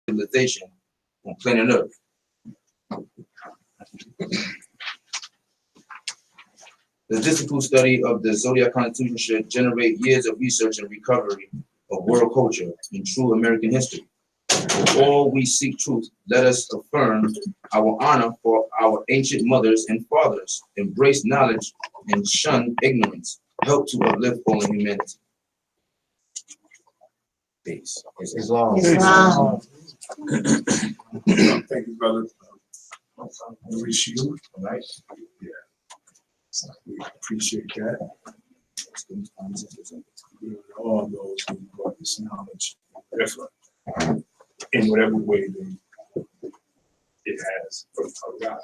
civilization on planet Earth. The statistical study of the Zodiac Constitution should generate years of research and recovery of world culture and true American history. For all we seek truth, let us affirm our honor for our ancient mothers and fathers, embrace knowledge and shun ignorance, help to uplift all humanity. Peace. Islam. Thank you, brother. We wish you, all right? Yeah. So we appreciate that. All those who brought this knowledge different in whatever way it has arrived.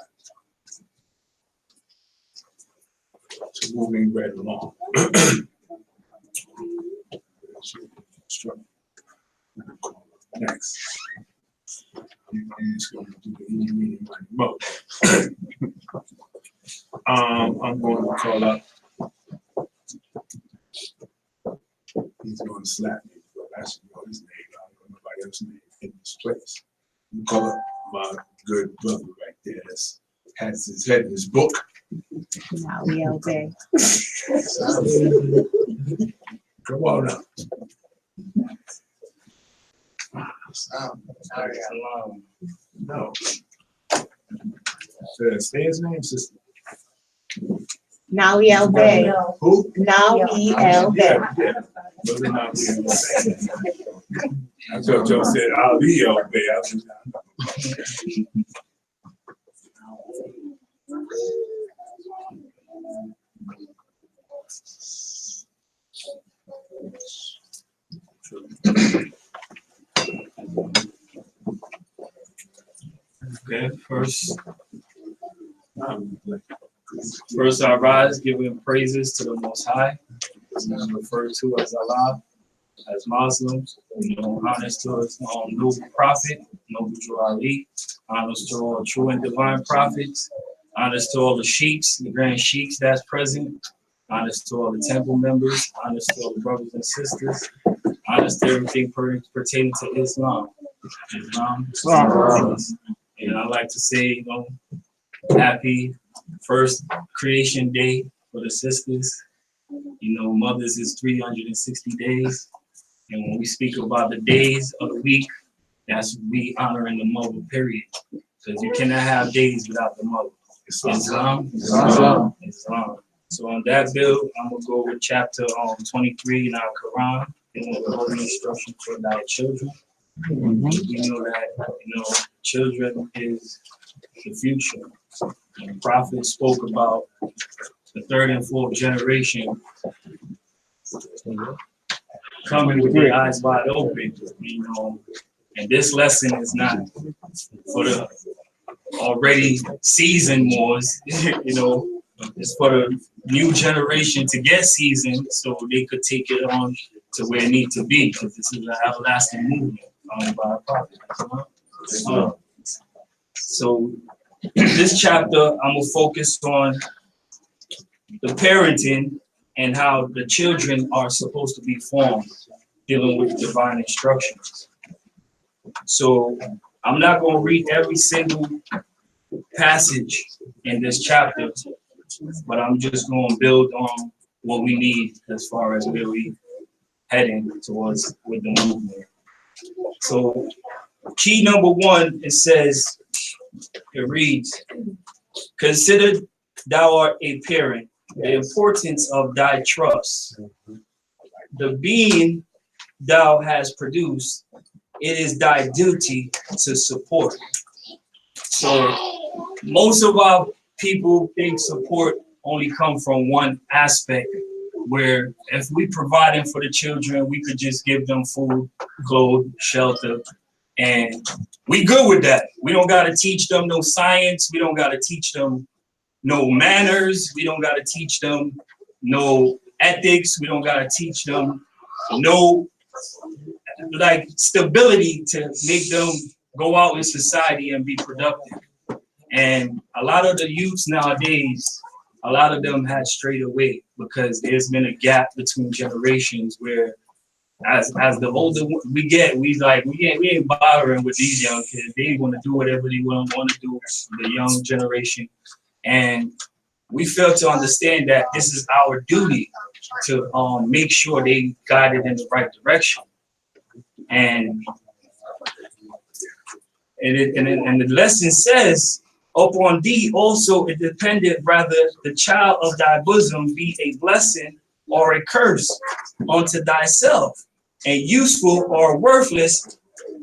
So moving right along. Next. I'm just going to do the easy reading by remote. I'm going to call up. He's going to slap me, but I should know his name. I don't know nobody else's name in this place. I'm call up my good brother right there that has his head in his book. Now we all day. Come on up. No. Say his name, sister. Now we all day. Who? Now we all day. Yeah. I thought Joe said, I'll be all day. Okay, first I rise, giving praises to the Most High, referred to as Allah, as Muslims, honors to his noble prophet, noble Ali, honors to all true and divine prophets, honors to all the sheiks, the grand sheiks that's present, honors to all the temple members, honors to all the brothers and sisters, honors to everything pertaining to Islam. And I like to say, happy first creation day for the sisters. Mothers is 360 days. And when we speak about the days of the week, that's we honoring the mother, period. Because you cannot have days without the mother. Islam. So on that bill, I'm going to go with chapter 23 in our Quran, and the holy instruction for thy children. We know that, children is the future. And the prophet spoke about the third and fourth generation coming with their eyes wide open, and this lesson is not for the already seasoned Moors, it's for the new generation to get seasoned so they could take it on to where it needs to be, because this is an everlasting movement by a prophet. So in this chapter, I'm gonna focus on the parenting and how the children are supposed to be formed, dealing with divine instructions. So I'm not going to read every single passage in this chapter, but I'm just going to build on what we need as far as where we heading towards with the movement. So key number 1, it says, it reads, consider thou art a parent, the importance of thy trust. The being thou hast produced, it is thy duty to support. So most of our people think support only come from one aspect, where if we providing for the children, we could just give them food, clothes, shelter, and we good with that. We don't got to teach them no science. We don't got to teach them no manners. We don't got to teach them no ethics. We don't got to teach them no stability to make them go out in society and be productive. And a lot of the youths nowadays, a lot of them had strayed away because there's been a gap between generations where as the older we get, we ain't bothering with these young kids. They want to do whatever they want to do, the young generation. And we fail to understand that this is our duty to make sure they guided in the right direction. And the lesson says, upon thee also it depended rather the child of thy bosom be a blessing or a curse unto thyself, a useful or worthless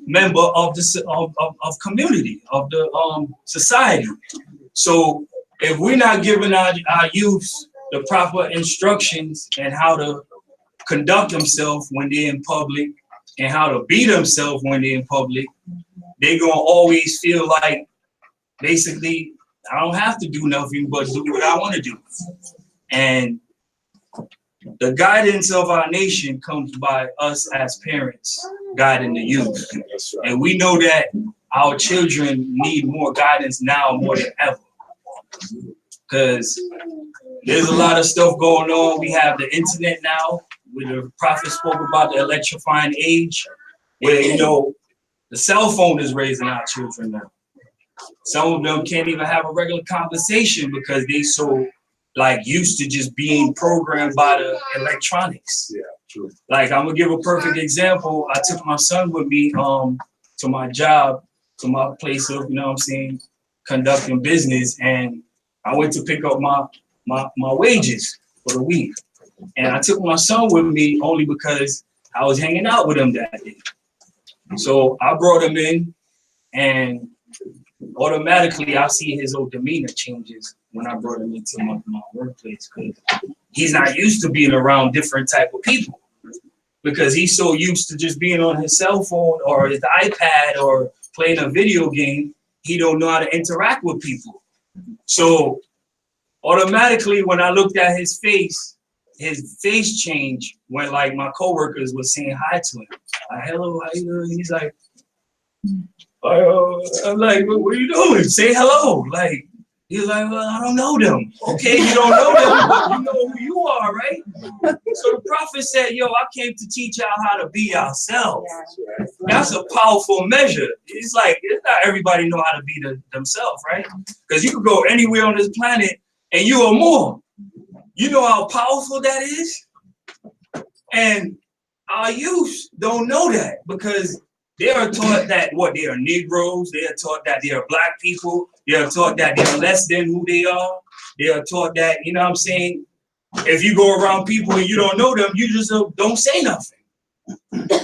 member of the of community, of the society. So if we're not giving our youth the proper instructions and how to conduct themselves when they're in public and how to be themselves when they're in public, they're gonna always feel like basically I don't have to do nothing but do what I want to do. And the guidance of our nation comes by us as parents guiding the youth. And we know that our children need more guidance now more than ever. Because there's a lot of stuff going on. We have the internet now, where the prophet spoke about the electrifying age, where, you know, the cell phone is raising our children now. Some of them can't even have a regular conversation because they so like used to just being programmed by the electronics. Yeah, true. Like, I'm gonna give a perfect example. I took my son with me to my job, to my place of, you know what I'm saying, conducting business, and I went to pick up my wages for the week. And I took my son with me only because I was hanging out with him that day. So I brought him in, and automatically I see his whole demeanor changes when I brought him into my workplace, because he's not used to being around different type of people, because he's so used to just being on his cell phone or his iPad or playing a video game. He don't know how to interact with people. So automatically when I looked at his face changed when like my coworkers were saying hi to him. Hello, how you doing? He's like, I'm like, what are you doing? Say hello. Like, he's like, well, I don't know them. Okay, you don't know them, but you know who you are, right? So the prophet said, yo, I came to teach y'all how to be ourselves. That's a powerful measure. It's like, it's not everybody know how to be themselves, right? Because you could go anywhere on this planet and you are more. You know how powerful that is? And our youth don't know that, because they are taught that they are Negroes. They are taught that they are Black people. They are taught that they are less than who they are. They are taught that, you know what I'm saying, if you go around people and you don't know them, you just don't say nothing.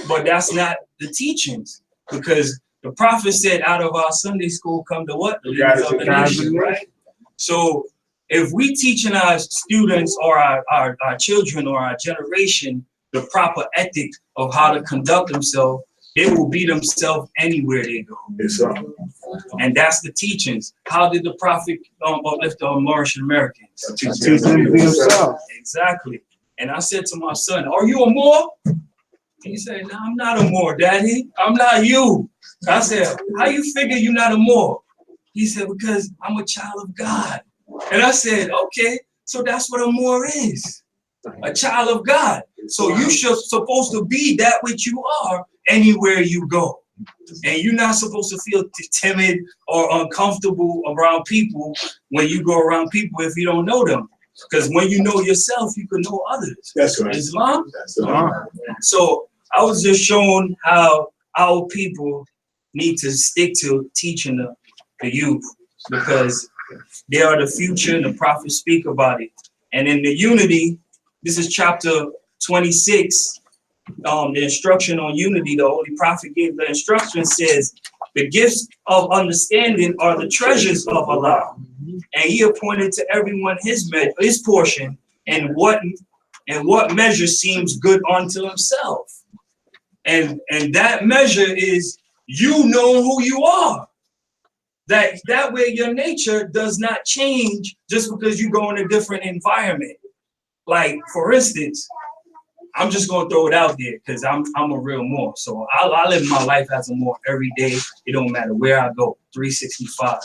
But that's not the teachings, because the prophet said, out of our Sunday school come to what? The leaders of the nation, right? So if we teaching our students or our children or our generation the proper ethic of how to conduct themselves, they will be themselves anywhere they go. Yes, and that's the teachings. How did the prophet uplift the Moorish Americans? Teach them to be themselves. Exactly. And I said to my son, are you a Moor? He said, no, I'm not a Moor, Daddy. I'm not you. I said, how you figure you're not a Moor? He said, because I'm a child of God. And I said, okay, so that's what a Moor is. A child of God. So you supposed to be that which you are anywhere you go. And you're not supposed to feel timid or uncomfortable around people when you go around people if you don't know them. Because when you know yourself, you can know others. That's right. Islam? That's right. So I was just showing how our people need to stick to teaching the youth, because they are the future, and the prophets speak about it. And in the unity, this is chapter 26, the instruction on unity, the Holy Prophet gave the instruction, says, the gifts of understanding are the treasures of Allah, and he appointed to everyone his portion, and what measure seems good unto himself. And that measure is you know who you are. That way your nature does not change just because you go in a different environment. Like, for instance, I'm just gonna throw it out there because I'm a real Moor. So I live my life as a Moor every day. It don't matter where I go, 365.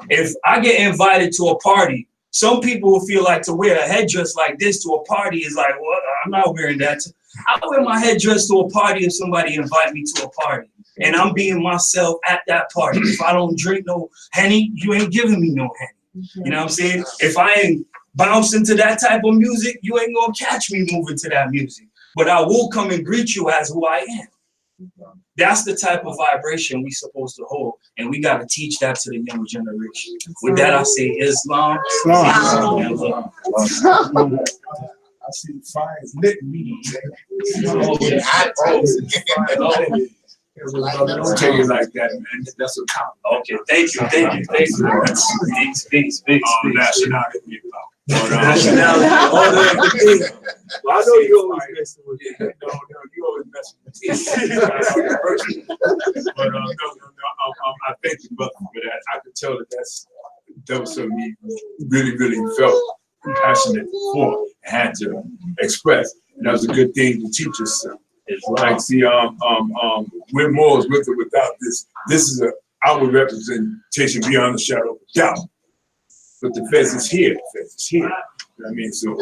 If I get invited to a party, some people will feel like to wear a headdress like this to a party is like, well, I'm not wearing that. I wear my headdress to a party if somebody invite me to a party. And I'm being myself at that party. If I don't drink no Henny, you ain't giving me no Henny. You know what I'm saying? If I ain't bouncing to that type of music, you ain't gonna catch me moving to that music. But I will come and greet you as who I am. That's the type of vibration we supposed to hold. And we gotta teach that to the younger generation. With that, I say Islam. I see the fire is lit me. Don't tell you like that, man. That's a compliment. Okay, thank you. Peace. Nationality. Nationality. Well, I know you always messing with it. No, you always messing with it. But no, I thank you, brother, for that. I could tell that was something he really felt passionate for and had to express. And that was a good thing to teach us. It's like, see, we're Moors with or without this. This is our representation beyond the shadow of a doubt. But the fez is here. The fez is here. You know what I mean? So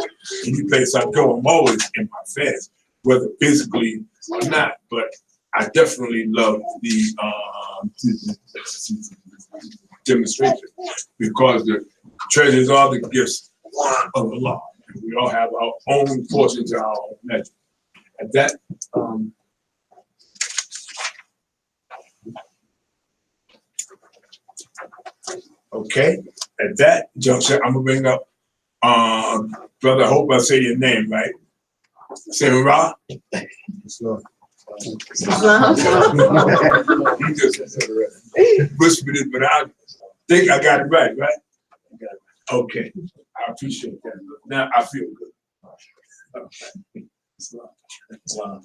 any place I go, I'm always in my fez, whether physically or not. But I definitely love the demonstration because the treasures are the gifts of Allah. We all have our own portions of our own measure. At that, okay. At that juncture, I'm gonna bring up, brother. I hope I say your name right. Setenra. You just whispered it, but I think I got it right, right? Okay. I appreciate that. Now I feel good. Islam.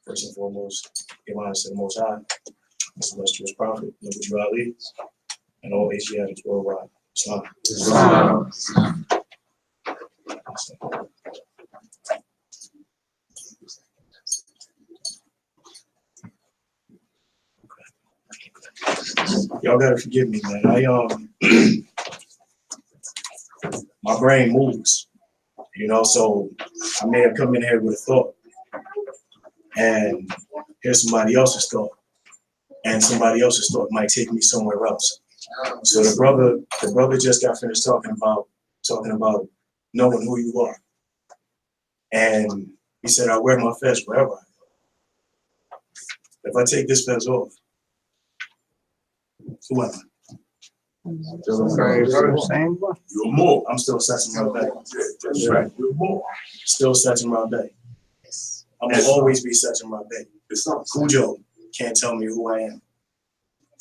First and foremost, give honors to the Most High, His illustrious prophet, Nabi Ali, and all Asiatics worldwide. Islam. Y'all gotta forgive me, man. My brain moves, you know, so I may have come in here with a thought, and here's somebody else's thought, and somebody else's thought might take me somewhere else. So the brother just got finished talking about knowing who you are, and he said, "I wear my fez wherever I go. If I take this fez off, who am I? You're more. I'm still Setenra Bay. That's right. You're more. Still Setenra Bay. I will always be Setenra Bay. It's not Kudjo can't tell me who I am.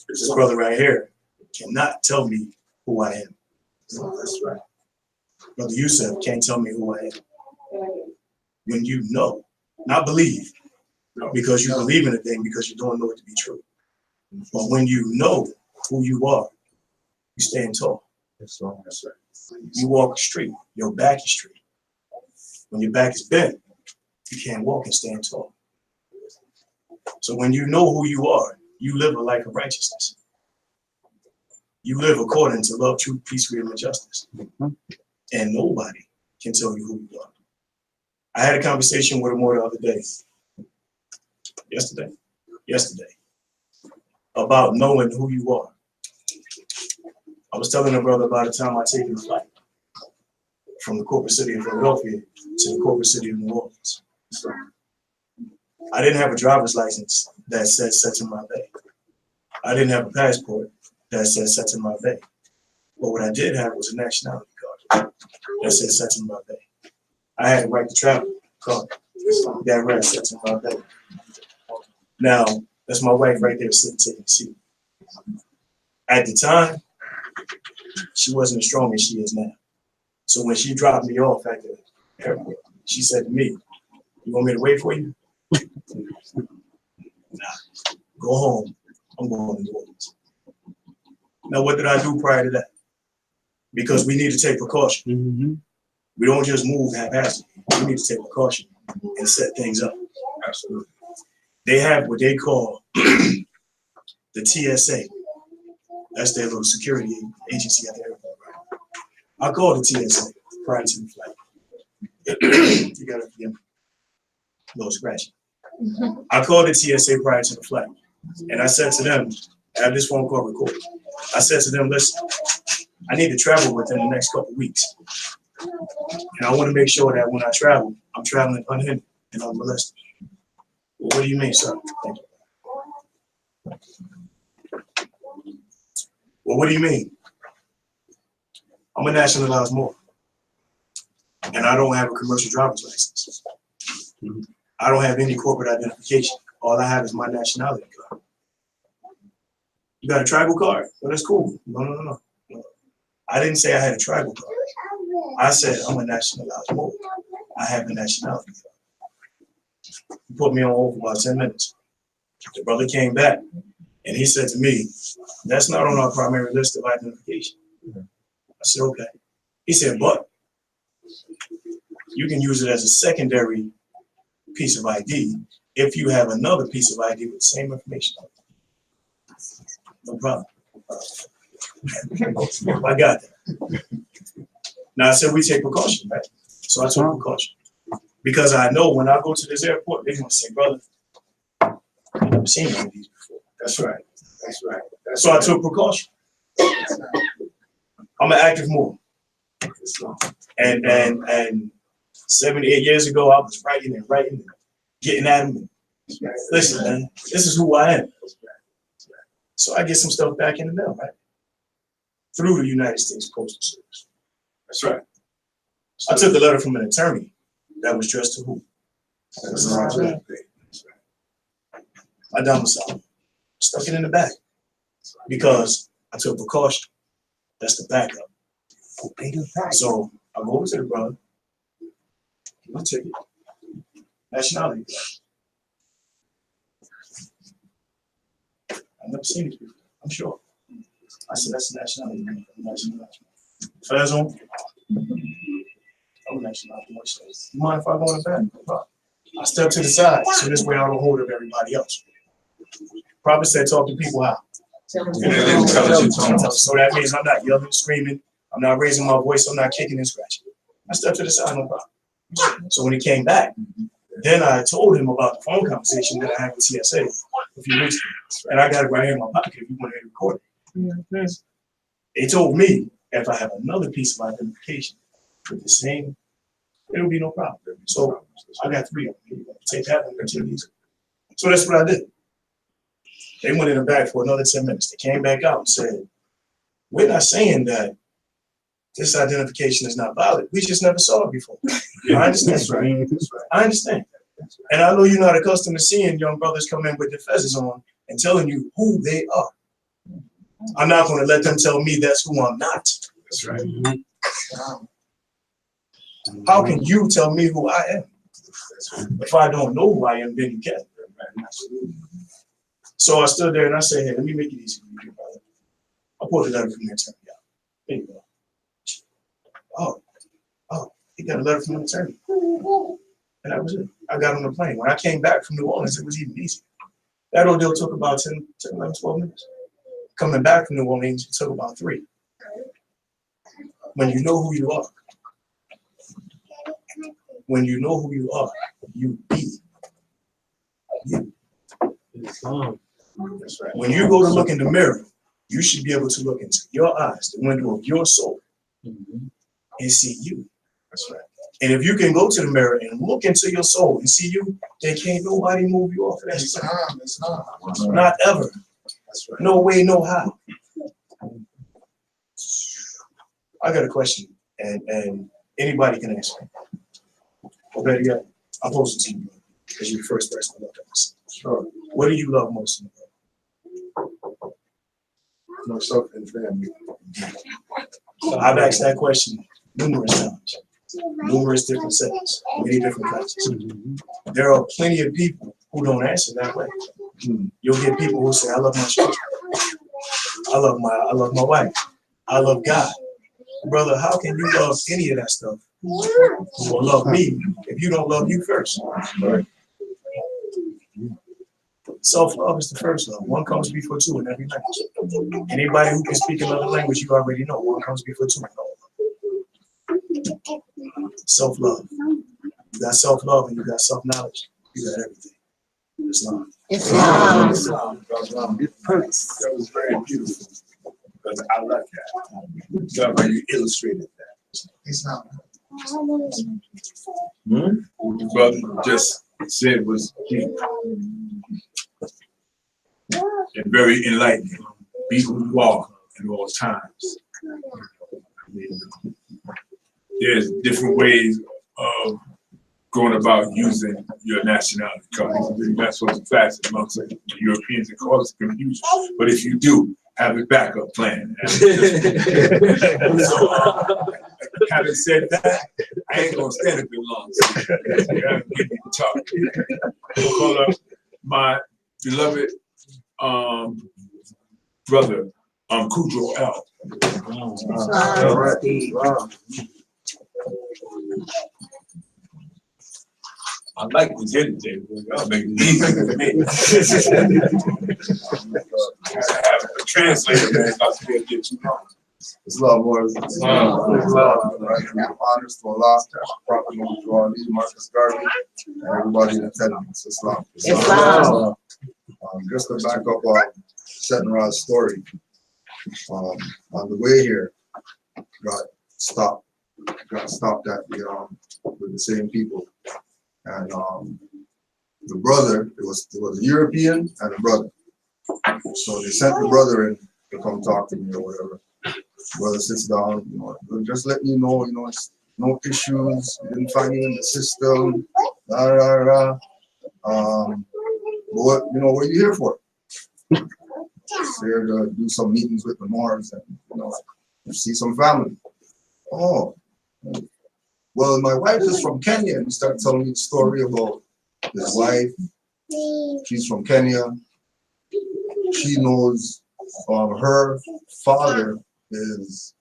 This brother right here cannot tell me who I am. That's right. Brother Yusuf can't tell me who I am. When you know, not believe, because you believe in a thing because you don't know it to be true. But when you know who you are, you stand tall. That's right. You walk straight. Your back is straight. When your back is bent, you can't walk and stand tall. So when you know who you are, you live a life of righteousness. You live according to love, truth, peace, freedom, and justice. And nobody can tell you who you are. I had a conversation with a Moor the other day, yesterday, about knowing who you are. I was telling a brother about the time I taken a flight from the corporate city of Philadelphia to the corporate city of New Orleans. I didn't have a driver's license that said Setenra Bay. I didn't have a passport that said Setenra Bay. But what I did have was a nationality card that said Setenra Bay. I had a right to travel card that read Setenra Bay. Now, that's my wife right there sitting taking a seat. At the time, she wasn't as strong as she is now. So when she dropped me off at the airport, she said to me, "You want me to wait for you?" Nah, go home. I'm going to New Orleans. Now, what did I do prior to that? Because we need to take precaution. We don't just move haphazardly. We need to take precaution and set things up. Absolutely. They have what they call the TSA. That's their little security agency at the airport. Right? I called the TSA prior to the flight. You gotta forgive me. A little scratchy. I called the TSA prior to the flight, and I said to them, I have this phone call recorded. I said to them, listen, I need to travel within the next couple of weeks. And I want to make sure that when I travel, I'm traveling unhindered and unmolested. Well, what do you mean, sir? Thank you. Well, what do you mean? I'm a nationalized Moor, and I don't have a commercial driver's license. I don't have any corporate identification. All I have is my nationality card. You got a tribal card? Well, that's cool. No. I didn't say I had a tribal card. I said I'm a nationalized Moor. I have a nationality card. He put me on hold for about 10 minutes. The brother came back and he said to me, that's not on our primary list of identification. I said, okay. He said, but you can use it as a secondary piece of ID if you have another piece of ID with the same information on it. No problem. I got that. Now I said we take precaution, right? So I took precaution. Because I know when I go to this airport, they're gonna say, brother, I've never seen one of these before. That's right. That's right. So I took precaution. I'm an active Moor. And 78 years ago, I was writing and getting at them. Listen, man, this is who I am. So I get some stuff back in the mail, right? Through the United States Postal Service. That's right. I took a letter from an attorney that was addressed to who? My domicile. Stuck it in the bag because I took precaution. That's the backup. So I go over to the brother. I'll take it. Nationality. I've never seen it before. I'm sure. I said, that's the nationality. Fez on. I'm a nationality. You mind if I go in the back? I step to the side so this way I don't hold up everybody else. Prophet said, talk to people how? So that means I'm not yelling, screaming. I'm not raising my voice. I'm not kicking and scratching. I stepped to the side, no problem. So when he came back, then I told him about the phone conversation that I had with TSA a few weeks ago. And I got it right here in my pocket if you want to record it. They told me if I have another piece of identification with the same, it'll be no problem. So I got 3 of them. Take that one, continue these. So that's what I did. They went in the back for another 10 minutes. They came back out and said, we're not saying that this identification is not valid. We just never saw it before. I understand. That's right. That's right. I understand. And I know you're not accustomed to seeing young brothers come in with their fezzes on and telling you who they are. I'm not going to let them tell me that's who I'm not. That's right. How can you tell me who I am? If I don't know who I am, then you can't. So I stood there and I said, hey, let me make it easy for you, brother. I pulled a letter from the attorney out. There you go. Oh, he got a letter from the attorney. And that was it. I got on the plane. When I came back from New Orleans, it was even easier. That ordeal took about 10, 11, 12 minutes. Coming back from New Orleans, it took about 3. When you know who you are, when you know who you are, you be you. That's right. When you go to look in the mirror, you should be able to look into your eyes, the window of your soul, and see you. That's right. And if you can go to the mirror and look into your soul and see you, then can't nobody move you off of that. It's not ever. That's right. No way, no how. I got a question, and anybody can answer it. Or better yet, I'll pose it to you because you're the first person to look at this. Sure. What do you love most in the world? Myself and family. So I've asked that question numerous times, numerous different settings, many different classes. There are plenty of people who don't answer that way. You'll get people who say, I love my children. I love my wife. I love God. Brother, how can you love any of that stuff or love me if you don't love you first? Right. Self-love is the first love. One comes before two in every language. Anybody who can speak another language, you already know. One comes before two. Self-love. You got self-love and you got self-knowledge. You got everything. Islam. Islam. That was very beautiful. Because I like that. Love how you illustrated that. Islam. What the brother just said was deep and very enlightening. Be who you are at all times. I mean, there's different ways of going about using your nationality card. You're not supposed to class it amongst the Europeans and cause confusion. But if you do, have a backup plan. So, having said that, I ain't gonna stand it too long. So I'm getting to talk. We'll call up my beloved brother, Kudjo L. All right. Wow. I like to get it there, but y'all make it easy for me. Having a translator, man, about to get too long. Islam, Moor. Honors to Allah, Prophet Muhammad, Marcus Garvey, and everybody in attendance. Islam. Islam. Just to back up on Setenra's story, on the way here, got stopped at the with the same people, and the brother, it was a European and a brother, so they sent the brother in to come talk to me or whatever. Brother sits down, just let you know, it's no issues, we didn't find you in the system, But what are you here for? Just here to do some meetings with the Moors and see some family. Oh, well, my wife is from Kenya, and he started telling me the story about his wife. She's from Kenya. She knows her father is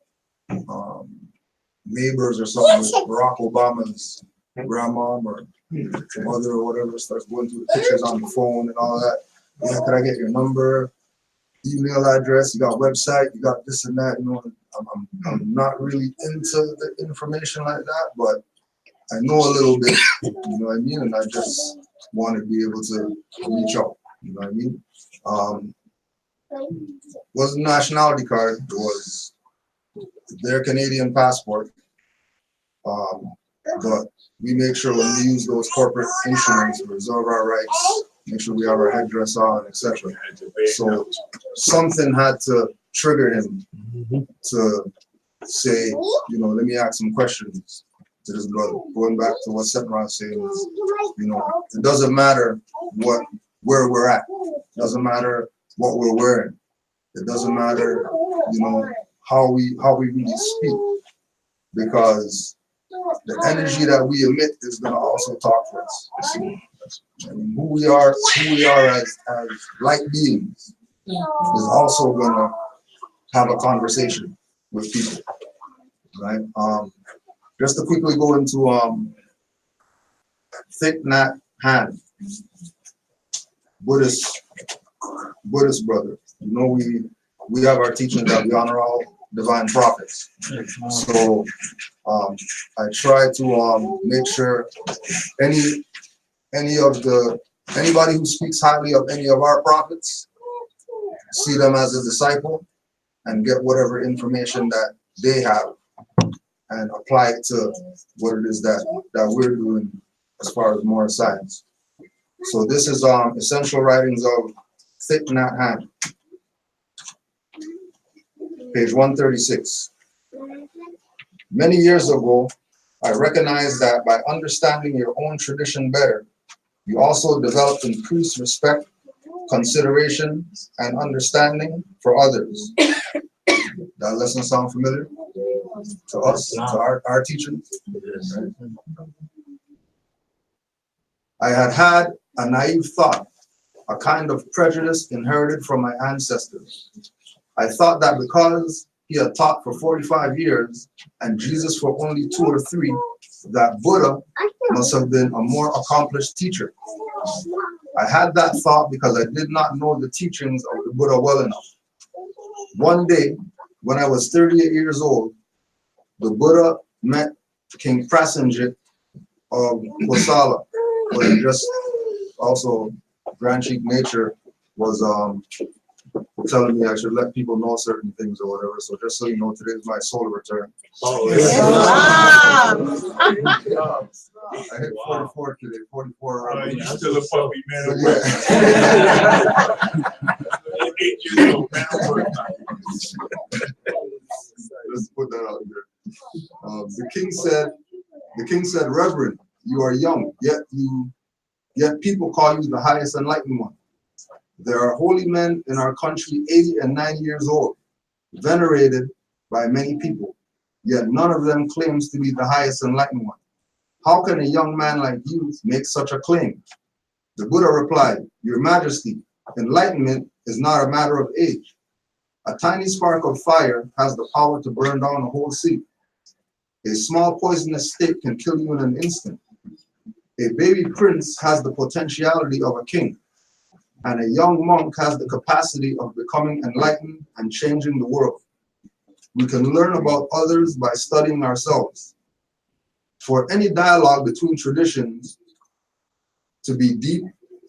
neighbors or something with Barack Obama's grandmom or mother or whatever. Starts going through the pictures on the phone and all that. Yeah, could I get your number, email address? You got website, you got this and that. I'm not really into the information like that, but I know a little bit. You know what I mean? And I just want to be able to reach out. You know what I mean? Wasn't nationality card, it was their Canadian passport. But we make sure when we use those corporate instruments, we reserve our rights, make sure we have our headdress on, etc. So something had to trigger him to say, let me ask some questions to this brother. Going back to what Setenra was saying is, it doesn't matter where we're at. It doesn't matter what we're wearing. It doesn't matter, how we really speak, because the energy that we emit is gonna also talk for us. And who we are as light beings is also gonna have a conversation with people, right? Just to quickly go into Thich Nhat Hanh, Buddhist brother. We have our teachings that we honor all divine prophets. So I try to make sure anybody who speaks highly of any of our prophets, see them as a disciple and get whatever information that they have and apply it to what it is that we're doing as far as more science. So this is Essential Writings of Thich Nhat Hanh, page 136. Many years ago, I recognized that by understanding your own tradition better, you also develop increased respect, consideration, and understanding for others. That lesson sound familiar to us, to our teachers? I had a naive thought, a kind of prejudice inherited from my ancestors. I thought that because he had taught for 45 years and Jesus for only 2 or 3, that Buddha must have been a more accomplished teacher. I had that thought because I did not know the teachings of the Buddha well enough. One day, when I was 38 years old, the Buddha met King Prasenjit of Kosala, where just also Grand Chief Nature was telling me I should let people know certain things or whatever. So just so you know, today is my solar return. Oh, I hit 44 today, 44. you still a puppy, man. Yeah. 8 years old, man. Let's put that out there. The king said, Reverend, you are young, yet people call you the highest enlightened one. There are holy men in our country 80 and 90 years old, venerated by many people, yet none of them claims to be the highest enlightened one. How can a young man like you make such a claim? The Buddha replied, Your Majesty, enlightenment is not a matter of age. A tiny spark of fire has the power to burn down a whole city. A small poisonous stick can kill you in an instant. A baby prince has the potentiality of a king, and a young monk has the capacity of becoming enlightened and changing the world. We can learn about others by studying ourselves. For any dialogue between traditions to be deep,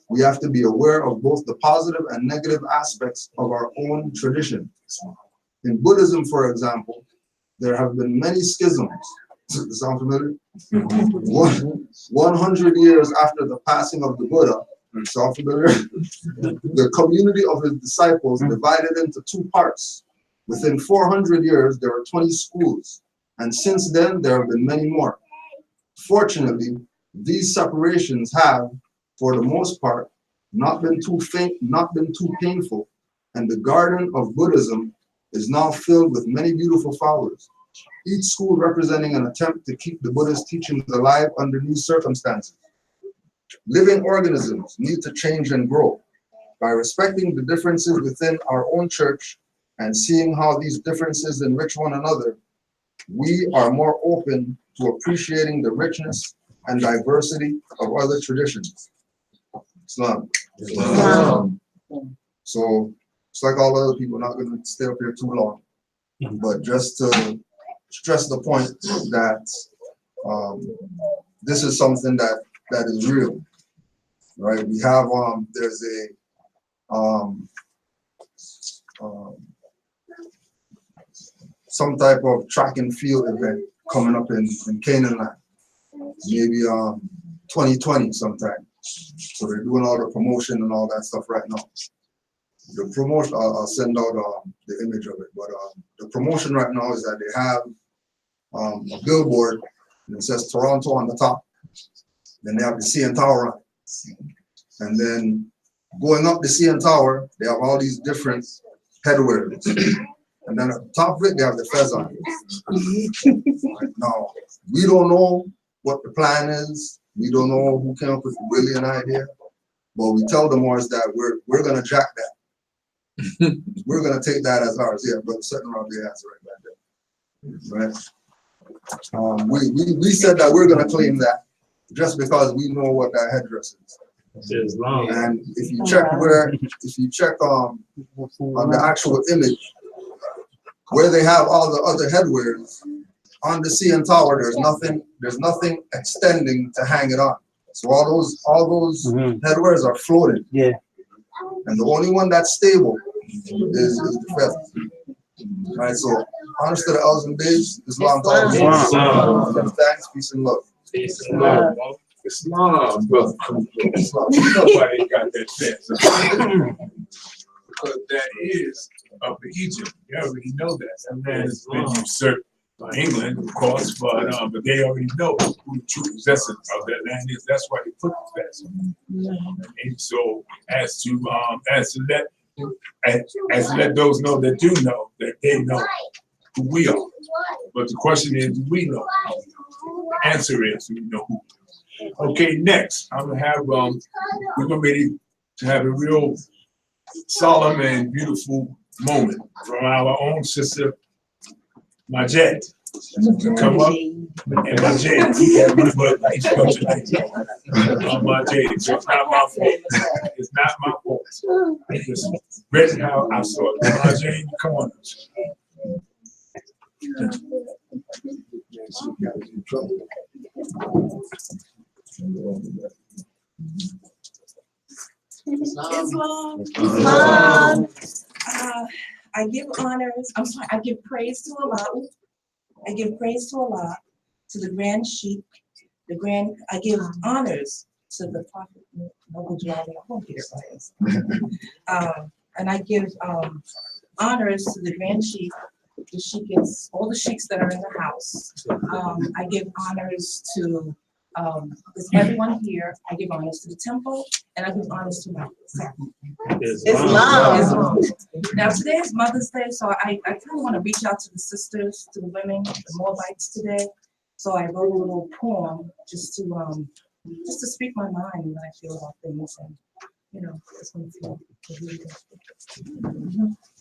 we have to be aware of both the positive and negative aspects of our own tradition. In Buddhism, for example, there have been many schisms. Does it sound familiar? 100 years after the passing of the Buddha, sound familiar? The community of his disciples divided into 2 parts. Within 400 years, there were 20 schools, and since then, there have been many more. Fortunately, these separations have, for the most part, not been too painful, and the garden of Buddhism is now filled with many beautiful flowers, each school representing an attempt to keep the Buddha's teachings alive under new circumstances. Living organisms need to change and grow. By respecting the differences within our own church and seeing how these differences enrich one another, we are more open to appreciating the richness and diversity of other traditions. Islam. So, it's like all other people, not going to stay up here too long, but just to stress the point that this is something that is real, right? We have, there's some type of track and field event coming up in Canaanland, maybe 2020 sometime. So they're doing all the promotion and all that stuff right now. The promotion, I'll send out the image of it, but the promotion right now is that they have a billboard and it says Toronto on the top. Then they have the CN Tower on it. And then going up the CN Tower, they have all these different headwears. And then at the top of it, they have the fez on it. Now, we don't know what the plan is. We don't know who came up with the brilliant idea. But we tell the Moors that we're going to jack that. We're going to take that as ours. Yeah, but Setenra, the answer right back there. Right? We said that we're going to claim that just because we know what that headdress is. And if you check on the actual image, where they have all the other headwears, on the CN Tower, there's nothing extending to hang it on. So all those headwears are floating. Yeah. And the only one that's stable is the feather. Right, so honest to the elders and days, Islam. Thanks, peace and love. Peace and love. Islam, brother. Nobody got that sense. Because that is of Egypt. You already know that. That land has been usurped by England, of course, but they already know who the true possessor of that land is. That's why they put the fast on. And so as to let those know that do know that they know who we are. But the question is, do we know? The answer is, we know who we are. Okay, next, I'm gonna have we're gonna ready to have a real solemn and beautiful moment from our own sister MaJade. Come up. And MaJade, he had one word like to come tonight. MaJade, so it's not my fault. It's not my fault. I just read how I saw it. MaJade, come on. Islam. I give honors, I give praise to Allah. I give praise to Allah, to the Grand Sheikh, I give honors to the Prophet, and I give honors to the Grand Sheikh, the Sheikhs, all the Sheikhs that are in the house. I give honors to everyone here. I give honors to the temple, and I give honors to my family. Islam. Now today is Mother's Day, so I kind of want to reach out to the sisters, to the women, the Moabites today. So I wrote a little poem just to speak my mind and what I feel about things, and just want to feel.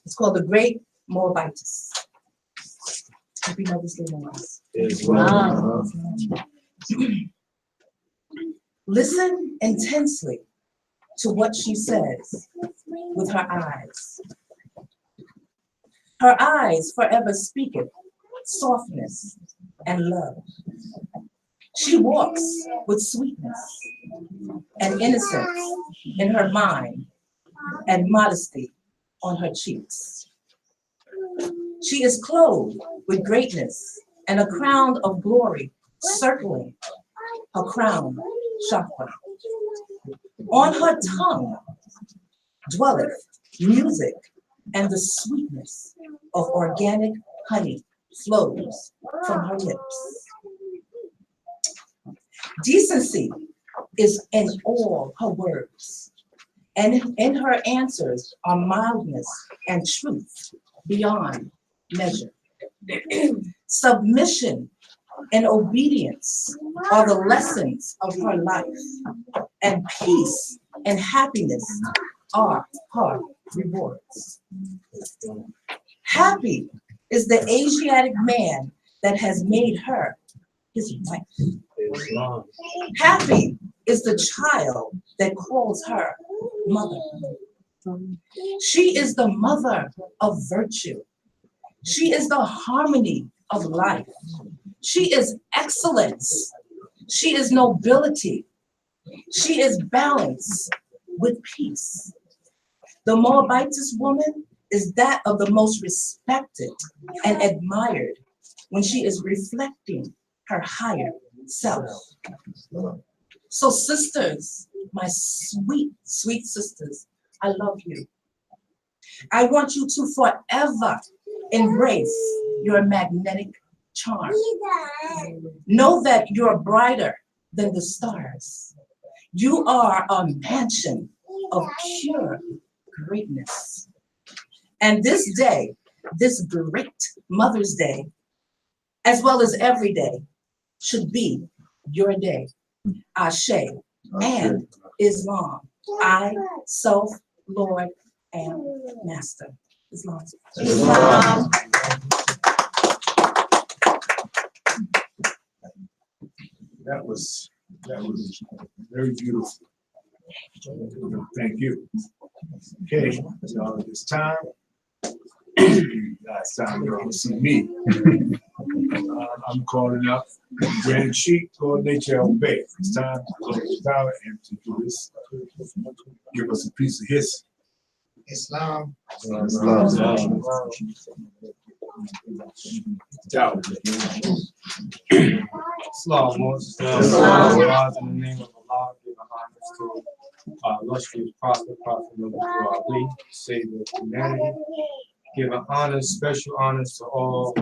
It's called The Great Moabites. Happy Mother's Day, Moabites. Listen intensely to what she says with her eyes. Her eyes forever speaketh softness and love. She walks with sweetness and innocence in her mind and modesty on her cheeks. She is clothed with greatness and a crown of glory circling her crown chakra. On her tongue dwelleth music, and the sweetness of organic honey flows from her lips. Decency is in all her words, and in her answers are mildness and truth beyond measure. Submission and obedience are the lessons of her life, and peace and happiness are her rewards. Happy is the Asiatic man that has made her his wife. Happy is the child that calls her mother. She is the mother of virtue. She is the harmony of life. She is excellence. She is nobility. She is balance with peace. The Moabitess woman is that of the most respected and admired when she is reflecting her higher self. So sisters, my sweet, sweet sisters, I love you. I want you to forever embrace your magnetic charm. Know that you're brighter than the stars. You are a mansion of pure greatness. And this day, this great Mother's Day, as well as every day, should be your day. Ashe and Islam. I, self, Lord, and Master. Islam. Islam. That was very beautiful. Thank you. Okay, so at this time, last time you all see me. I'm calling up Grand Sheikh, coordinate your Bay. It's time to close the power and to do this. Give us a piece of history. Islam. Islam. Islam, Moses. Rise in the name of Allah, give honors to illustrious prophet Ali, Savior of humanity. Give honors, special honors to all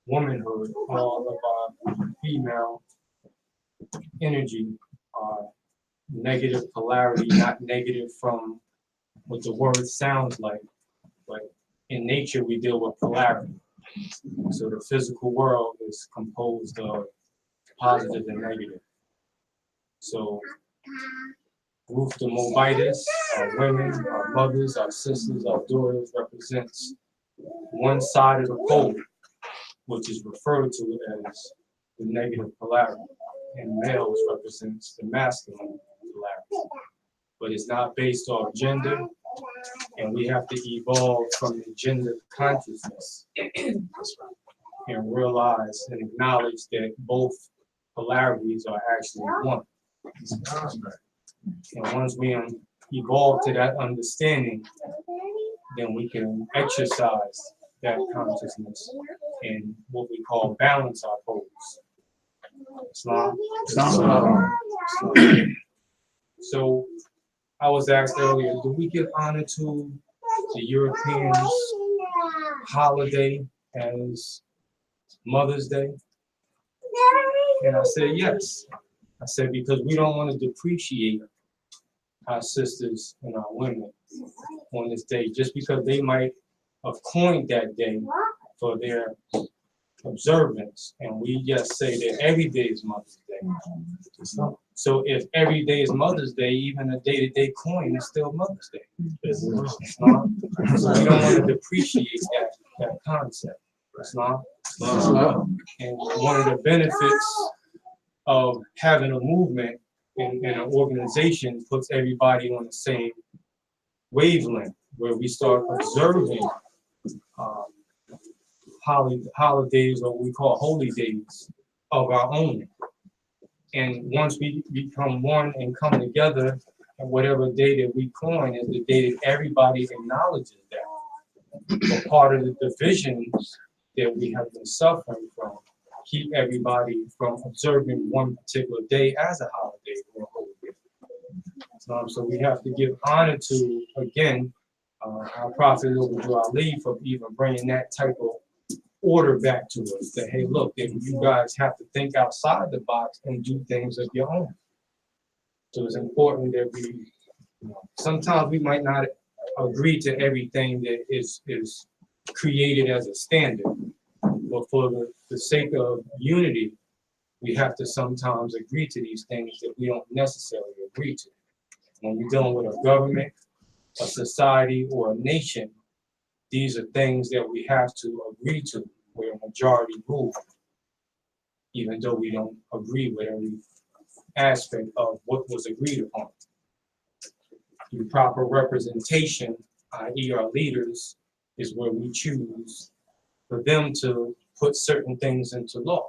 womanhood, all of our female energy, negative polarity, not negative from what the word sounds like, but in nature we deal with polarity. So the physical world is composed of positive and negative. So Ruth the Moabites, our women, our mothers, our sisters, our daughters represents one side of the pole. which is referred to as the negative polarity, and males represents the masculine polarity. But it's not based on gender, and we have to evolve from the gender consciousness and realize and acknowledge that both polarities are actually one. And once we evolve to that understanding, then we can exercise that consciousness and what we call balance our poles. Islam. So I was asked earlier, do we give honor to the Europeans' holiday as Mother's Day? And I said yes. I said because we don't want to depreciate our sisters and our women on this day just because they might have coined that day for their observance, and we just say that every day is Mother's Day. So if every day is Mother's Day, even a day that they coin is still Mother's Day. So we don't want to depreciate that concept. Islam. And one of the benefits of having a movement in an organization puts everybody on the same wavelength, where we start observing holidays, or what we call holy days of our own. And once we become one and come together, and whatever day that we coin is the day that everybody acknowledges that. But part of the divisions that we have been suffering from keep everybody from observing one particular day as a holiday or a holy day. So we have to give honor to, again, our Prophet Ali for even bringing that type of order back to us, that hey, look, that you guys have to think outside the box and do things of your own. So it's important that we, sometimes we might not agree to everything that is created as a standard, but for the sake of unity, we have to sometimes agree to these things that we don't necessarily agree to. When we're dealing with a government, a society, or a nation, these are things that we have to agree to, where a majority rule, even though we don't agree with every aspect of what was agreed upon. The proper representation, i.e. our leaders, is where we choose for them to put certain things into law.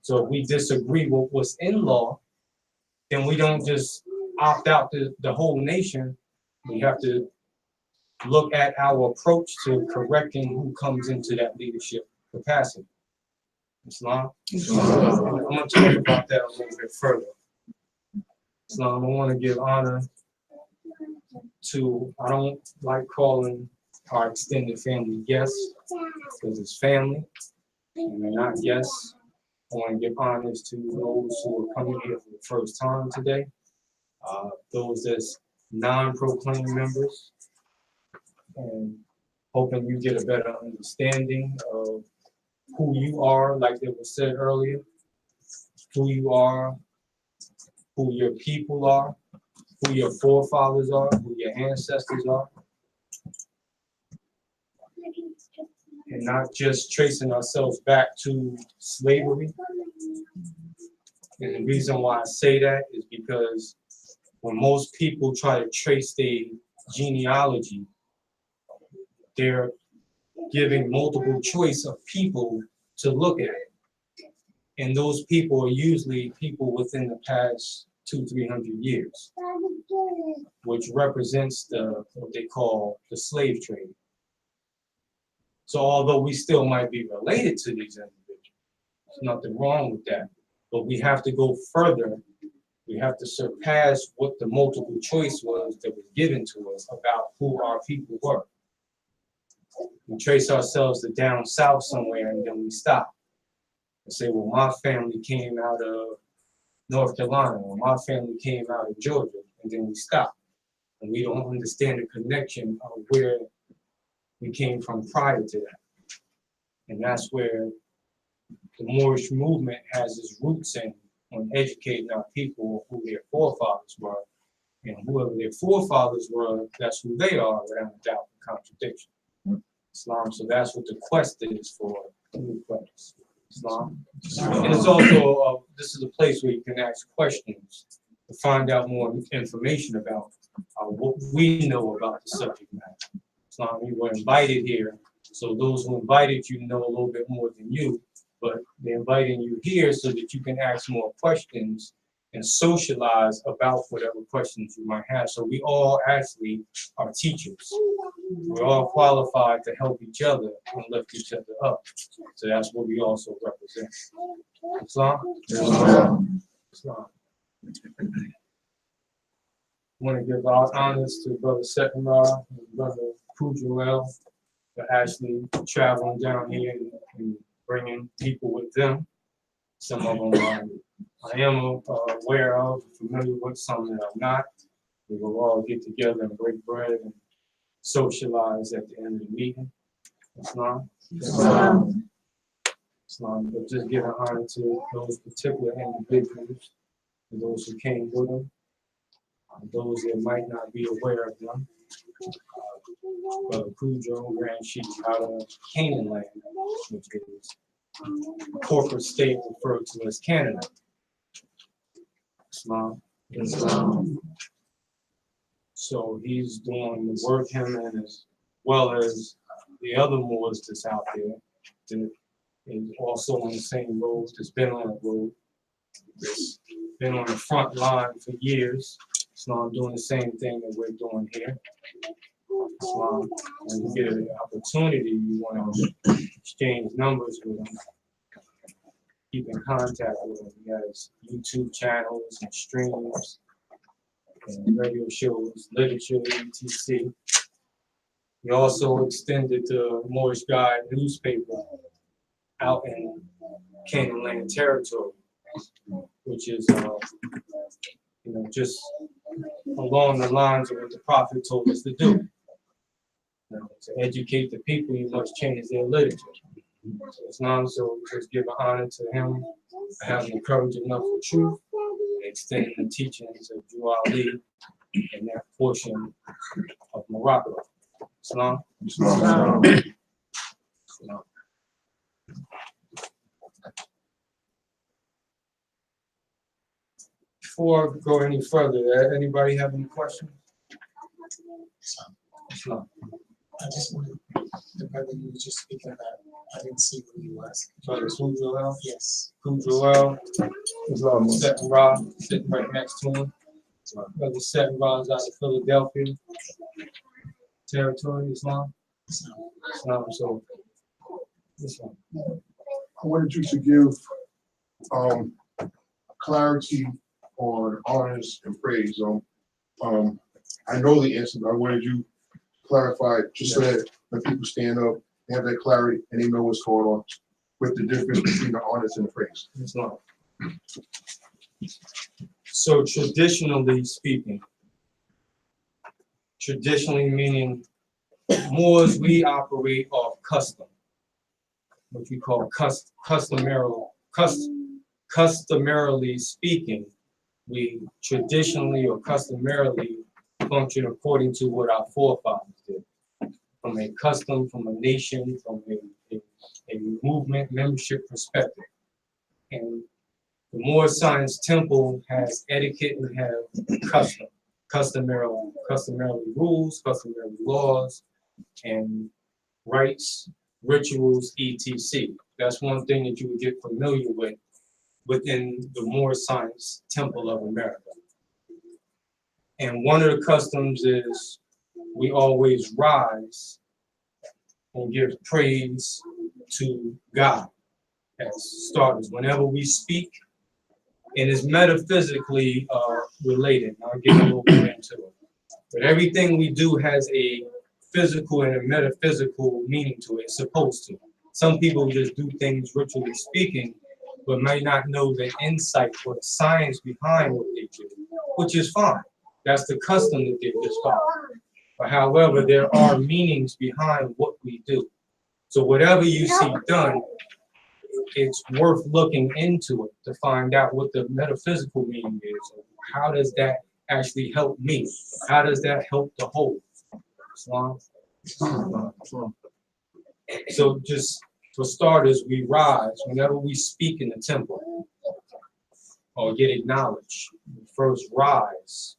So if we disagree with what's in law, then we don't just opt out the whole nation. We have to look at our approach to correcting who comes into that leadership capacity. Islam? I'm going to talk about that a little bit further. Islam, I want to give honor to, I don't like calling our extended family guests, because it's family, and they're not guests. I want to give honors to those who are coming here for the first time today, those that's non-proclaimed members, and hoping you get a better understanding of who you are, like it was said earlier, who you are, who your people are, who your forefathers are, who your ancestors are. And not just tracing ourselves back to slavery. And the reason why I say that is because when most people try to trace their genealogy, they're giving multiple choice of people to look at. And those people are usually people within the past 200-300 years, which represents what they call the slave trade. So although we still might be related to these individuals, there's nothing wrong with that, but we have to go further. We have to surpass what the multiple choice was that was given to us about who our people were. We trace ourselves to down south somewhere, and then we stop and say, well, my family came out of North Carolina, or my family came out of Georgia, and then we stop. And we don't understand the connection of where we came from prior to that. And that's where the Moorish movement has its roots in, on educating our people who their forefathers were. And whoever their forefathers were, that's who they are, without a doubt and contradiction. Islam, so that's what the quest is for Any questions? Islam. And it's also, this is a place where you can ask questions to find out more information about what we know about the subject matter. Islam, you were invited here, so those who invited you know a little bit more than you, but they're inviting you here so that you can ask more questions and socialize about whatever questions you might have. So we all actually are teachers. We're all qualified to help each other and lift each other up. So that's what we also represent. Islam? Islam. I want to give our honors to Brother Setenra and Brother Kudjo for actually traveling down here and bringing people with them. Some of them I am aware of, familiar with, some that I'm not. We will all get together and break bread and socialize at the end of the meeting. Islam. Islam. Islam. But just giving honor to those particular individuals, and those who came with them, those that might not be aware of them. Brother Kudjo, Grand Chief out of Canaanland, which is a corporate state referred to as Canada. Islam. Islam. So he's doing the work, him and as well as the other Moors that's out there, that is also on the same road, that's been on the road, that's been on the front line for years. Islam doing the same thing that we're doing here. Islam, when you get an opportunity, you want to exchange numbers with him, keep in contact with him. He has YouTube channels and streams and radio shows, literature, etc. He also extended the Moorish Guide newspaper out in Canaanland territory, which is, just along the lines of what the Prophet told us to do. To educate the people, you must change their literature. Islam, so just give honor to him for having the courage enough for truth, and extending the teachings of Drew Ali in that portion of Morocco. Islam. Islam. Islam. Before I go any further, anybody have any questions? Islam. I just wanted the brother you were just speaking about. I didn't see who he was. Brother Kudjo, Yes. Kudjo, Setenra, sitting right next to him. Brother Setenra is out of Philadelphia territory, Islam. Islam, so Islam. I wanted you to give clarity on honors and praise. I know the answer, but I wanted you clarified just so that when people stand up, they have that clarity and they know what's going on with the difference between the honors and the praise. Islam. So traditionally speaking, traditionally meaning Moors, we operate off custom, what we call customarily speaking, we traditionally or customarily function according to what our forefathers did. From a custom, from a nation, from a movement, membership perspective. And the Moor Science Temple has etiquette and have customary rules, customary laws, and rites, rituals, etc. That's one thing that you would get familiar with within the Moor Science Temple of America. And one of the customs is we always rise and give praise to God as starters. Whenever we speak, and it's metaphysically related. I'll get a little bit into it. But everything we do has a physical and a metaphysical meaning to it. It's supposed to. Some people just do things ritually speaking, but might not know the insight or the science behind what they do, which is fine. That's the custom that they just follow. But however, there are meanings behind what we do. So whatever you see done, it's worth looking into it to find out what the metaphysical meaning is. How does that actually help me? How does that help the whole? Islam. So just for starters, we rise whenever we speak in the temple or get acknowledged. We first rise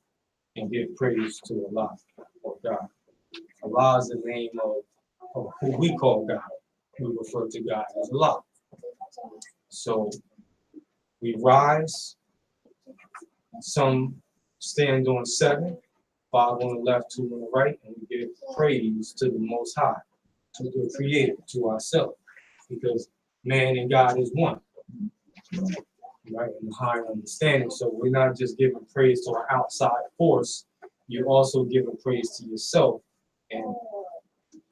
and give praise to Allah or God. Allah is the name of who we call God. We refer to God as Allah. So we rise. Some stand on 7, 5 on the left, 2 on the right, and we give praise to the Most High, to the Creator, to ourselves, because man and God is one, right? In the higher understanding. So we're not just giving praise to an outside force, you're also giving praise to yourself and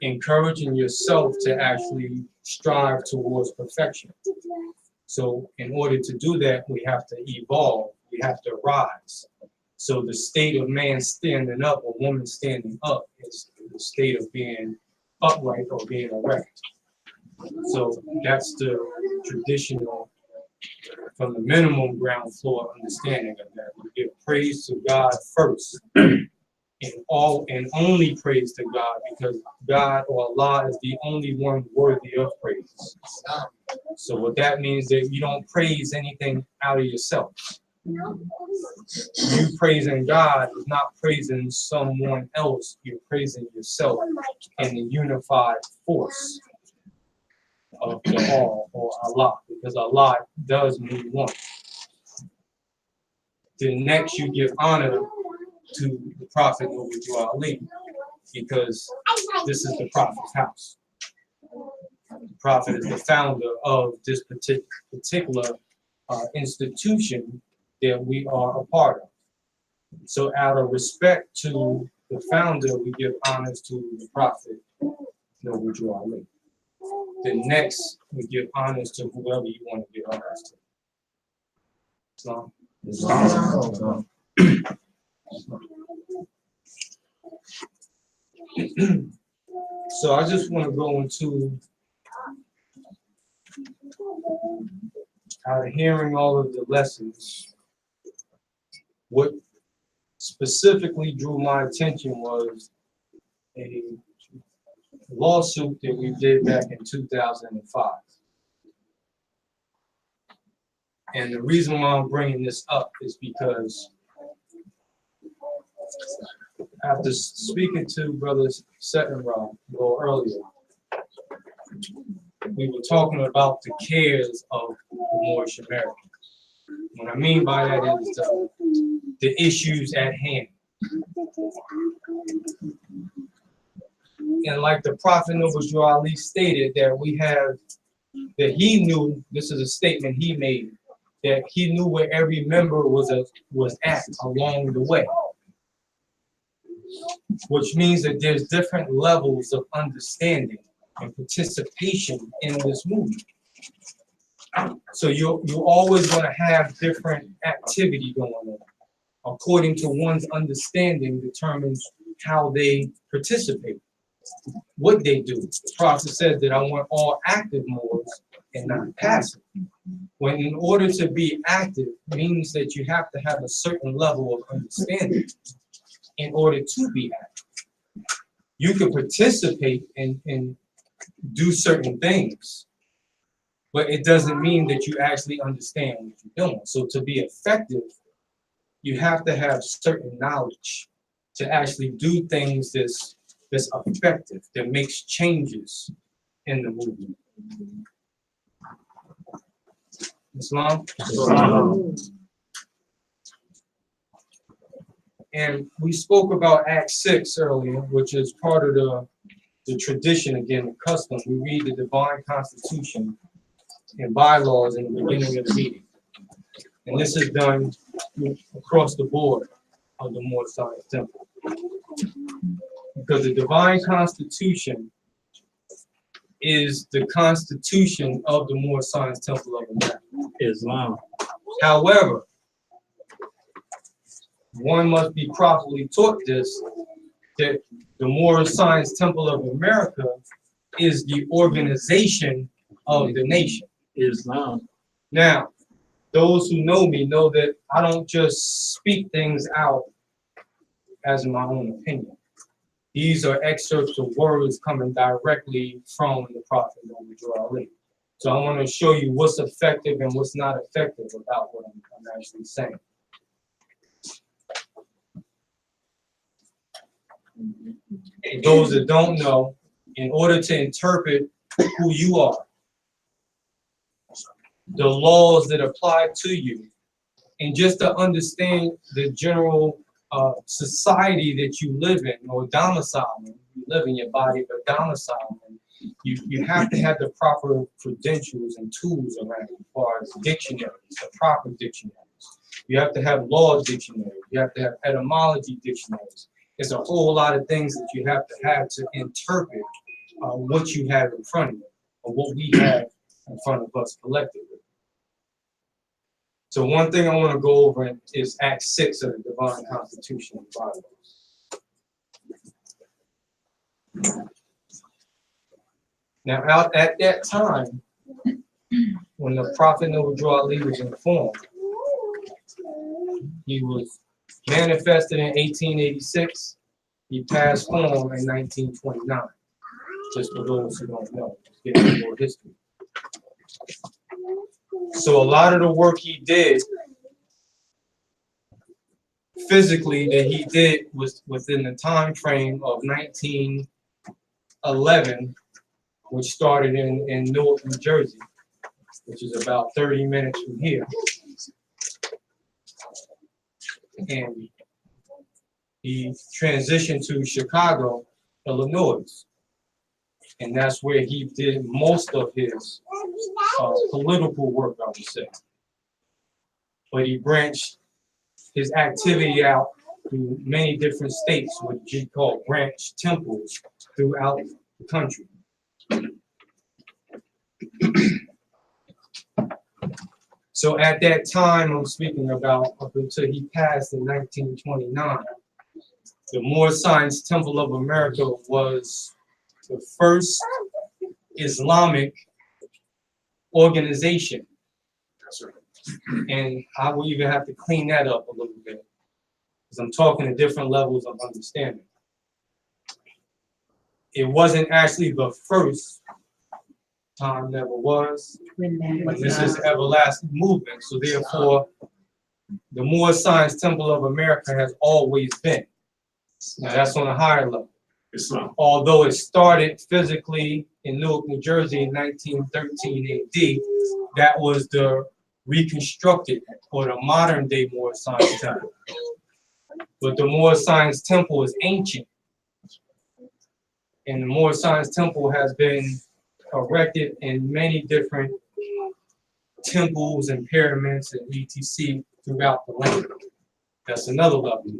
encouraging yourself to actually strive towards perfection. So in order to do that, we have to evolve, we have to rise. So the state of man standing up or woman standing up is the state of being upright or being erect. So that's the traditional, from the minimum ground floor understanding of that. We give praise to God first, and only praise to God, because God or Allah is the only one worthy of praise. So what that means that you don't praise anything out of yourself. You praising God is not praising someone else. You're praising yourself in the unified force of the All or Allah, because Allah does mean one. Then next you give honor to the Prophet Ali, because this is the Prophet's house. The Prophet is the founder of this particular institution that we are a part of. So out of respect to the founder, we give honors to the Prophet Ali. Then next, we give honors to whoever you want to give honors to. Islam? Islam. So I just want to go into, out of hearing all of the lessons, what specifically drew my attention was a lawsuit that we did back in 2005. And the reason why I'm bringing this up is because after speaking to Brother Setenra a little earlier, we were talking about the cares of the Moorish Americans. What I mean by that is the issues at hand. And like the Prophet Ali stated, that he knew, this is a statement he made, that he knew where every member was at along the way. Which means that there's different levels of understanding and participation in this movement. So you're always going to have different activity going on. According to one's understanding determines how they participate, what they do. The Prophet says that I want all active Moors and not passive. When in order to be active means that you have to have a certain level of understanding in order to be active. You can participate and do certain things, but it doesn't mean that you actually understand what you're doing. So to be effective, you have to have certain knowledge to actually do things that's effective, that makes changes in the movement. Islam? Islam. And we spoke about Act 6 earlier, which is part of the tradition, again, the custom. We read the divine constitution and bylaws in the beginning of the meeting. And this is done across the board of the Moor Science Temple. Because the divine constitution is the constitution of the Moor Science Temple of America. Islam. However, one must be properly taught this, that the Moor Science Temple of America is the organization of the nation. Islam. Now, those who know me know that I don't just speak things out as my own opinion. These are excerpts of words coming directly from the Prophet Ali. So I want to show you what's effective and what's not effective about what I'm actually saying. For those that don't know, in order to interpret who you are, the laws that apply to you, and just to understand the general society that you live in or domicile in. You live in your body, but domicile in. You have to have the proper credentials and tools around you as far as dictionaries, the proper dictionaries. You have to have law dictionaries. You have to have etymology dictionaries. There's a whole lot of things that you have to interpret what you have in front of you, or what we have in front of us collectively. So one thing I want to go over is Act 6 of the Divine Constitution of the Bible. Now, out at that time, when the Prophet Noble Ali was informed, he was manifested in 1886. He passed form in 1929. Just for those who don't know, just getting more history. So a lot of the work he did physically that he did was within the time frame of 1911, which started in Newark, New Jersey, which is about 30 minutes from here. And he transitioned to Chicago, Illinois. And that's where he did most of his political work, I would say. But he branched his activity out through many different states, what he called branch temples throughout the country. So at that time I'm speaking about, up until he passed in 1929, the Moor Science Temple of America was the first Islamic organization. And I will even have to clean that up a little bit, because I'm talking to different levels of understanding. It wasn't actually the first, time never was, and this is everlasting movement. So therefore, the Moor Science Temple of America has always been. Now that's on a higher level. Although it started physically in Newark, New Jersey in 1913 AD, that was the reconstructed or the modern day Moor Science Temple. But the Moor Science Temple is ancient. And the Moor Science Temple has been erected in many different temples and pyramids and etc. throughout the land. That's another level.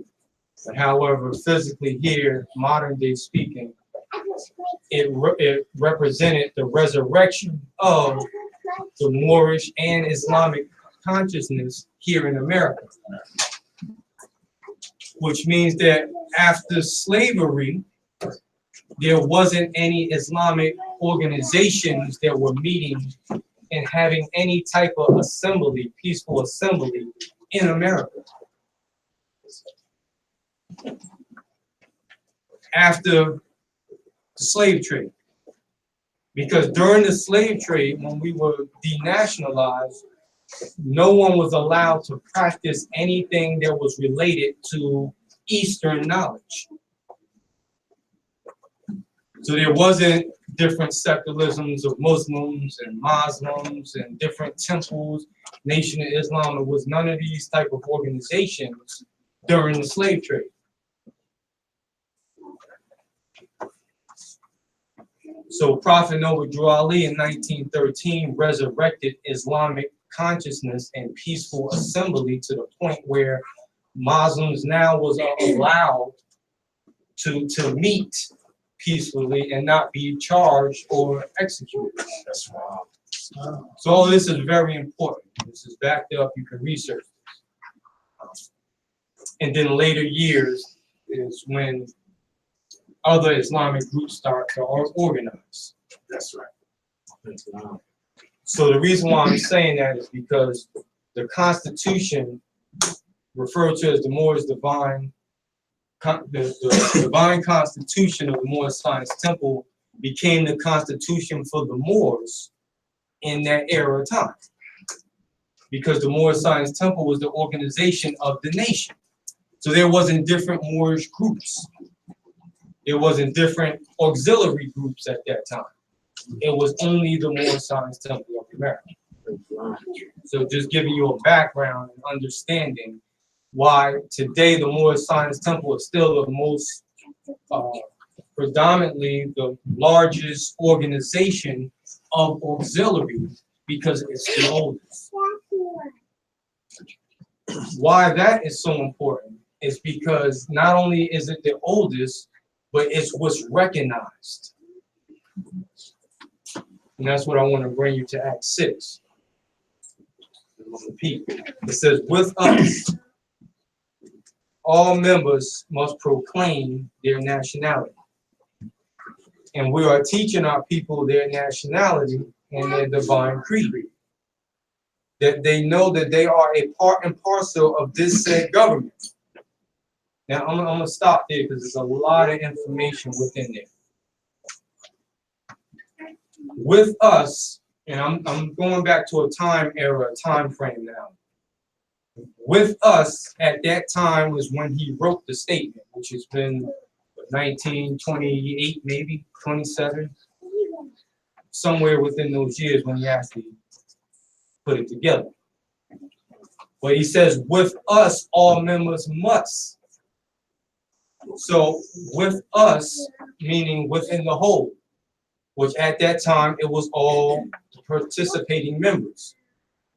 But however, physically here, modern day speaking, it represented the resurrection of the Moorish and Islamic consciousness here in America. Which means that after slavery, there wasn't any Islamic organizations that were meeting and having any type of assembly, peaceful assembly in America. After the slave trade. Because during the slave trade, when we were denationalized, no one was allowed to practice anything that was related to Eastern knowledge. So there wasn't different secularisms of Muslims and different temples, Nation of Islam. There was none of these type of organizations during the slave trade. So Prophet Noble Ali in 1913 resurrected Islamic consciousness and peaceful assembly to the point where Muslims now was allowed to meet peacefully and not be charged or executed. That's wow. So all this is very important. This is backed up. You can research this. And then later years is when other Islamic groups start to organize. That's right. So the reason why I'm saying that is because the Constitution, referred to as the Moor's divine, the divine Constitution of the Moor Science Temple, became the Constitution for the Moors in that era of time. Because the Moor Science Temple was the organization of the nation. So there wasn't different Moorish groups. There wasn't different auxiliary groups at that time. It was only the Moor Science Temple of America. So just giving you a background and understanding why today the Moor Science Temple is still the most, predominantly the largest organization of auxiliary, because it's the oldest. Why that is so important is because not only is it the oldest, but it's what's recognized. And that's what I want to bring you to Acts 6. It says, with us, all members must proclaim their nationality. And we are teaching our people their nationality and their divine creed. That they know that they are a part and parcel of this said government. Now, I'm going to stop there because there's a lot of information within there. With us, and I'm going back to a time frame now. With us at that time was when he wrote the statement, which has been 1928, maybe 27, somewhere within those years when he actually put it together. But he says, with us, all members must. So with us, meaning within the whole, which at that time, it was all participating members,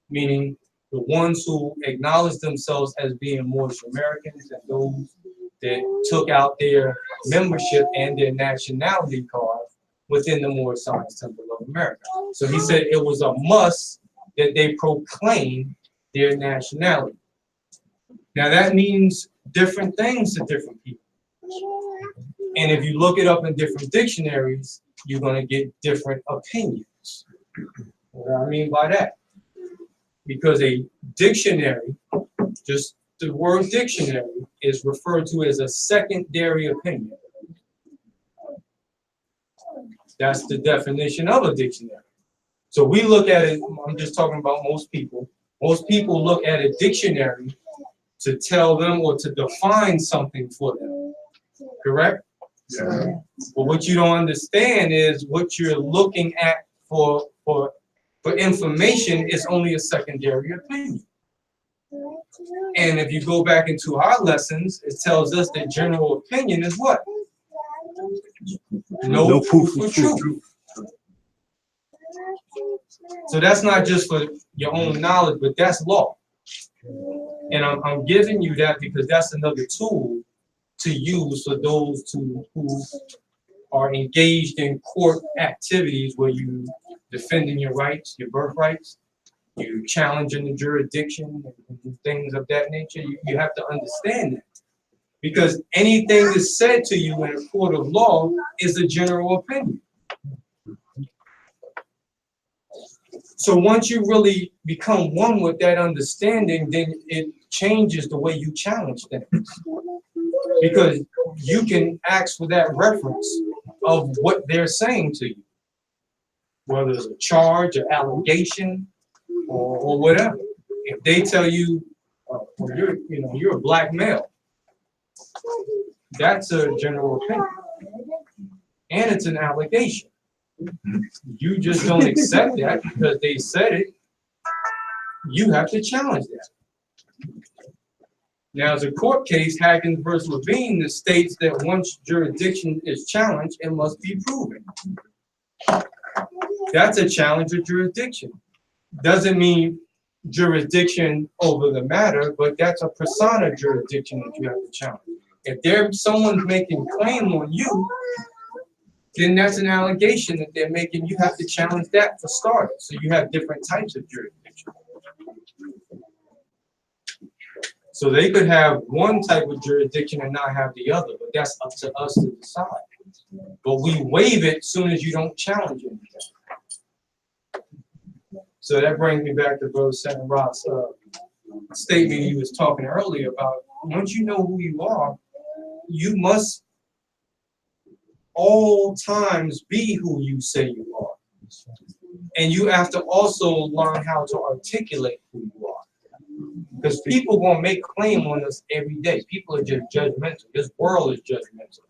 meaning the ones who acknowledged themselves as being Moorish Americans and those that took out their membership and their nationality card within the Moor Science Temple of America. So he said it was a must that they proclaim their nationality. Now that means different things to different people. And if you look it up in different dictionaries, you're going to get different opinions. What do I mean by that? Because a dictionary, just the word dictionary, is referred to as a secondary opinion. That's the definition of a dictionary. So we look at it, I'm just talking about most people. Most people look at a dictionary to tell them or to define something for them. Correct? Yeah. But what you don't understand is what you're looking at for information is only a secondary opinion. And if you go back into our lessons, it tells us that general opinion is what? No proof of truth. So that's not just for your own knowledge, but that's law. And I'm giving you that because that's another tool to use for those who are engaged in court activities where you defending your rights, your birthrights, you challenging the jurisdiction and things of that nature. You have to understand that. Because anything that's said to you in a court of law is a general opinion. So once you really become one with that understanding, then it changes the way you challenge things. Because you can ask for that reference of what they're saying to you, whether it's a charge, or allegation, or whatever. If they tell you, well, you're a black male, that's a general opinion, and it's an allegation. You just don't accept that because they said it. You have to challenge that. Now, as a court case, Haggins versus Levine, that states that once jurisdiction is challenged, it must be proven. That's a challenge of jurisdiction. Doesn't mean jurisdiction over the matter, but that's a persona jurisdiction that you have to challenge. If someone's making claim on you, then that's an allegation that they're making. You have to challenge that for starters. So you have different types of jurisdiction. So they could have one type of jurisdiction and not have the other, but that's up to us to decide. But we waive it as soon as you don't challenge anything. So that brings me back to Brother Setenra's statement he was talking earlier about once you know who you are, you must all times be who you say you are. And you have to also learn how to articulate who you are. Because people gonna make claim on us every day. People are just judgmental. This world is judgmental.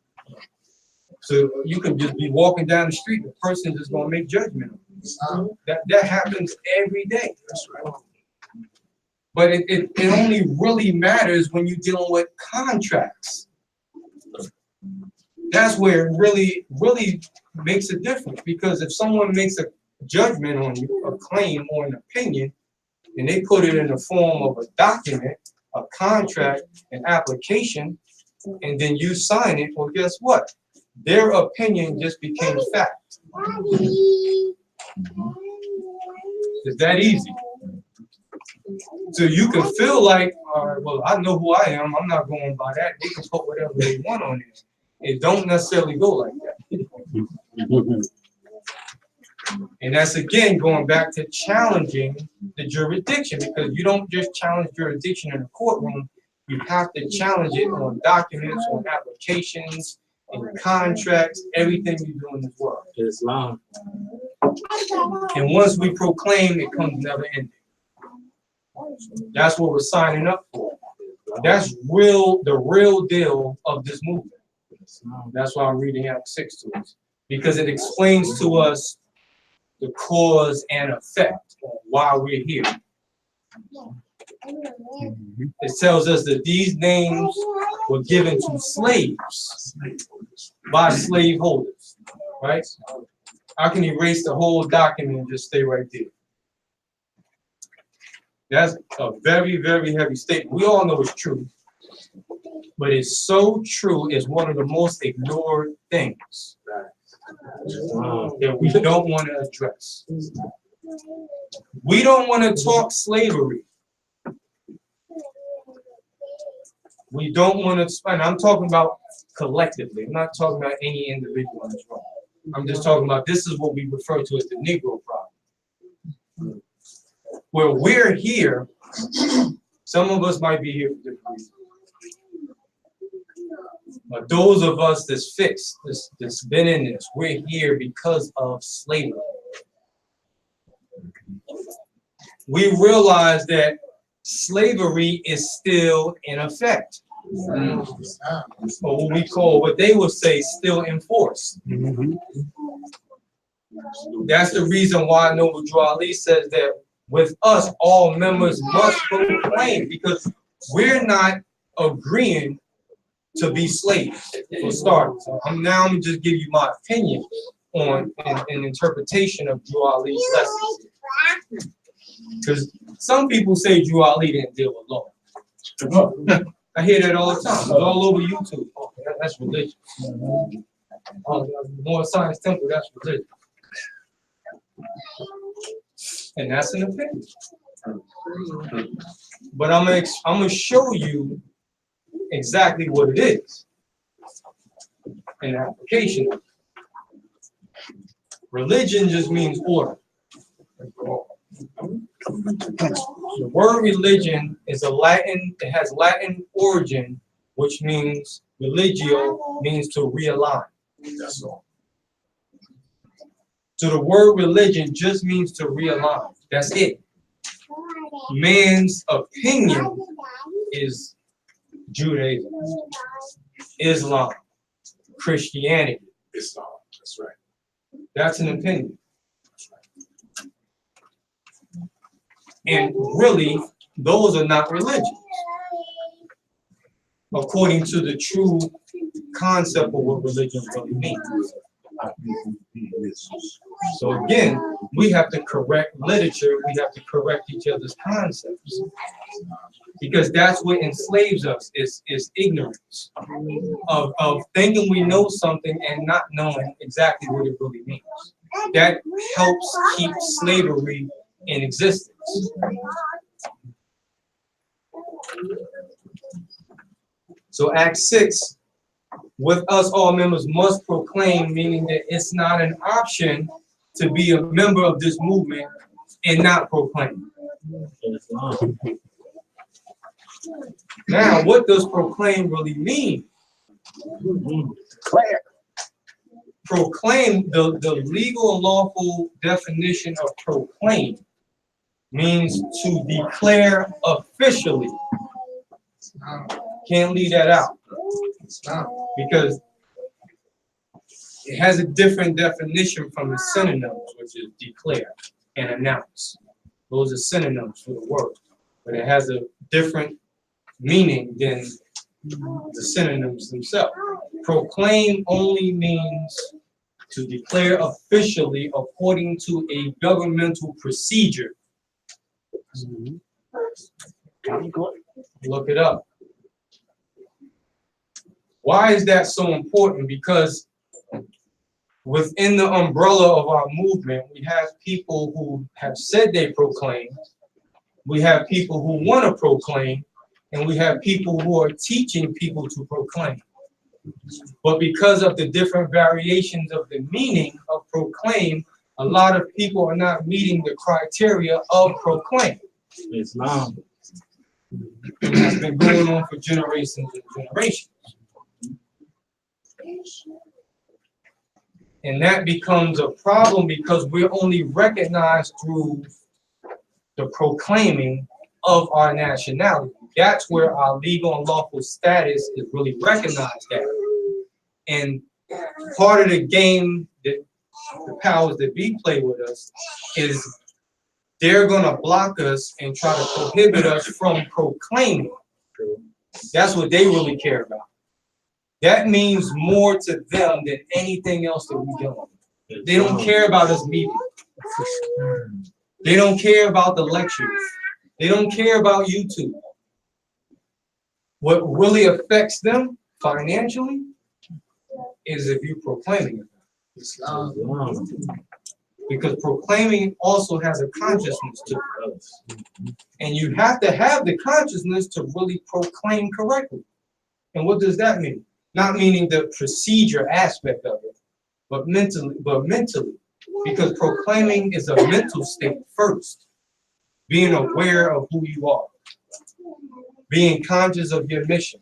So you could just be walking down the street, the person is gonna make judgment on you. That happens every day. That's right. But it only really matters when you're dealing with contracts. That's where it really makes a difference. Because if someone makes a judgment on you, a claim or an opinion, and they put it in the form of a document, a contract, an application, and then you sign it, well, guess what? Their opinion just became fact. It's that easy. So you can feel like, all right, well, I know who I am. I'm not going by that. They can put whatever they want on it. It don't necessarily go like that. And that's again going back to challenging the jurisdiction, because you don't just challenge jurisdiction in a courtroom. You have to challenge it on documents, on applications, in contracts, everything you do in this world. Islam. And once we proclaim, it comes never ending. That's what we're signing up for. That's the real deal of this movement. That's why I'm reading Act 6 to us, because it explains to us the cause and effect of why we're here. It tells us that these names were given to slaves by slaveholders, right? I can erase the whole document and just stay right there. That's a very, very heavy statement. We all know it's true, but it's so true, it's one of the most ignored things that we don't want to address. We don't want to talk slavery. We don't want to, and I'm talking about collectively. I'm not talking about any individual in this room. I'm just talking about, this is what we refer to as the Negro problem. Where we're here, some of us might be here for different reasons. But those of us that's fixed, that's been in this, we're here because of slavery. We realize that slavery is still in effect. Or what we call, what they would say, still in force. That's the reason why Noble Drew Ali says that with us, all members must proclaim, because we're not agreeing to be slaves, for starters. So I'm just give you my opinion on an interpretation of Drew Ali's lessons. Because some people say Drew Ali didn't deal with law. I hear that all the time. It's all over YouTube. Oh, that's religion. Oh, Moor Science Temple, that's religion. And that's an opinion. But I'm gonna show you exactly what it is. An application. Religion just means order. The word religion is it has Latin origin, which means religio means to realign. That's all. So the word religion just means to realign. That's it. Man's opinion is Judaism, Islam, Christianity. Islam, that's right. That's an opinion. And really, those are not religions, according to the true concept of what religion really means. So again, we have to correct literature, we have to correct each other's concepts. Because that's what enslaves us, is ignorance of thinking we know something and not knowing exactly what it really means. That helps keep slavery in existence. So Act 6, with us all members must proclaim, meaning that it's not an option to be a member of this movement and not proclaim. Now, what does proclaim really mean? proclaim, the legal and lawful definition of proclaim means to declare officially. Can't leave that out. Because it has a different definition from the synonyms, which is declare and announce. Those are synonyms for the word, but it has a different meaning than the synonyms themselves. Proclaim only means to declare officially according to a governmental procedure. Look it up. Why is that so important? Because within the umbrella of our movement, we have people who have said they proclaim, we have people who want to proclaim, and we have people who are teaching people to proclaim. But because of the different variations of the meaning of proclaim, a lot of people are not meeting the criteria of proclaim. Islam. And that's been going on for generations and generations. And that becomes a problem because we're only recognized through the proclaiming of our nationality. That's where our legal and lawful status is really recognized at. And part of the game that the powers that be play with us is they're gonna block us and try to prohibit us from proclaiming. That's what they really care about. That means more to them than anything else that we do. They don't care about us meeting. They don't care about the lectures. They don't care about YouTube. What really affects them financially is if you're proclaiming it. Because proclaiming also has a consciousness to it. And you have to have the consciousness to really proclaim correctly. And what does that mean? Not meaning the procedure aspect of it, but mentally. Because proclaiming is a mental state first. Being aware of who you are. Being conscious of your mission.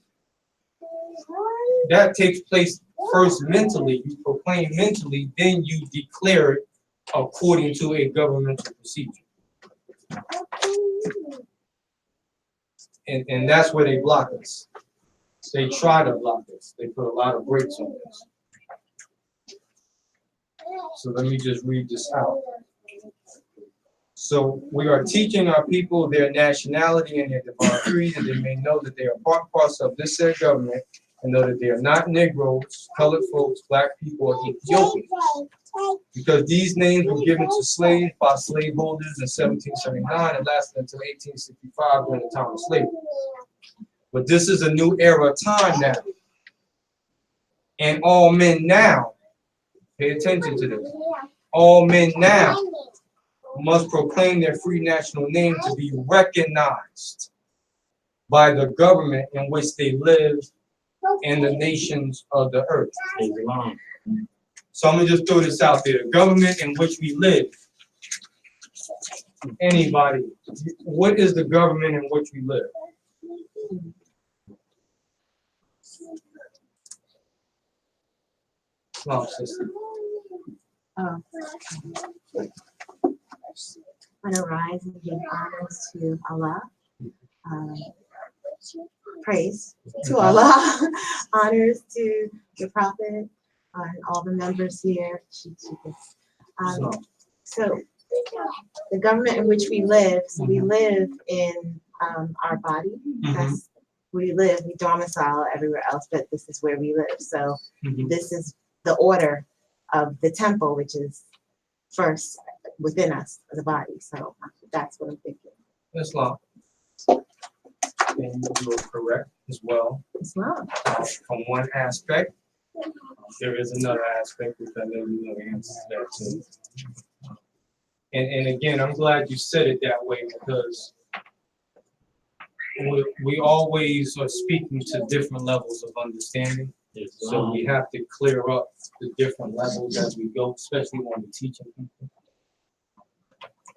That takes place first mentally. You proclaim mentally, then you declare it according to a governmental procedure. And that's where they block us. They try to block us. They put a lot of brakes on us. So let me just read this out. So we are teaching our people their nationality and their divine creed, that they may know that they are part and parcel of this said government, and know that they are not Negroes, colored folks, black people, or Ethiopians. Because these names were given to slaves by slaveholders in 1779 and lasted until 1865 during the time of slavery. But this is a new era of time now. And all men now, pay attention to this, all men now must proclaim their free national name to be recognized by the government in which they live and the nations of the earth. So I'm gonna just throw this out there. The government in which we live. Anybody, what is the government in which we live? Come on, sister. I'm gonna rise and give honors to Allah. Praise to Allah. Honors to the Prophet and all the members here. So the government in which we live, so we live in our body. That's where we live. We domicile everywhere else, but this is where we live. So this is the order of the temple, which is first within us, the body. So that's what I'm thinking. Islam. And you are correct as well. Islam. From one aspect, there is another aspect which I know you know the answer to that too. And again, I'm glad you said it that way because we always are speaking to different levels of understanding. So we have to clear up the different levels as we go, especially when we're teaching people.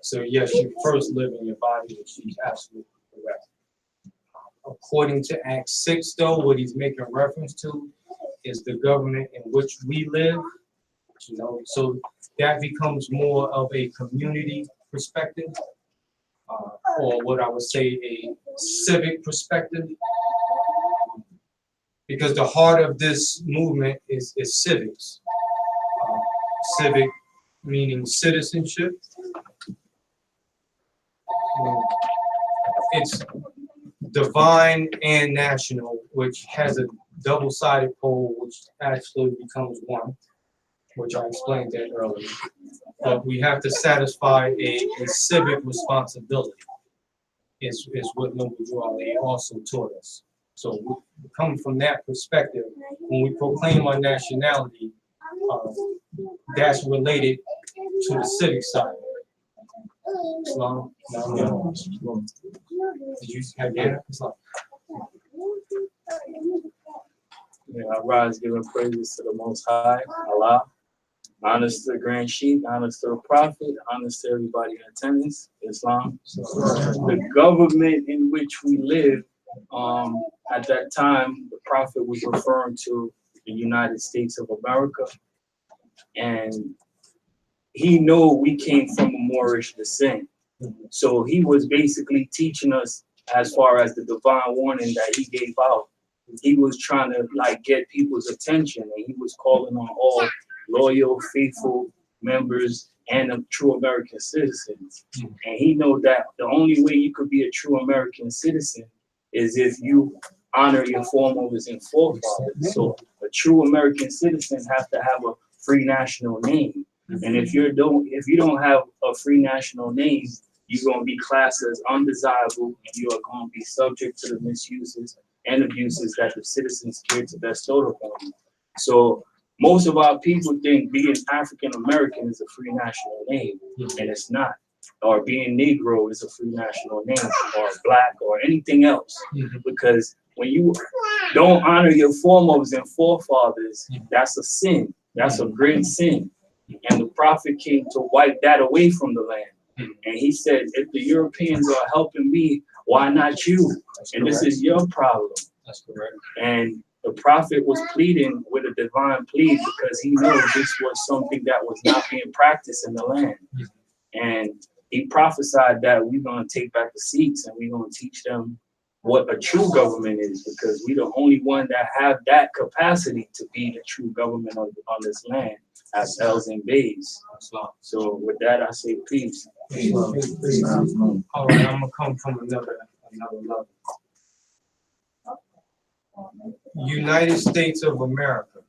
So yes, you first live in your body, which is absolutely correct. According to Acts 6, though, what he's making reference to is the government in which we live You know, so that becomes more of a community perspective, or what I would say a civic perspective, because the heart of this movement is civics. Civic meaning citizenship. It's divine and national, which has a double-sided pole, which actually becomes one, which I explained that earlier. But we have to satisfy a civic responsibility, is what MaJade also taught us. So we come from that perspective. When we proclaim our nationality, that's related to the civic side. Islam, did you have that? Islam. Yeah, I rise giving praises to the Most High, Allah. Honors to the Grand Sheikh, honors to the Prophet, honors to everybody in attendance, Islam. The government in which we live, at that time, the Prophet was referring to the United States of America. And he knew we came from a Moorish descent. So he was basically teaching us as far as the divine warning that he gave out. He was trying to like get people's attention, and he was calling on all loyal, faithful members and true American citizens. And he knew that the only way you could be a true American citizen is if you honor your foremothers and forefathers. So a true American citizen has to have a free national name. And if you don't have a free national name, you're going to be classed as undesirable, and you are going to be subject to the misuses and abuses that the citizens care to bestow upon you. So most of our people think being African American is a free national name, and it's not. Or being Negro is a free national name, or Black, or anything else. Because when you don't honor your foremothers and forefathers, that's a sin. That's a great sin. And the Prophet came to wipe that away from the land. And he said, if the Europeans are helping me, why not you? And this is your problem. That's correct. And the Prophet was pleading with a divine plea because he knew this was something that was not being practiced in the land. And he prophesied that we're going to take back the seats and we're going to teach them what a true government is, because we're the only one that have that capacity to be the true government on this land as L's and Bays. So with that, I say peace. All right, I'm gonna come from another level. United States of America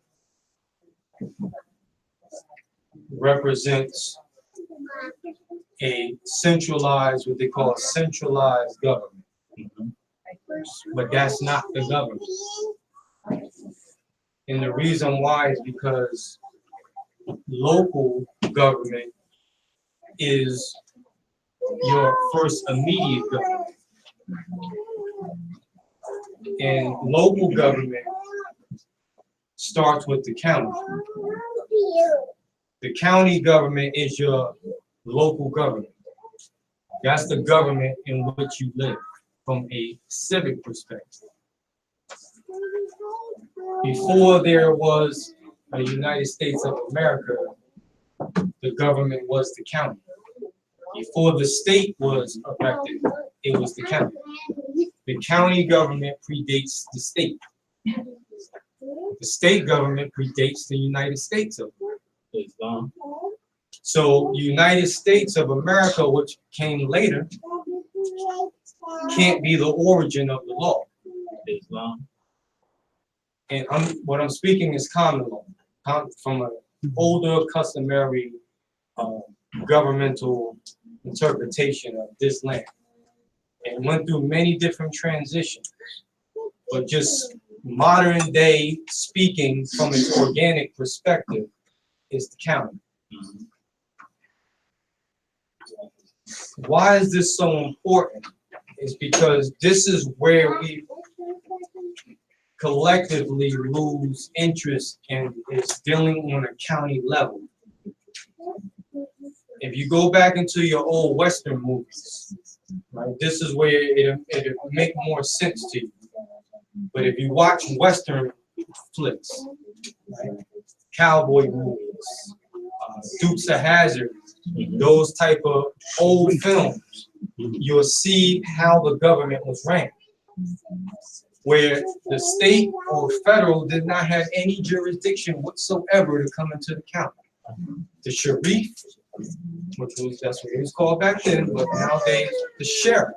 represents a centralized, what they call a centralized government. But that's not the government. And the reason why is because local government is your first immediate government. And local government starts with the county. The county government is your local government. That's the government in which you live from a civic perspective. Before there was a United States of America, the government was the county. Before the state was erected, it was the county. The county government predates the state. The state government predates the United States of America. So United States of America, which came later, can't be the origin of the law. And what I'm speaking is common law, from an older customary governmental interpretation of this land. And went through many different transitions, but just modern day speaking from its organic perspective is the county. Why is this so important? It's because this is where we collectively lose interest in is dealing on a county level. If you go back into your old Western movies, right, this is where it'll make more sense to you. But if you watch Western flicks, right, cowboy movies, Dukes of Hazzard, those type of old films, you'll see how the government was ran, where the state or federal did not have any jurisdiction whatsoever to come into the county. The sheriff, that's what it was called back then, but nowadays the sheriff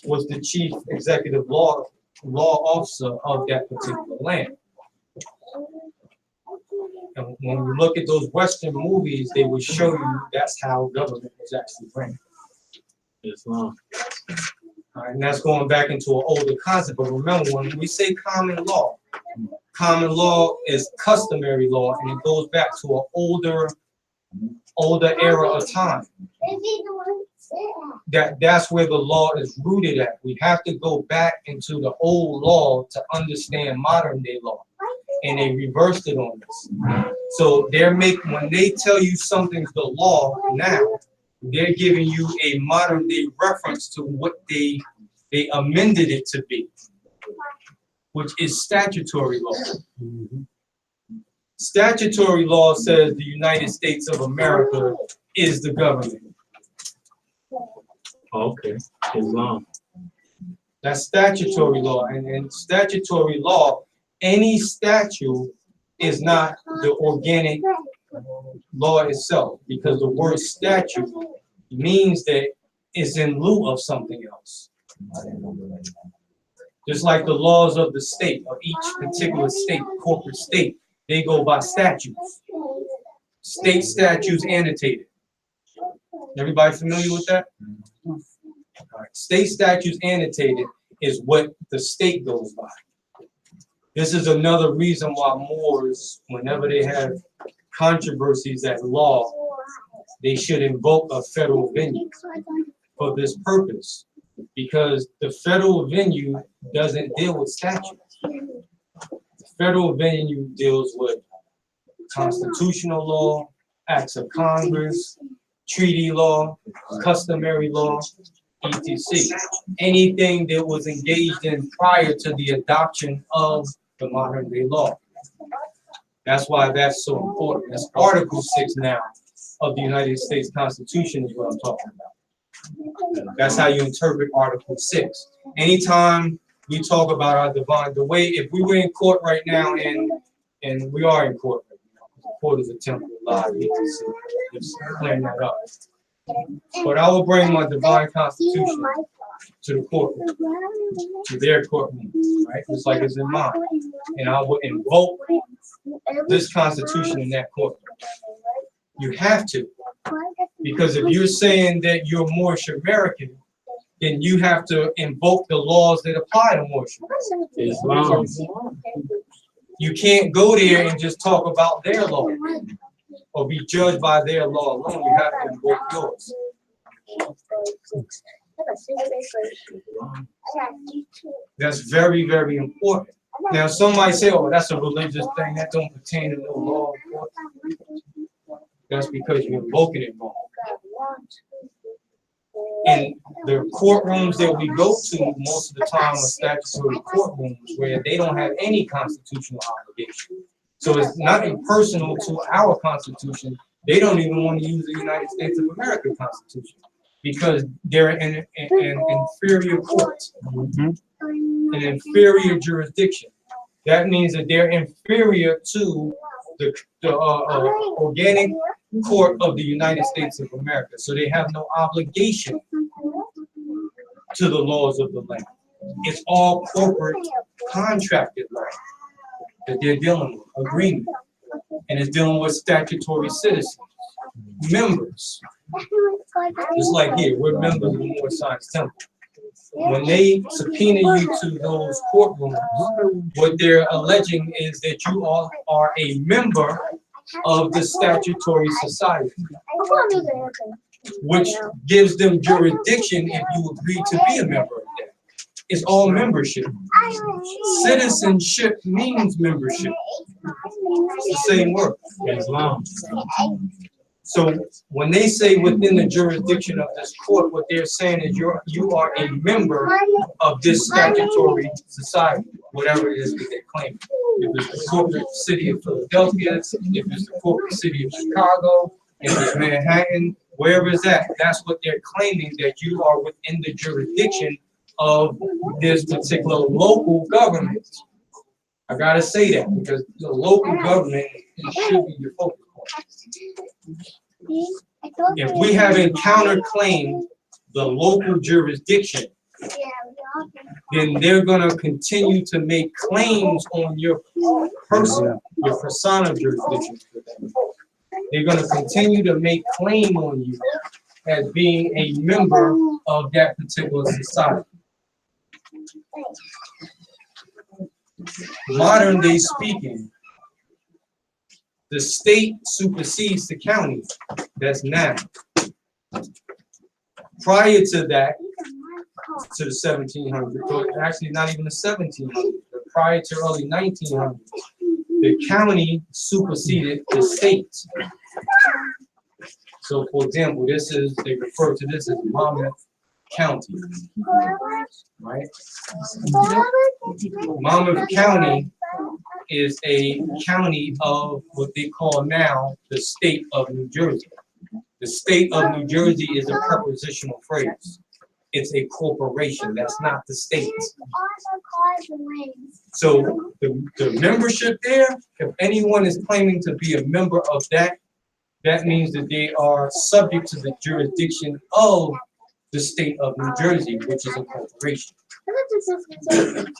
was the chief executive law officer of that particular land. And when you look at those Western movies, they would show you that's how government was actually ran. Islam. All right, and that's going back into an older concept. But remember, when we say common law is customary law, and it goes back to an older era of time. That's where the law is rooted at. We have to go back into the old law to understand modern day law, and they reversed it on us. So when they tell you something's the law now, they're giving you a modern day reference to what they amended it to be, which is statutory law. Statutory law says the United States of America is the government. Okay, Islam. That's statutory law, and in statutory law, any statute is not the organic law itself, because the word statute means that it's in lieu of something else. Just like the laws of the state, of each particular state, corporate state, they go by statutes. State statutes annotated. Everybody familiar with that? All right. State statutes annotated is what the state goes by. This is another reason why Moors, whenever they have controversies at law, they should invoke a federal venue for this purpose, because the federal venue doesn't deal with statutes. The federal venue deals with constitutional law, acts of Congress, treaty law, customary law, etc. Anything that was engaged in prior to the adoption of the modern day law. That's why that's so important. That's Article 6 now of the United States Constitution is what I'm talking about. That's how you interpret Article 6. Anytime we talk about our divine, the way, if we were in court right now, and we are in court right now, the court is a temple of live, just clearing that up. But I will bring my divine constitution to the courtroom, to their courtroom, right? Just like it's in mine. And I will invoke this constitution in that courtroom. You have to. Because if you're saying that you're Moorish American, then you have to invoke the laws that apply to Moorish Americans. You can't go there and just talk about their law or be judged by their law alone. You have to invoke yours. That's very, very important. Now, some might say, oh, that's a religious thing. That don't pertain to no law. That's because you're invoking it wrong. And the courtrooms that we go to most of the time are statutory courtrooms where they don't have any constitutional obligation. So it's not impersonal to our Constitution. They don't even want to use the United States of America Constitution because they're in an inferior court, an inferior jurisdiction. That means that they're inferior to the organic court of the United States of America. So they have no obligation to the laws of the land. It's all corporate contracted law that they're dealing with, agreement. And it's dealing with statutory citizens, members. Just like here, we're members of the Moor Science Temple. When they subpoena you to those courtrooms, what they're alleging is that you all are a member of the statutory society, which gives them jurisdiction if you agree to be a member of that. It's all membership. Citizenship means membership. It's the same word. Islam. So when they say within the jurisdiction of this court, what they're saying is you are a member of this statutory society, whatever it is that they claim. If it's the corporate city of Philadelphia, if it's the corporate city of Chicago, if it's Manhattan, wherever it's at, that's what they're claiming, that you are within the jurisdiction of this particular local government. I gotta say that because the local government should be your focus point. If we haven't counterclaimed the local jurisdiction, then they're gonna continue to make claims on your person, your persona jurisdiction. They're gonna continue to make claim on you as being a member of that particular society. Modern day speaking, the state supersedes the county. That's now. Prior to that, to the 1700s, or actually not even the 1700s, but prior to early 1900s, the county superseded the state. So, for example, they refer to this as Monmouth County, right? Monmouth County is a county of what they call now the state of New Jersey. The state of New Jersey is a prepositional phrase. It's a corporation. That's not the state. So the membership there, if anyone is claiming to be a member of that, that means that they are subject to the jurisdiction of the state of New Jersey, which is a corporation.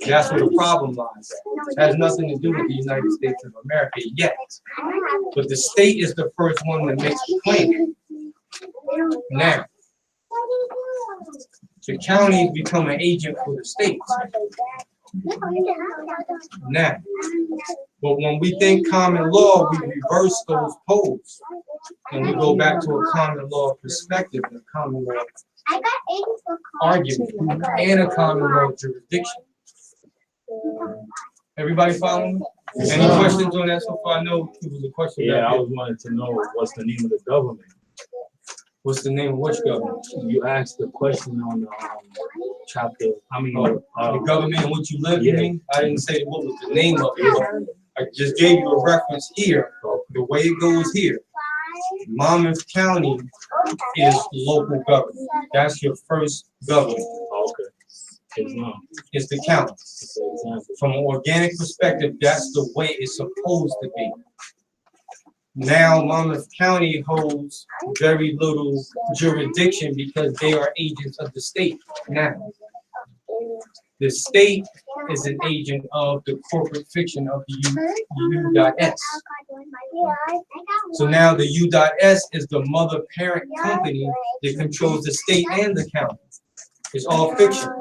That's where the problem lies. It has nothing to do with the United States of America yet. But the state is the first one that makes the claim. Now, the counties become an agent for the states. Now, but when we think common law, we reverse those poles. And we go back to a common law perspective, and a common law argument, and a common law jurisdiction. Everybody following me? Any questions on that so far? I know it was a question. Yeah, I was wanting to know what's the name of the government. What's the name of which government? You asked the question on the chapter. The government in which you live, you mean? I didn't say what was the name of it. I just gave you a reference here. The way it goes here. Monmouth County is local government. That's your first government. Okay. It's the county. From an organic perspective, that's the way it's supposed to be. Now, Monmouth County holds very little jurisdiction because they are agents of the state now. The state is an agent of the corporate fiction of the U.S. So now the U.S. is the mother parent company that controls the state and the county. It's all fiction.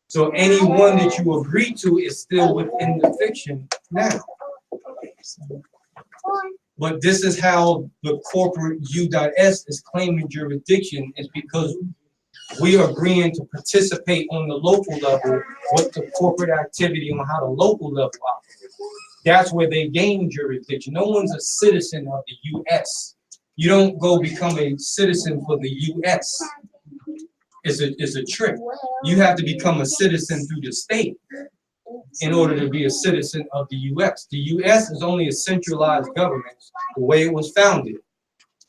So any one that you agree to is still within the fiction now. But this is how the corporate U.S. is claiming jurisdiction, is because we are agreeing to participate on the local level with the corporate activity on how the local level operates. That's where they gain jurisdiction. No one's a citizen of the U.S. You don't go become a citizen for the U.S. It's a trick. You have to become a citizen through the state in order to be a citizen of the U.S. The U.S. is only a centralized government. The way it was founded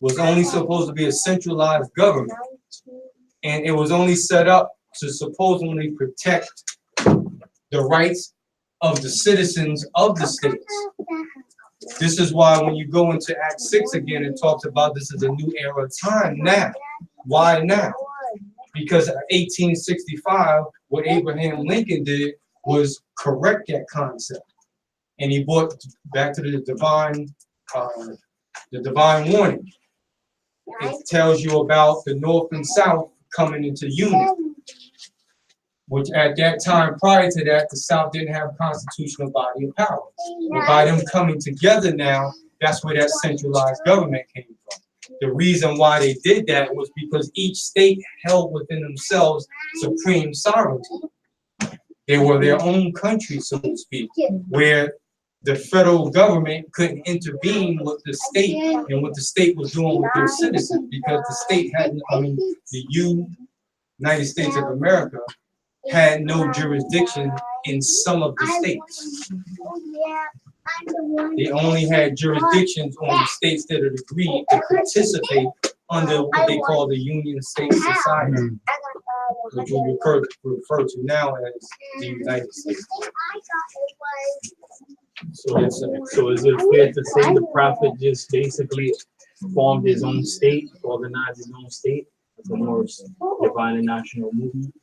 was only supposed to be a centralized government, and it was only set up to supposedly protect the rights of the citizens of the states. This is why when you go into Act 6 again, it talks about this is a new era of time now. Why now? Because 1865, what Abraham Lincoln did was correct that concept, and he brought back to the divine warning. It tells you about the North and South coming into union, which at that time, prior to that, the South didn't have a constitutional body of power. But by them coming together now, that's where that centralized government came from. The reason why they did that was because each state held within themselves supreme sovereignty. They were their own country, so to speak, where the federal government couldn't intervene with the state and what the state was doing with their citizens, because the state hadn't, the United States of America had no jurisdiction in some of the states. They only had jurisdictions on the states that had agreed to participate under what they call the Union State Society, which we refer to now as the United States. So is it fair to say the prophet just basically formed his own state, organized his own state, the Moorish Divine and National Movement?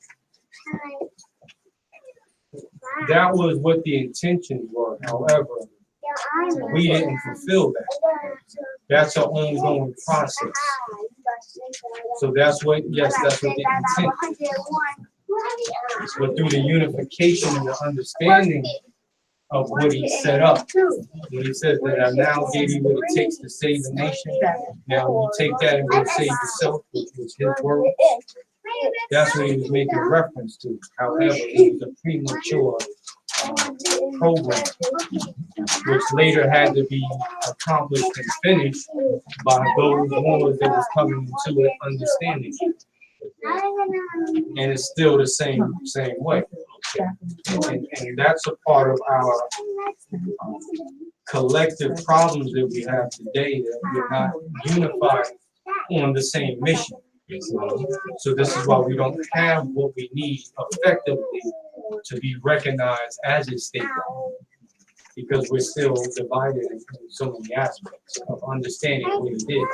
That was what the intentions were. However, we didn't fulfill that. That's an ongoing process. So that's what the intent is. But through the unification and the understanding of what he set up, when he says that I now gave you what it takes to save the nation, now you take that and go save yourself, which was his word. That's what he was making reference to. However, it was a premature program, which later had to be accomplished and finished by those Moors that was coming into an understanding. And it's still the same way. And that's a part of our collective problems that we have today, that we're not unified on the same mission. So this is why we don't have what we need effectively to be recognized as a state, because we're still divided in so many aspects of understanding what he did.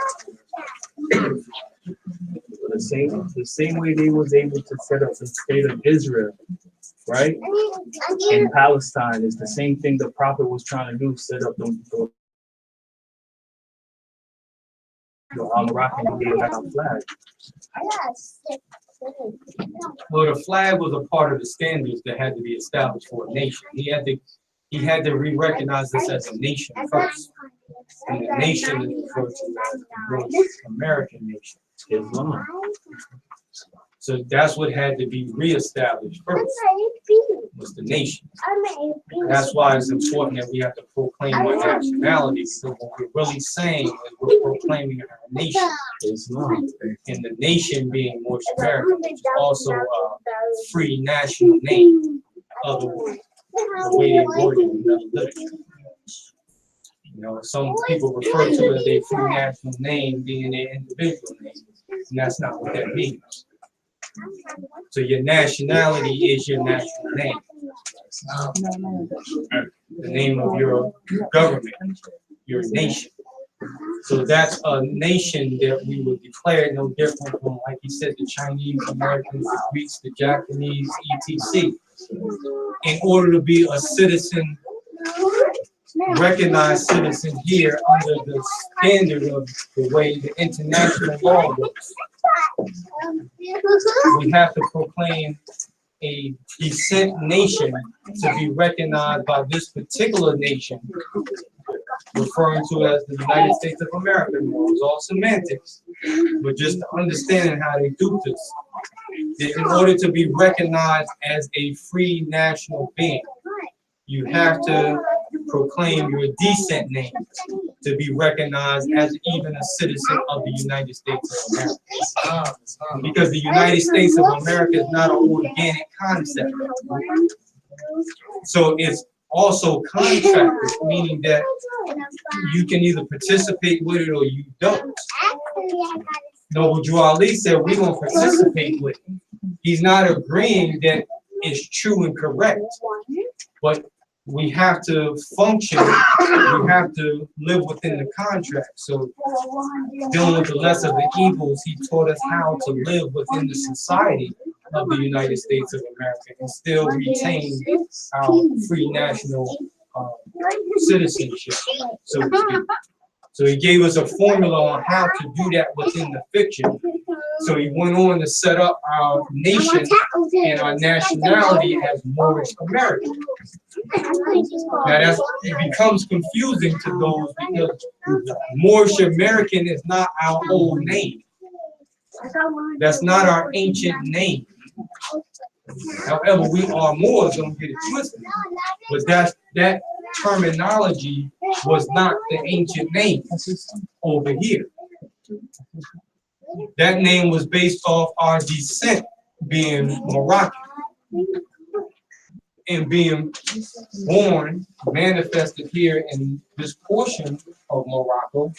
The same way they was able to set up the state of Israel, right? In Palestine is the same thing the prophet was trying to do, set up the Moroccan flag. Well, the flag was a part of the standards that had to be established for a nation. He had to re-recognize this as a nation first. And the nation is referred to as the North American nation, Islam. So that's what had to be reestablished first, was the nation. That's why it's important that we have to proclaim our nationality, because what we're really saying is we're proclaiming our nation, Islam. And the nation being Moorish America, which is also a free national name, otherwise, the way they word it in the literature. You know, some people refer to it as a free national name being their individual name, and that's not what that means. So your nationality is your national name. The name of your government, your nation. So that's a nation that we would declare no different from, like you said, the Chinese, Americans, the Greeks, the Japanese, etc. In order to be a citizen, recognized citizen here under the standard of the way the international law works, we have to proclaim a descent nation to be recognized by this particular nation, referring to as the United States of America. It was all semantics, but just understanding how they do this. In order to be recognized as a free national being, you have to proclaim your descent name to be recognized as even a citizen of the United States of America. Because the United States of America is not an organic concept. So it's also contracted, meaning that you can either participate with it or you don't. Noble Drew Ali said, we're going to participate with it. He's not agreeing that it's true and correct, but we have to function, we have to live within the contract. So dealing with the lesser of the evils, he taught us how to live within the society of the United States of America and still retain our free national citizenship, so to speak. So he gave us a formula on how to do that within the fiction. So he went on to set up our nation and our nationality as Moorish American. Now it becomes confusing to those because Moorish American is not our old name. That's not our ancient name. However, we are Moors, don't get it twisted. But that terminology was not the ancient name over here. That name was based off our descent being Moroccan and being born, manifested here in this portion of Morocco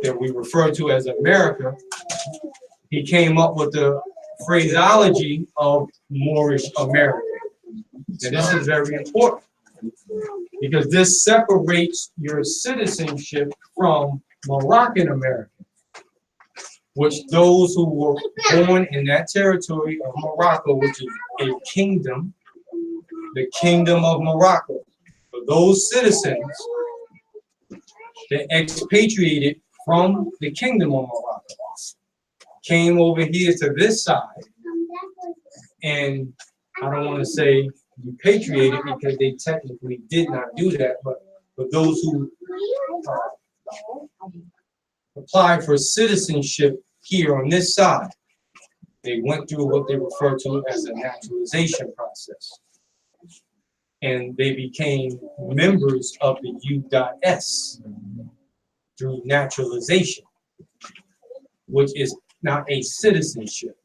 that we refer to as America. He came up with the phraseology of Moorish America. And this is very important because this separates your citizenship from Moroccan American, which those who were born in that territory of Morocco, which is a kingdom, the kingdom of Morocco. For those citizens that expatriated from the kingdom of Morocco, came over here to this side, and I don't want to say repatriated because they technically did not do that, but for those who applied for citizenship here on this side, they went through what they refer to as a naturalization process. And they became members of the U.S. through naturalization, which is not a citizenship.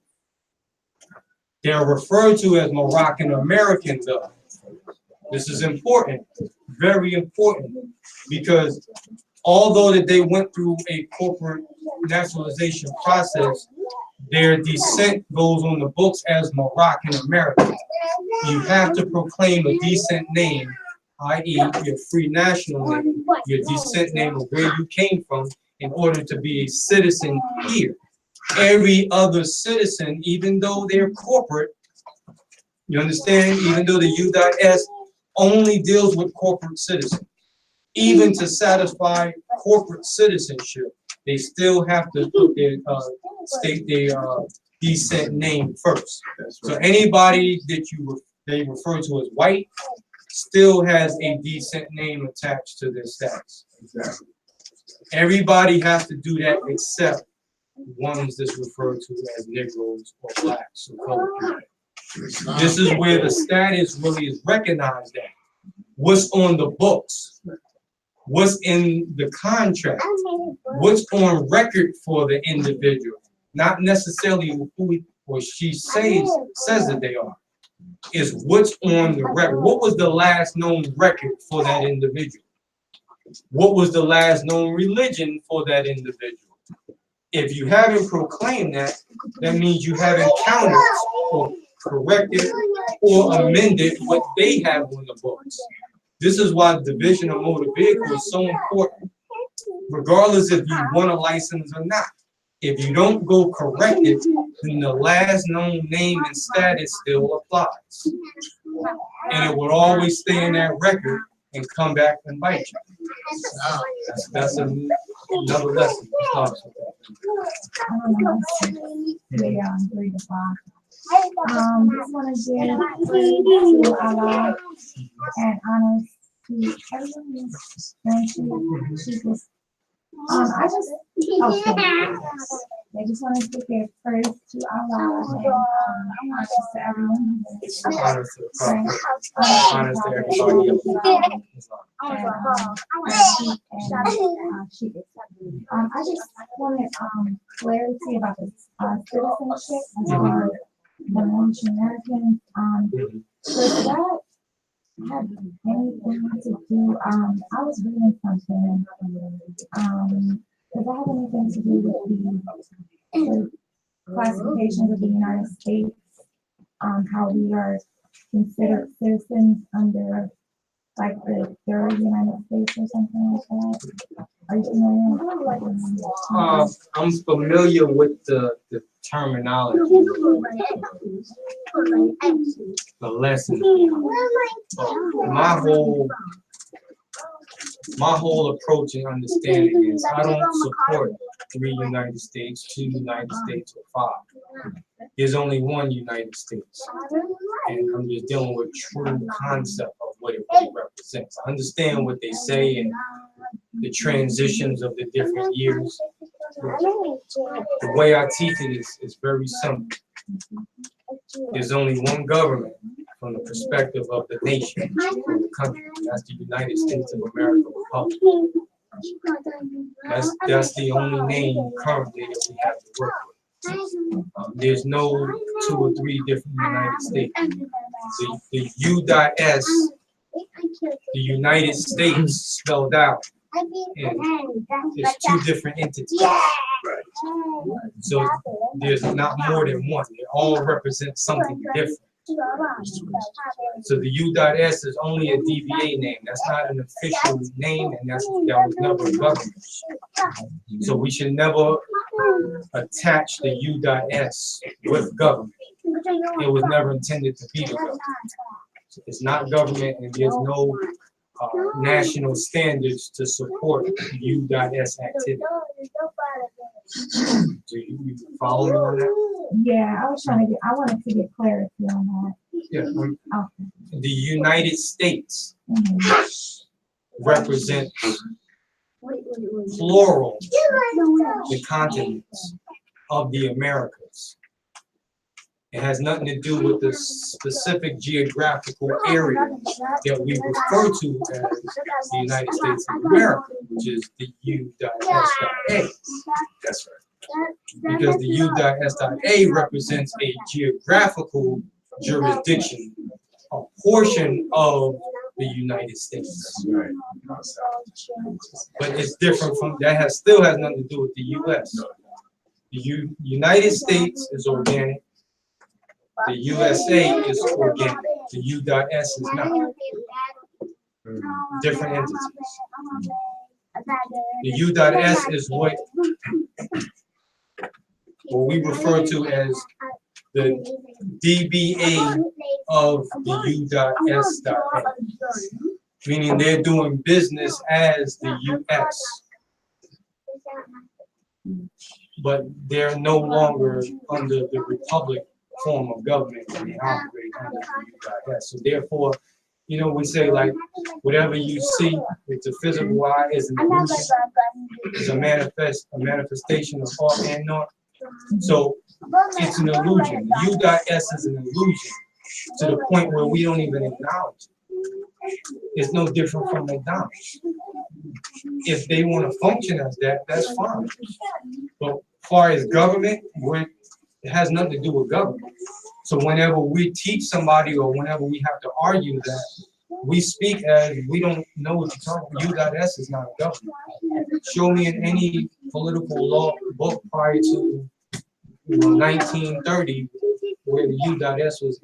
They're referred to as Moroccan Americans, though. This is important, very important, because although that they went through a corporate naturalization process, their descent goes on the books as Moroccan American. You have to proclaim a decent name, i.e. your free national name, your descent name of where you came from, in order to be a citizen here. Every other citizen, even though they're corporate, you understand, even though the U.S. only deals with corporate citizens, even to satisfy corporate citizenship, they still have to put their, state their descent name first. So anybody that they refer to as white still has a descent name attached to their status. Exactly. Everybody has to do that except ones that's referred to as Negroes or blacks or colored people. This is where the status really is recognized at. What's on the books? What's in the contract? What's on record for the individual? Not necessarily who he or she says that they are. Is what's on the record. What was the last known record for that individual? What was the last known religion for that individual? If you haven't proclaimed that, that means you haven't counted or corrected or amended what they have on the books. This is why the division of motor vehicle is so important, regardless if you want a license or not. If you don't go correct it, then the last known name and status still applies. And it will always stay in that record and come back and bite you. That's another lesson. Just want to give praise to Allah and honors to everyone and she just I just want to give praise to Allah and honors to everyone. Honors to the Prophet. Honors to everybody else. I just wanted clarity about the citizenship for the Moorish Americans. Does that have anything to do? I was reading something. Does that have anything to do with the classifications of the United States? How we are considered citizens under like the third United States or something like that? Are you familiar? I'm familiar with the terminology, the lesson. My whole approach and understanding is I don't support 3 United States, 2 United States, or 5. There's only one United States. And I'm just dealing with true concept of what it really represents. I understand what they say and the transitions of the different years. The way I teach it is very simple. There's only one government from the perspective of the nation, of the country. That's the United States of America Republic. That's the only name currently that we have to work with. There's no 2 or 3 different United States. The U.S., the United States spelled out, and it's 2 different entities. So there's not more than one. They all represent something different. So the U.S. is only a DBA name. That's not an official name, and that was never a government. So we should never attach the U.S. with government. It was never intended to be the government. It's not government, and there's no national standards to support U.S. activity. Do you follow me on that? Yeah, I wanted to get clarity on that. Yeah. Okay. The United States Mhm. represents plural the continents of the Americas. It has nothing to do with the specific geographical area that we refer to as the United States of America, which is the U.S.A. That's right. Because the U.S.A. represents a geographical jurisdiction, a portion of the United States. Right. But it's different from that. Still has nothing to do with the U.S. The United States is organic. The USA is organic. The U.S. is not. Different entities. The U.S. is what we refer to as the DBA of the U.S.A. Meaning they're doing business as the U.S. But they're no longer under the republic form of government and they operate under the U.S. So therefore, you know, we say like whatever you see with the physical eye is an illusion, is a manifestation of thought and not. So it's an illusion. U.S. is an illusion to the point where we don't even acknowledge it. It's no different from McDonald's. If they want to function as that, that's fine. But as far as government, it has nothing to do with government. So whenever we teach somebody or whenever we have to argue that, we speak as we don't know what you're talking about. U.S. is not a government. Show me in any political law book prior to 1930 where the U.S. was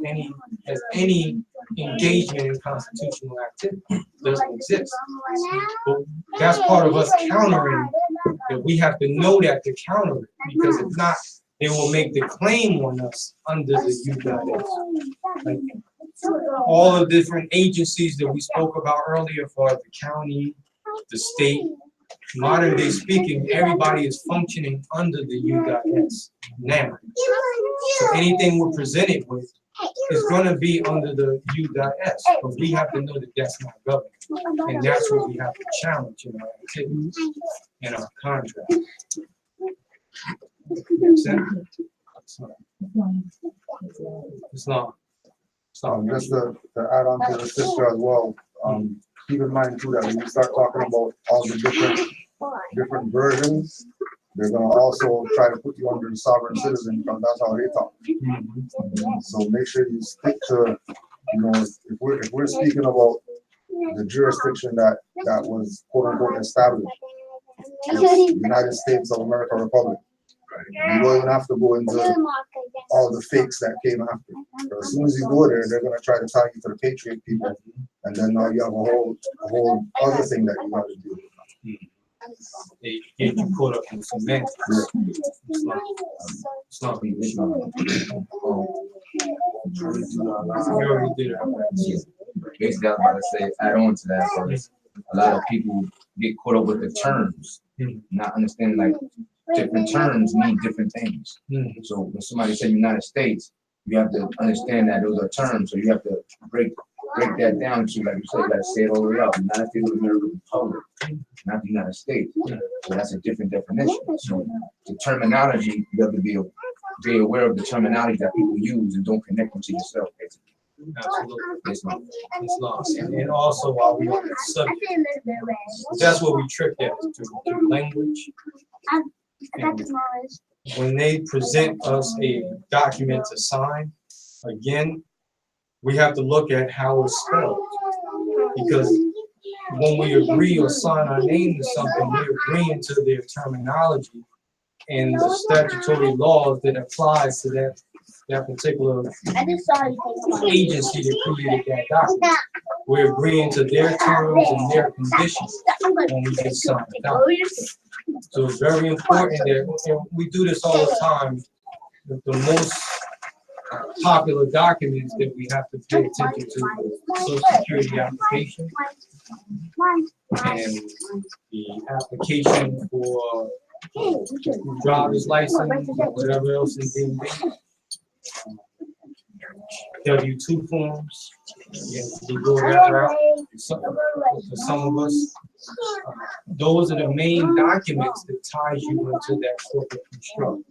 has any engagement in constitutional activity. It doesn't exist. But that's part of us countering that we have to know that to counter it, because if not, they will make the claim on us under the U.S. Like all the different agencies that we spoke about earlier, for the county, the state, modern day speaking, everybody is functioning under the U.S. now. So anything we're presented with is going to be under the U.S. But we have to know that that's not government. And that's what we have to challenge in our activities, in our contract. Makes sense? It's not. Just to add on to the sister as well, keep in mind too that when you start talking about all the different versions, they're gonna also try to put you under the sovereign citizen, because that's how they talk. So make sure you stick to, you know, if we're speaking about the jurisdiction that was quote unquote established, it's United States of America Republic. You don't even have to go into all the fakes that came after. But as soon as you go there, they're gonna try to tie you to the Patriot people, and then now you have a whole other thing that you have to do. They get you caught up in semantics. It's not being We already did it. Basically, I was about to say, add on to that, because a lot of people get caught up with the terms, not understanding like different terms mean different things. So when somebody says United States, you have to understand that those are terms. So you have to break that down to, like you said, you got to say it all the way up. United States of America Republic, not the United States. So that's a different definition. So the terminology, you have to be aware of the terminology that people use and don't connect them to yourself, basically. Absolutely. Yes, ma'am. Islam. And also while we on the subject, that's what we tripped at through language. And when they present us a document to sign, again, we have to look at how it's spelled. Because when we agree or sign our name to something, we're agreeing to their terminology and the statutory laws that apply to that particular agency that created that document. We're agreeing to their terms and their conditions when we just sign it down. So it's very important that, and we do this all the time, the most popular documents that we have to pay attention to, Social Security application and the application for driver's license, or whatever else is being made. W-2 forms, we go that route. For some of us, those are the main documents that ties you into that corporate construct.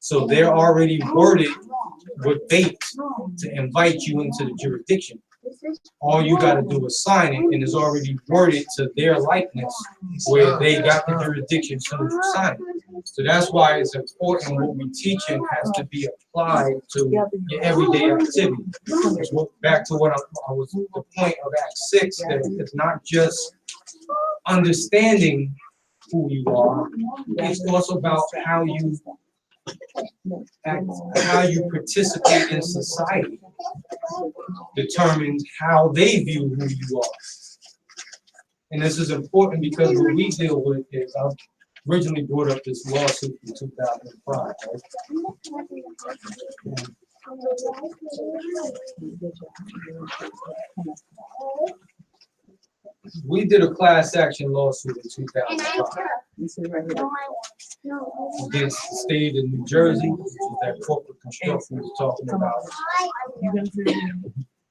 So they're already worded with bait to invite you into the jurisdiction. All you got to do is sign it, and it's already worded to their likeness where they got the jurisdiction as soon as you sign it. So that's why it's important what we teaching has to be applied to your everyday activity. Back to what I was, the point of Act 6, that it's not just understanding who you are, it's also about how you act, how you participate in society determines how they view who you are. And this is important because what we deal with is, I originally brought up this lawsuit in 2005, right? We did a class action lawsuit in 2005 against the state of New Jersey, which is that corporate construction we was talking about.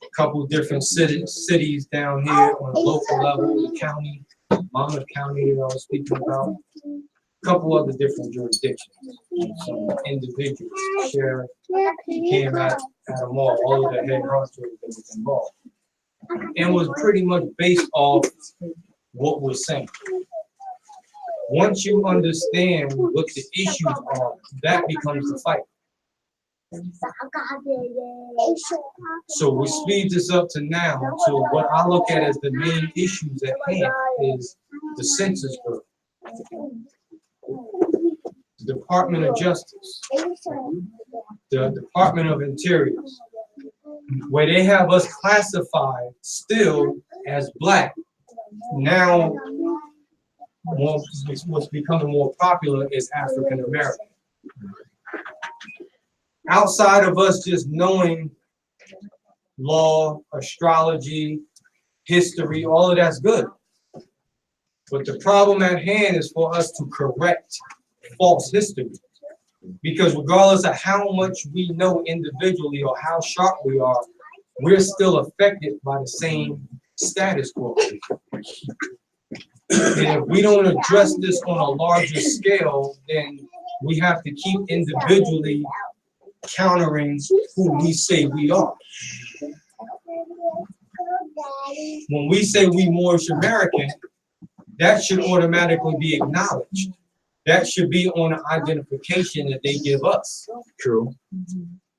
A couple of different cities down here on the local level, the county, Monmouth County that I was speaking about. A couple other different jurisdictions. Some individuals, sheriff, came at them all of the head honchos that was involved. And was pretty much based off what we're saying. Once you understand what the issues are, that becomes the fight. So we speed this up to now. So what I look at as the main issues at hand is the Census Bureau, the Department of Justice, the Department of Interior, where they have us classified still as Black. Now, what's becoming more popular is African American. Outside of us just knowing law, astrology, history, all of that's good. But the problem at hand is for us to correct false history. Because regardless of how much we know individually or how sharp we are, we're still affected by the same status quo. And if we don't address this on a larger scale, then we have to keep individually countering who we say we are. When we say we Moorish American, that should automatically be acknowledged. That should be on an identification that they give us. True.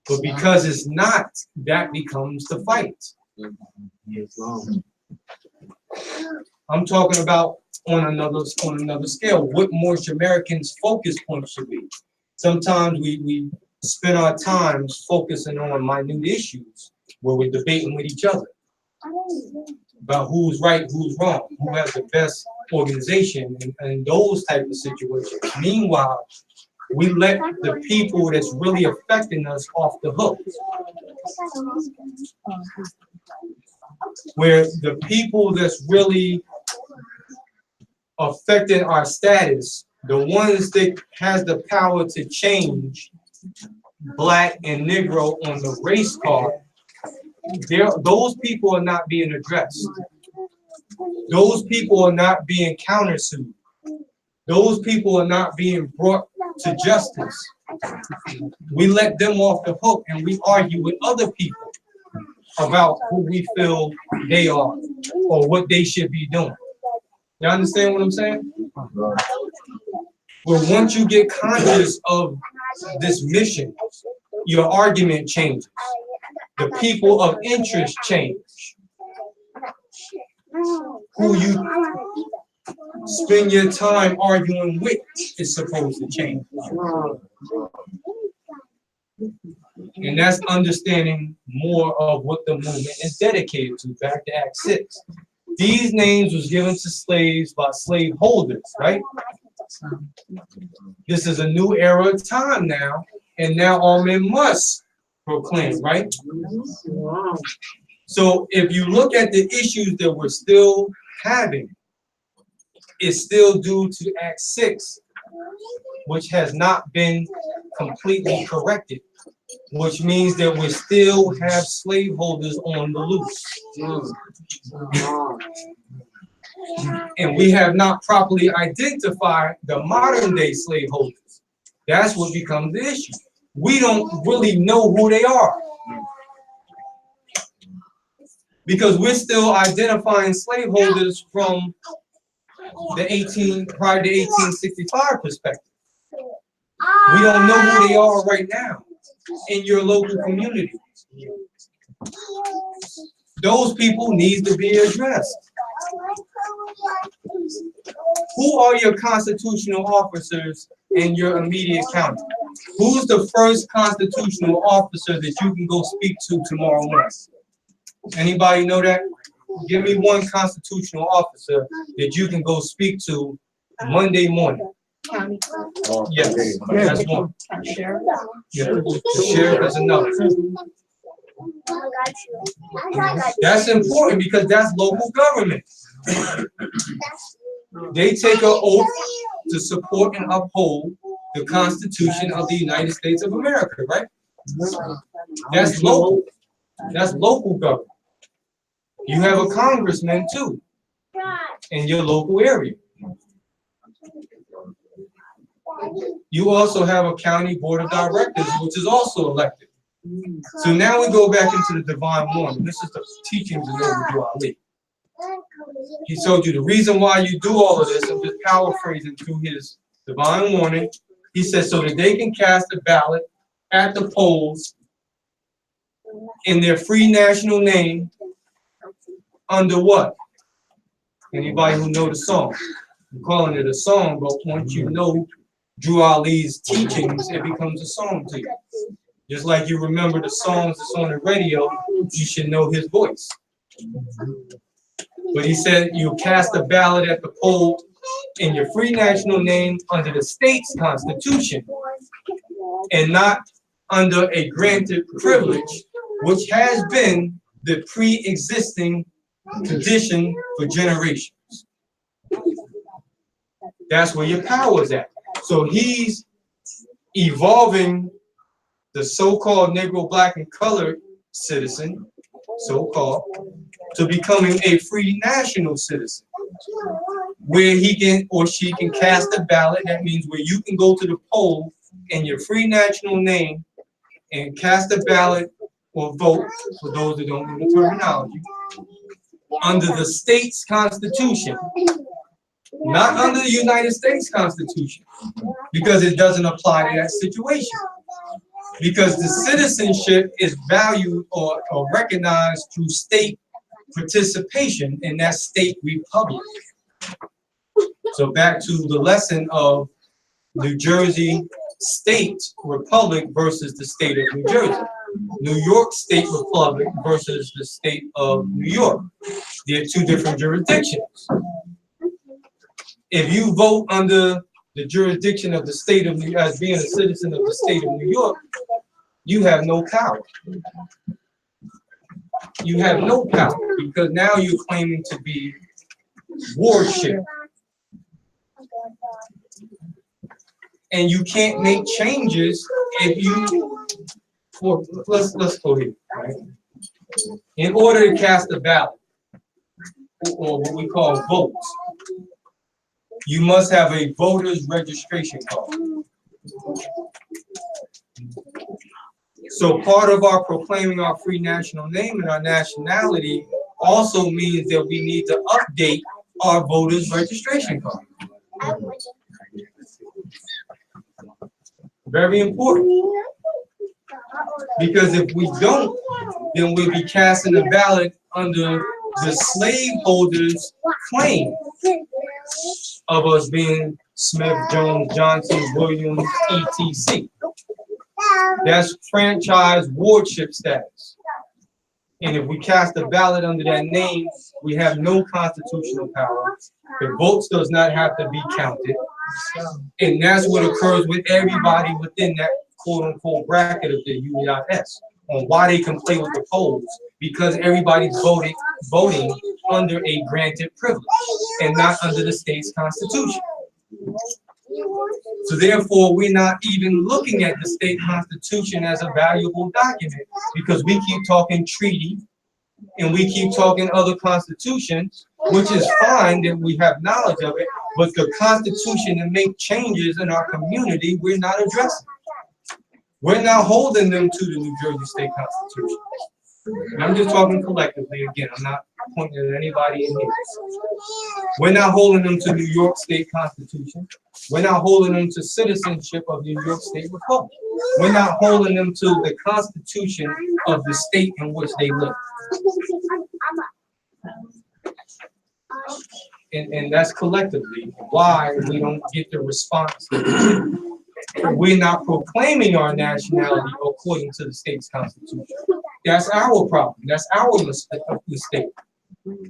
But because it's not, that becomes the fight. I'm talking about on another scale, what Moorish Americans' focus point should be. Sometimes we spend our times focusing on minute issues where we're debating with each other about who's right, who's wrong, who has the best organization, and those type of situations. Meanwhile, we let the people that's really affecting us off the hook. Where the people that's really affecting our status, the ones that has the power to change Black and Negro on the race card, those people are not being addressed. Those people are not being countersued. Those people are not being brought to justice. We let them off the hook and we argue with other people. about who we feel they are or what they should be doing. You understand what I'm saying? Well, once you get conscious of this mission, your argument changes. The people of interest change. Who you spend your time arguing with is supposed to change. And that's understanding more of what the movement is dedicated to, back to Act 6. These names was given to slaves by slave holders, right? This is a new era of time now, and now all men must proclaim, right? So if you look at the issues that we're still having, it's still due to Act 6, which has not been completely corrected, which means that we still have slaveholders on the loose. And we have not properly identified the modern day slaveholders. That's what becomes the issue. We don't really know who they are, because we're still identifying slaveholders from the prior to 1865 perspective. We don't know who they are right now in your local community. Those people need to be addressed. Who are your constitutional officers in your immediate county? Who's the first constitutional officer that you can go speak to tomorrow morning? Anybody know that? Give me one constitutional officer that you can go speak to Monday morning. Yes, that's one. Yeah, the sheriff is another. That's important because that's local government. They take an oath to support and uphold the Constitution of the United States of America, right? That's local. That's local government. You have a congressman too in your local area. You also have a county board of directors, which is also elected. So now we go back into the divine warning. This is the teachings of Noble Ali. He told you the reason why you do all of this. I'm just paraphrasing through his divine warning. He says so that they can cast a ballot at the polls in their free national name under what? Anybody who know the song? I'm calling it a song, but once you know Drew Ali's teachings, it becomes a song to you. Just like you remember the songs that's on the radio, you should know his voice. But he said you cast a ballot at the poll in your free national name under the state's constitution and not under a granted privilege, which has been the pre-existing tradition for generations. That's where your power is at. So he's evolving the so-called Negro, Black, and colored citizen, so-called, to becoming a free national citizen, where he can or she can cast a ballot. That means where you can go to the poll in your free national name and cast a ballot or vote, for those that don't know the terminology, under the state's constitution, not under the United States Constitution, because it doesn't apply to that situation. Because the citizenship is valued or recognized through state participation in that state republic. So back to the lesson of New Jersey State Republic versus the state of New Jersey. New York State Republic versus the state of New York. They're two different jurisdictions. If you vote under the jurisdiction of the state of New York, as being a citizen of the state of New York, you have no power. You have no power because now you're claiming to be wardship. And you can't make changes if you, let's go here, right? In order to cast a ballot, or what we call votes, you must have a voter's registration card. So part of our proclaiming our free national name and our nationality also means that we need to update our voters' registration card. Very important. Because if we don't, then we'll be casting a ballot under the slaveholders' claim of us being Smith, Jones, Johnson, Williams, etc. That's franchise wardship status. And if we cast a ballot under that name, we have no constitutional power. The votes does not have to be counted. And that's what occurs with everybody within that quote-unquote bracket of the UEIS on why they can play with the polls, because everybody's voting under a granted privilege and not under the state's constitution. So therefore, we're not even looking at the state constitution as a valuable document, because we keep talking treaty and we keep talking other constitutions, which is fine that we have knowledge of it, but the constitution to make changes in our community, we're not addressing. We're not holding them to the New Jersey State Constitution. And I'm just talking collectively. Again, I'm not pointing at anybody in here. We're not holding them to New York State Constitution. We're not holding them to citizenship of the New York State Republic. We're not holding them to the Constitution of the state in which they live. And that's collectively why we don't get the response. We're not proclaiming our nationality according to the state's constitution. That's our problem. That's our mistake.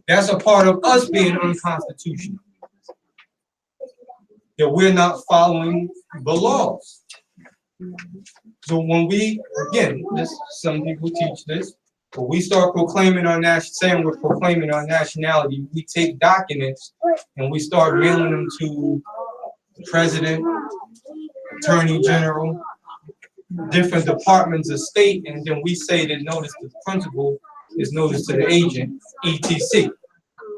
That's a part of us being unconstitutional. That we're not following the laws. So when we, again, some people teach this, when we start proclaiming our saying we're proclaiming our nationality, we take documents and we start mailing them to the president, attorney general, different departments of state, and then we say that notice to the principal is notice to the agent, etc.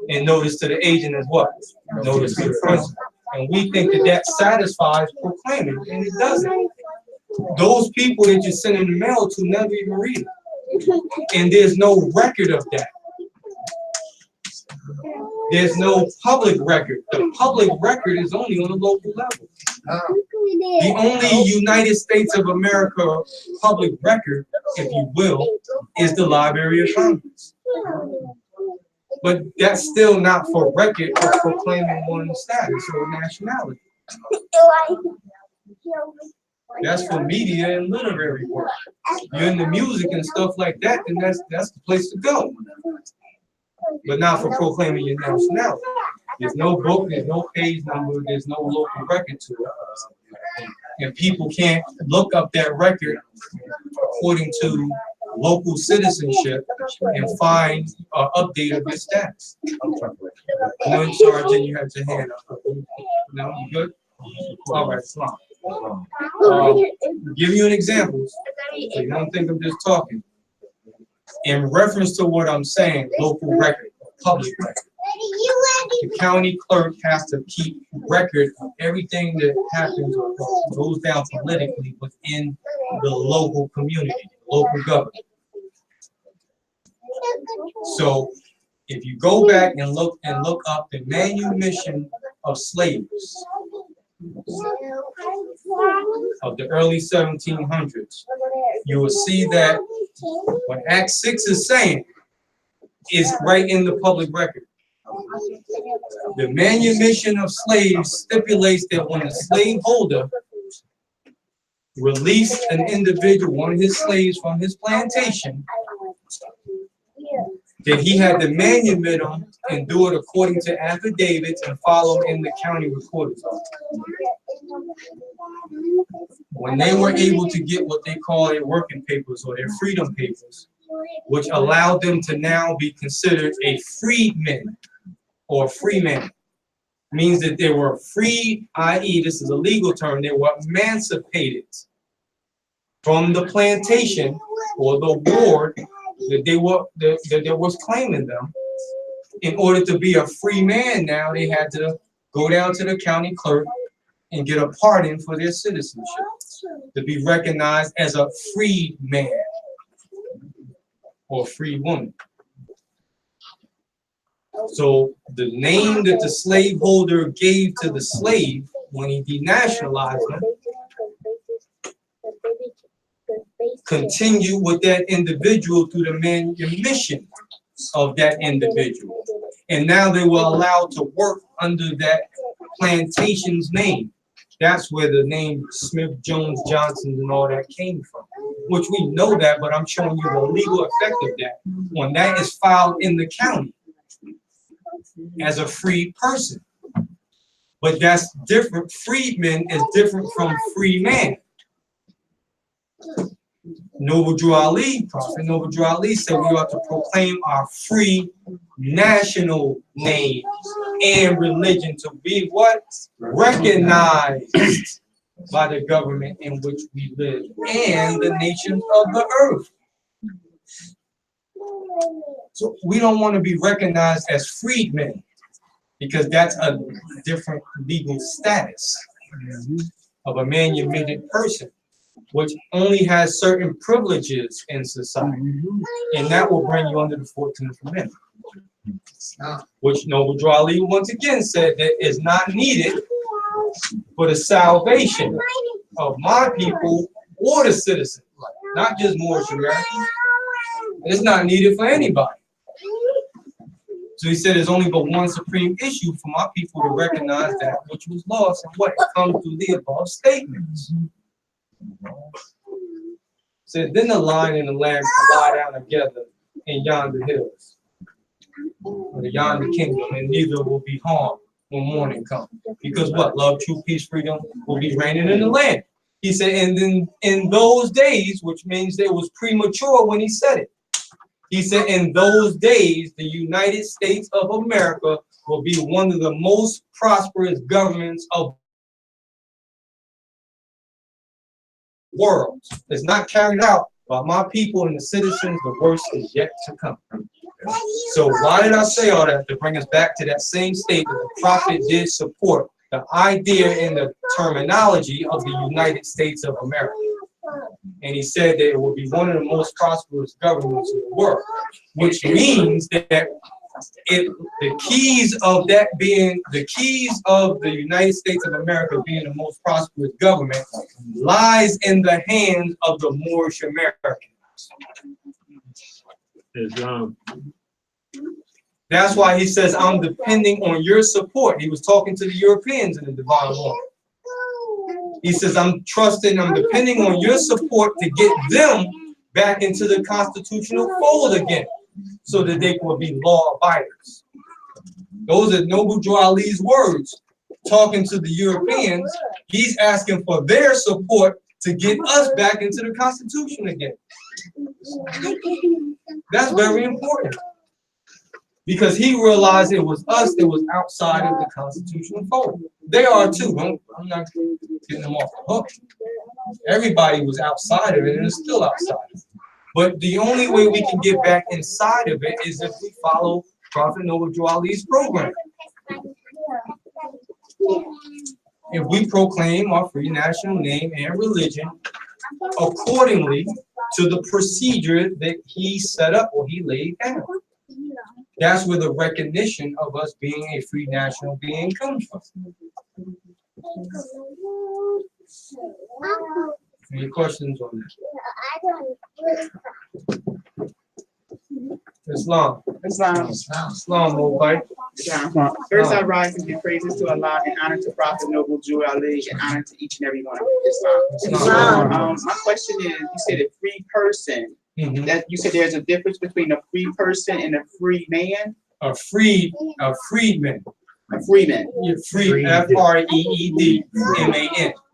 And notice to the agent as what? Notice to the principal. And we think that that satisfies proclaiming, and it doesn't. Those people that you're sending the mail to never even read it. And there's no record of that. There's no public record. The public record is only on the local level. The only United States of America public record, if you will, is the Library of Congress. But that's still not for record or proclaiming one's status or nationality. That's for media and literary work. You're into music and stuff like that, then that's the place to go. But not for proclaiming your nationality. There's no book, there's no page number, there's no local record to it. And people can't look up that record according to local citizenship and find an update of your status. No, Sergeant, you have your hand up. No, you good? All right, come on. Give you an example, so you don't think I'm just talking. In reference to what I'm saying, local record, public record, the county clerk has to keep record of everything that happens or goes down politically within the local community, local government. So if you go back and look up the manumission of slaves of the early 1700s, you will see that what Act 6 is saying is right in the public record. The manumission of slaves stipulates that when the slaveholder released an individual, one of his slaves from his plantation, that he had to manumit them and do it according to affidavits and follow in the county recorder's office. When they were able to get what they call their working papers or their freedom papers, which allowed them to now be considered a freedman or freeman, means that they were freed, i.e., this is a legal term, they were emancipated from the plantation or the ward that was claiming them. In order to be a free man now, they had to go down to the county clerk and get a pardon for their citizenship. to be recognized as a free man or free woman. So the name that the slaveholder gave to the slave when he denationalized him continued with that individual through the manumission of that individual. And now they were allowed to work under that plantation's name. That's where the name Smith, Jones, Johnson, and all that came from, which we know that, but I'm showing you the legal effect of that. When that is filed in the county as a free person. But that's different. Freedman is different from free man. Noble Drew Ali, Prophet Noble Drew Ali said we ought to proclaim our free national name and religion to be what? Recognized by the government in which we live and the nations of the earth. So we don't want to be recognized as freedmen because that's a different legal status of a manumitted person, which only has certain privileges in society. And that will bring you under the 14th Amendment, which Noble Drew Ali once again said that is not needed for the salvation of my people or the citizens, not just Moorish Americans. It's not needed for anybody. So he said there's only but one supreme issue for my people to recognize that which was lost and what comes through the above statements. Said then the lion and the lamb can lie down together in yonder hills, or the yonder kingdom, and neither will be harmed when morning comes. Because what? Love, truth, peace, freedom will be reigning in the land. He said, and then in those days, which means it was premature when he said it. He said, in those days, the United States of America will be one of the most prosperous governments of the world. It's not carried out by my people and the citizens. The worst is yet to come. So why did I say all that? To bring us back to that same statement. The prophet did support the idea and the terminology of the United States of America. And he said that it will be one of the most prosperous governments in the world, which means that the keys of that being, the keys of the United States of America being the most prosperous government lies in the hands of the Moorish Americans. Islam. That's why he says, I'm depending on your support. He was talking to the Europeans in the divine law. He says, I'm depending on your support to get them back into the constitutional fold again so that they will be law abiders. Those are Noble Drew Ali's words. Talking to the Europeans, he's asking for their support to get us back into the Constitution again. That's very important. Because he realized it was us that was outside of the constitutional fold. They are too. I'm not getting them off the hook. Everybody was outside of it and is still outside of it. But the only way we can get back inside of it is if we follow Prophet Noble Drew Ali's program. If we proclaim our free national name and religion accordingly to the procedure that he set up or he laid down. That's where the recognition of us being a free national being comes from. Any questions on that? Islam. Islam, Mobile. First, I rise and give praises to Allah and honor to Prophet Noble Drew Ali and honor to each and every one of Islam. My question is, you said a free person. That you said there's a difference between a free person and a free man. A freedman. A freeman. You're free. FREEDMAN.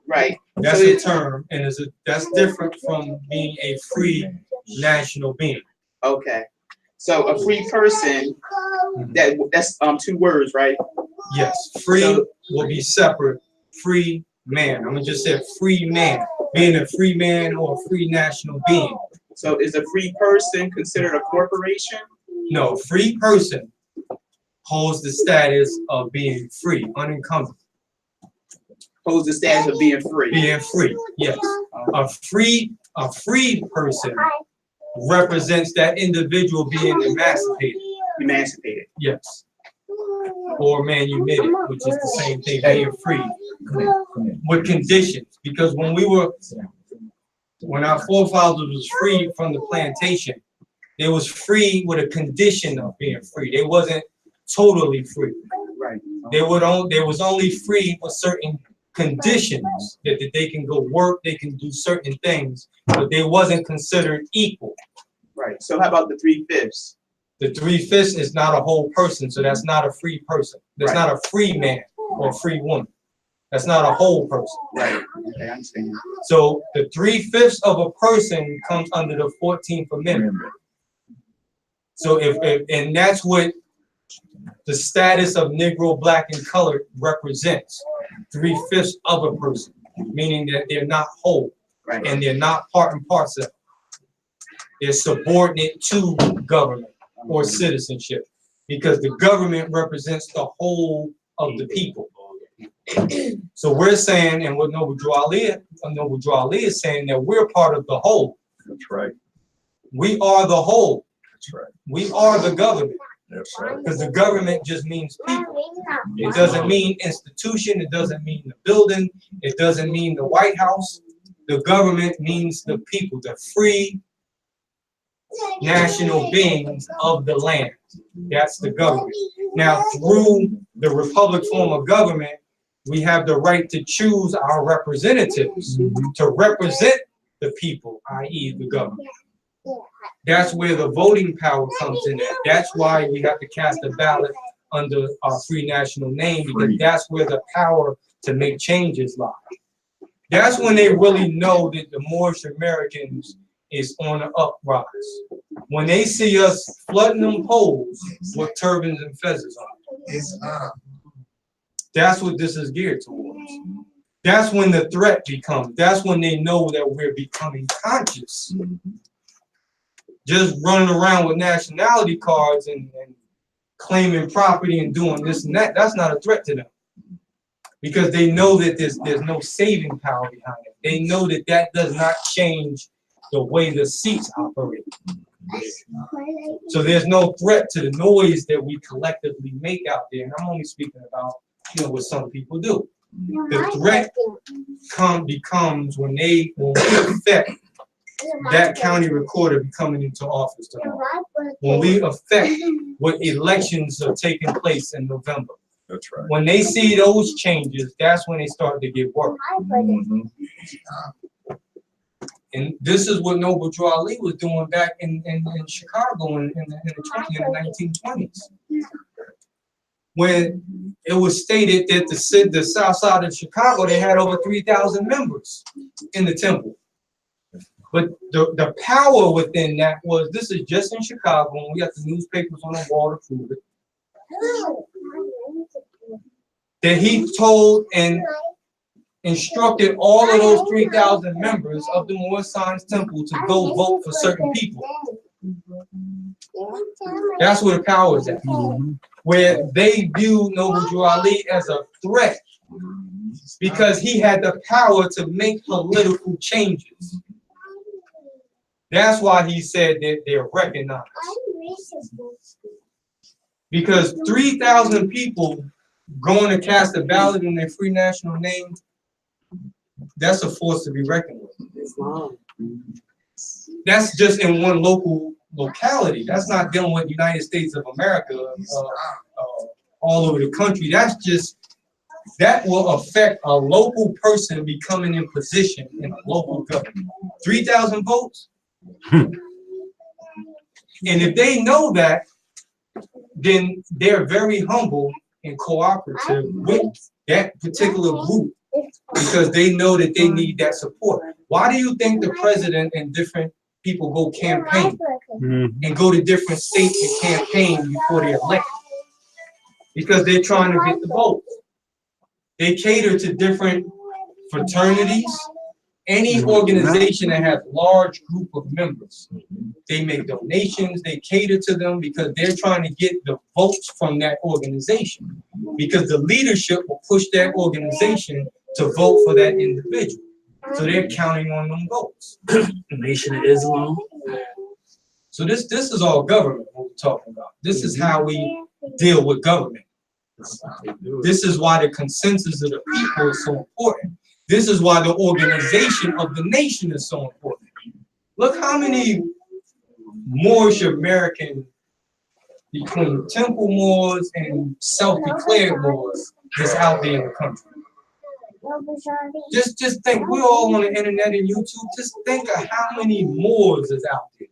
Right. That's a term, and that's different from being a free national being. Okay. So a free person, that's two words, right? Yes. Free will be separate. Free man. I'm gonna just say free man. Being a free man or a free national being. So is a free person considered a corporation? No, free person holds the status of being free, unencumbered. holds the status of being free. Being free, yes. A free person represents that individual being emancipated. Emancipated. Yes. Or manumitted, which is the same thing, being free. With conditions, because when our forefathers was free from the plantation, they was free with a condition of being free. They wasn't totally free. Right. They was only free with certain conditions that they can go work, they can do certain things, but they wasn't considered equal. Right. So how about the 3/5? The 3/5 is not a whole person, so that's not a free person. That's not a free man or a free woman. That's not a whole person. Right. Okay, I understand. So the 3/5 of a person comes under the 14th Amendment. So and that's what the status of Negro, Black, and colored represents. 3/5 of a person, meaning that they're not whole, right, and they're not part and parcel. They're subordinate to government or citizenship, because the government represents the whole of the people. So we're saying, and what Noble Drew Ali is saying, that we're part of the whole. That's right. We are the whole. That's right. We are the government. That's right. Because the government just means people. It doesn't mean institution. It doesn't mean the building. It doesn't mean the White House. The government means the people, the free national beings of the land. That's the government. Now, through the republic form of government, we have the right to choose our representatives to represent the people, i.e. the government. That's where the voting power comes in at. That's why we have to cast a ballot under our free national name, because that's where the power to make changes lie. That's when they really know that the Moorish Americans is on the uprise. When they see us flooding them poles with turbans and feathers on. That's what this is geared towards. That's when the threat becomes. That's when they know that we're becoming conscious. Just running around with nationality cards and claiming property and doing this and that, that's not a threat to them. Because they know that there's no saving power behind it. They know that that does not change the way the seats operate. So there's no threat to the noise that we collectively make out there. And I'm only speaking about, what some people do. The threat becomes when we affect that county recorder coming into office tomorrow. When we affect what elections are taking place in November. That's right. When they see those changes, that's when they start to get worried. And this is what Noble Drew Ali was doing back in Chicago in the 1920s. When it was stated that the south side of Chicago, they had over 3,000 members in the temple. But the power within that was, this is just in Chicago, and we got the newspapers on the wall to prove it, that he told and instructed all of those 3,000 members of the Moor Science Temple to go vote for certain people. That's where the power is at. Where they view Noble Drew Ali as a threat because he had the power to make political changes. That's why he said that they're recognized. Because 3,000 people going to cast a ballot in their free national name, that's a force to be reckoned with. That's just in one locality. That's not dealing with the United States of America, all over the country. That will affect a local person becoming in position in a local government. 3,000 votes. And if they know that, then they're very humble and cooperative with that particular group because they know that they need that support. Why do you think the president and different people go campaign and go to different states and campaign before they're elected? Because they're trying to get the vote. They cater to different fraternities, any organization that has large group of members. They make donations, they cater to them because they're trying to get the votes from that organization. Because the leadership will push that organization to vote for that individual. So they're counting on them votes. Nation of Islam. So this is all government what we're talking about. This is how we deal with government. This is why the consensus of the people is so important. This is why the organization of the nation is so important. Look how many Moorish American, between temple Moors and self-declared Moors, is out there in the country. Just think, we're all on the internet and YouTube. Just think of how many Moors is out there.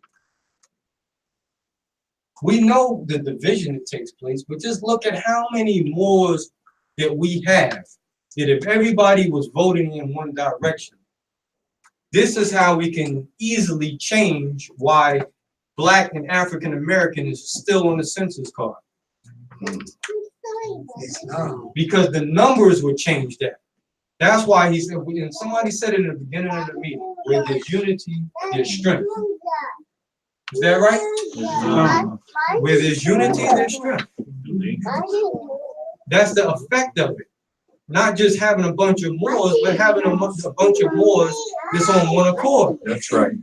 We know the division that takes place, but just look at how many Moors that we have. That if everybody was voting in one direction, this is how we can easily change why Black and African American is still on the census card. Because the numbers would change that. That's why he said, and somebody said it in the beginning of the meeting, where there's unity, there's strength. Is that right? Where there's unity, there's strength. That's the effect of it. Not just having a bunch of Moors, but having a bunch of Moors that's on one accord. That's right.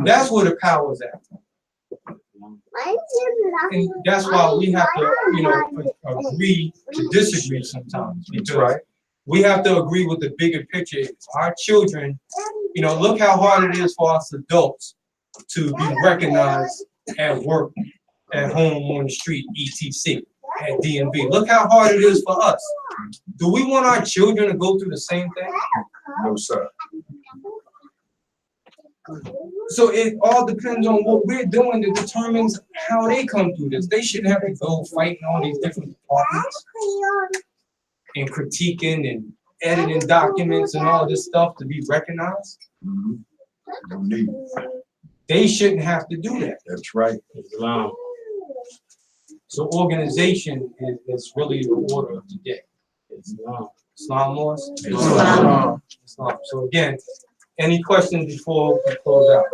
That's where the power's at. And that's why we have to, agree to disagree sometimes. Because we have to agree with the bigger picture. Our children, look how hard it is for us adults to be recognized at work, at home, on the street, etc., at DMV. Look how hard it is for us. Do we want our children to go through the same thing? No, sir. So it all depends on what we're doing that determines how they come through this. They shouldn't have to go fighting all these different departments and critiquing and editing documents and all this stuff to be recognized. No need. They shouldn't have to do that. That's right. Islam. So organization is really the order of today. Islam laws? Islam. Islam. So again, any questions before we close out?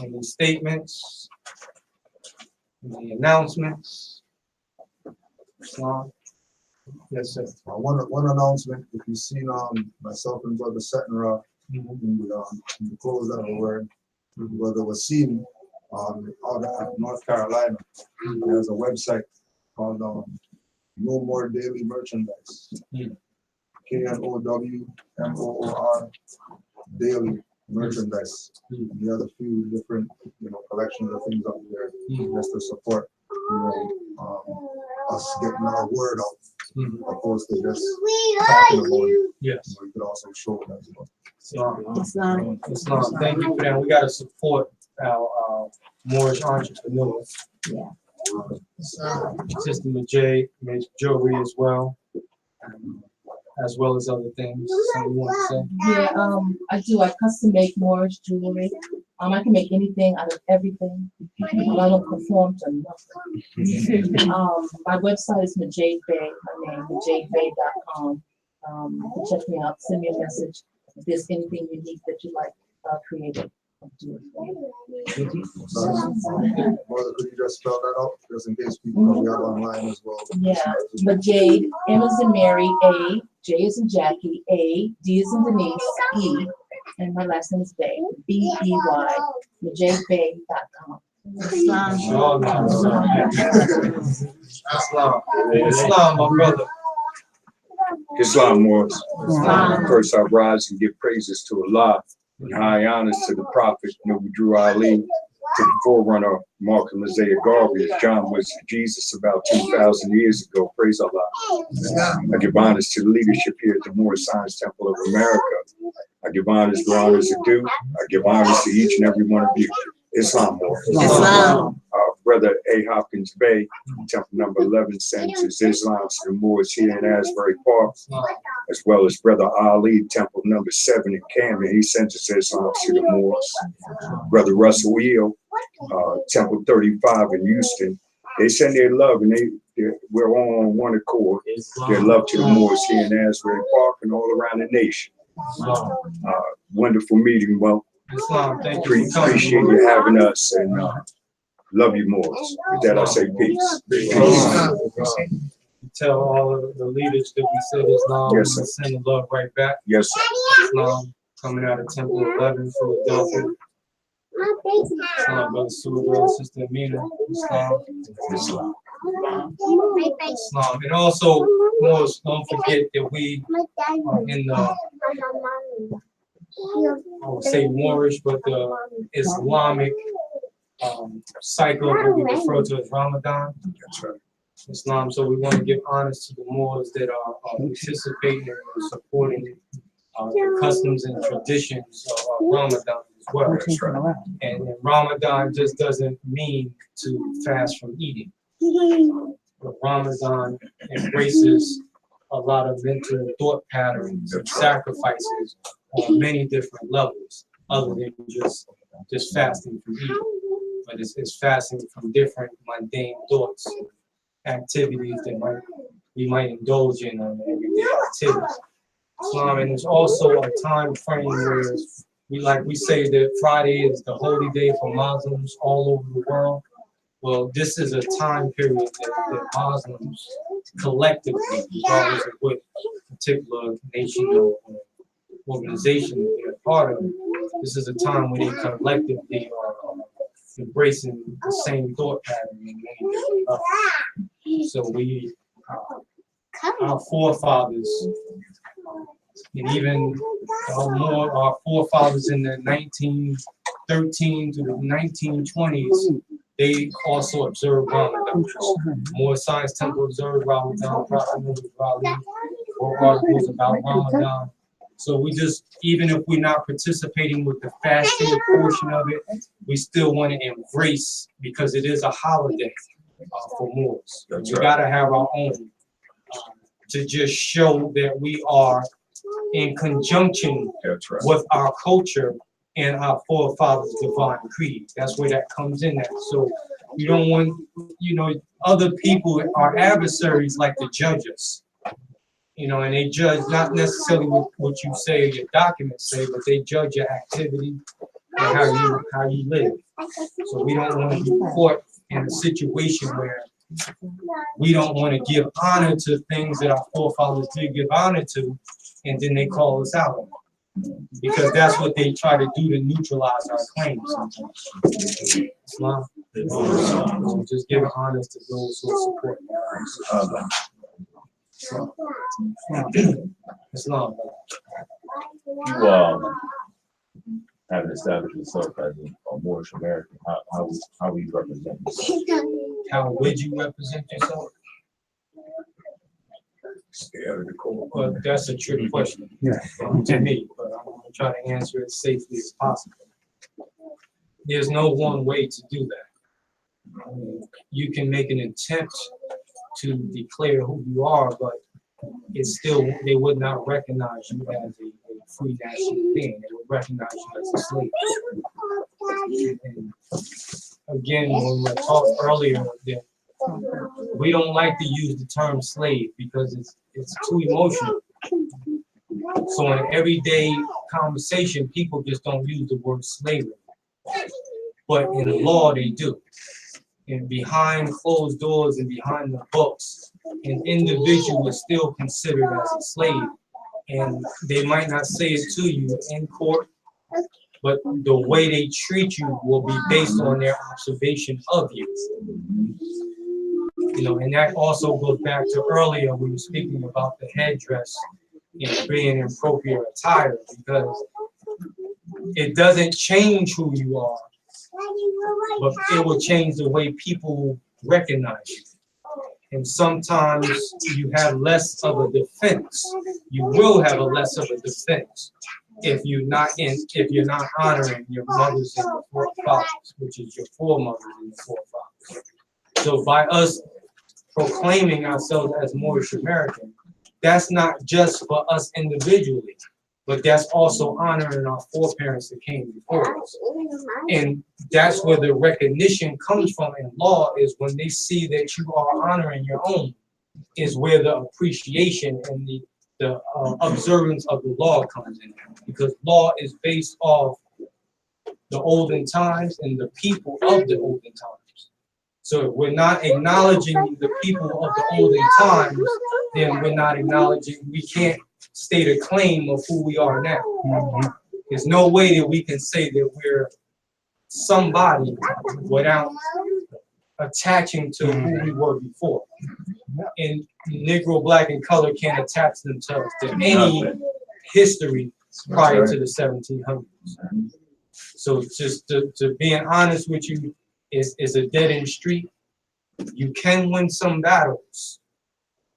Any statements? Any announcements? Islam? Yes, sir. One announcement, if you've seen myself and Brother Setenra in the close out of the word, Brother Wasim out of North Carolina, there's a website called No More Daily Merchandise. KNOWMOOR Daily Merchandise. We have a few different collections of things up there just to support us getting our word out. Opposed to just talking about it. Yes. We could also show it as well. Islam. Thank you for that. We got to support our Moorish entrepreneurs. Yeah. Sister MaJade makes jewelry as well as other things. Something you want to say? Yeah, I do. I custom make Moorish jewelry. I can make anything out of everything. I don't conform to nothing. My website is MaJade Bay. My name, MaJadeBay.com. You can check me out. Send me a message if there's anything unique that you like created. I'll do it for you. Mother, could you just spell that out, just in case people know we are online as well? Yeah, MaJade, M as in Mary, A, J as in Jackie, A, D as in Denise, E, and my last name is Bay, B-E-Y, MaJadeBay.com. Islam, my brother. Islam was. First, I rise and give praises to Allah and high honors to the Prophet Noble Drew Ali, to the forerunner Malcolm Isaiah Garvey, as John was Jesus about 2,000 years ago. Praise Allah. I give honors to the leadership here at the Moor Science Temple of America. I give honors where honors are due. I give honors to each and every one of you. Islam Moor. Islam. Brother A. Hopkins Bay, Temple number 11, sends his Islam to the Moors here in Asbury Park, as well as Brother Ali, Temple number 7 in Camden. He sends his Islam to the Moors. Brother Russell Wheel, Temple 35 in Houston. They send their love, and we're all on one accord. Their love to the Moors here in Asbury Park and all around the nation. Wonderful meeting. Well, Islam, thank you. appreciate you having us, and Love you more. With that, I say peace. Tell all of the leaders that we said Islam, Yes, sir. and send the love right back. Yes, sir. Islam coming out of Temple 11, Philadelphia. Islam, Brother Sue, Sister Amina. Islam. Islam. Islam. And also, Moors, don't forget that we are in the, I would say Moorish, but the Islamic cycle that we refer to as Ramadan. That's right. Islam. So we want to give honors to the Moors that are participating and supporting the customs and traditions of Ramadan as well. That's right. And Ramadan just doesn't mean to fast from eating. But Ramadan embraces a lot of mental thought patterns and sacrifices on many different levels, other than just fasting from eating. But it's fasting from different mundane thoughts, activities that we might indulge in on everyday activities. And there's also a time frame where we say that Friday is the holy day for Muslims all over the world. Well, this is a time period that Muslims collectively, regardless of what particular nation or organization that they're part of, this is a time when they collectively are embracing the same thought pattern in many different levels. So we, our forefathers, and even our forefathers in the 1913 to the 1920s, they also observed Ramadan. Moor Science Temple observed Ramadan, Prophet Muhammad wrote articles about Ramadan. So we just, even if we're not participating with the fasting portion of it, we still want to embrace, because it is a holiday for Moors. We gotta have our own to just show that we are in conjunction with our culture and our forefathers' divine creed. That's where that comes in at. So you don't want, other people, our adversaries, like to judge us. And they judge not necessarily what you say or your documents say, but they judge your activity and how you live. So we don't want to be caught in a situation where we don't want to give honor to things that our forefathers did give honor to, and then they call us out. Because that's what they try to do to neutralize our claims sometimes. Islam. So just give honor to those who support Islam. You haven't established yourself as a Moorish American. How will you represent yourself? How would you represent yourself? Stay out of the court. Well, that's a tricky question to me, but I'm going to try to answer it as safely as possible. There's no one way to do that. You can make an attempt to declare who you are, but it's still, they would not recognize you as a free national being. They would recognize you as a slave. And again, when we talked earlier, that we don't like to use the term slave because it's too emotional. So in everyday conversation, people just don't use the word slavery. But in law, they do. And behind closed doors and behind the books, an individual is still considered as a slave. And they might not say it to you in court, but the way they treat you will be based on their observation of you. And that also goes back to earlier, we were speaking about the headdress and being appropriate attire, because it doesn't change who you are, but it will change the way people recognize you. And sometimes you have less of a defense. You will have a less of a defense if you're not honoring your mothers and your forefathers, which is your foremothers and your forefathers. So by us proclaiming ourselves as Moorish American, that's not just for us individually, but that's also honoring our foreparents that came before us. And that's where the recognition comes from in law, is when they see that you are honoring your own, is where the appreciation and the observance of the law comes in. Because law is based off the olden times and the people of the olden times. So if we're not acknowledging the people of the olden times, then we're not acknowledging, we can't state a claim of who we are now. There's no way that we can say that we're somebody without attaching to who we were before. And Negro, Black, and color can't attach themselves to any history prior to the 1700s. So just to being honest with you, is a dead-end street. You can win some battles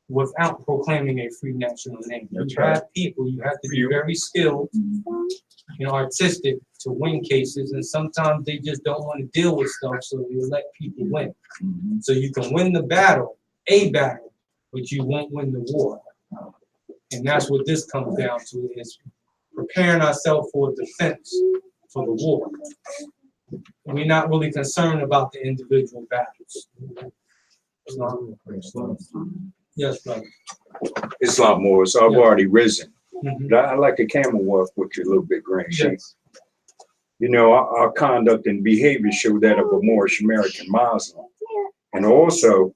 without proclaiming a free national name. You have people, you have to be very skilled, artistic to win cases, and sometimes they just don't want to deal with stuff, so they let people win. So you can win the battle, but you won't win the war. And that's what this comes down to, is preparing ourselves for defense for the war. We're not really concerned about the individual battles. Yes, brother. Islam Moor, so I've already risen. Mhm. But I like to camel walk with you a little bit, Grand Chief. Yes. You know, our conduct and behavior show that of a Moorish American Muslim. And also,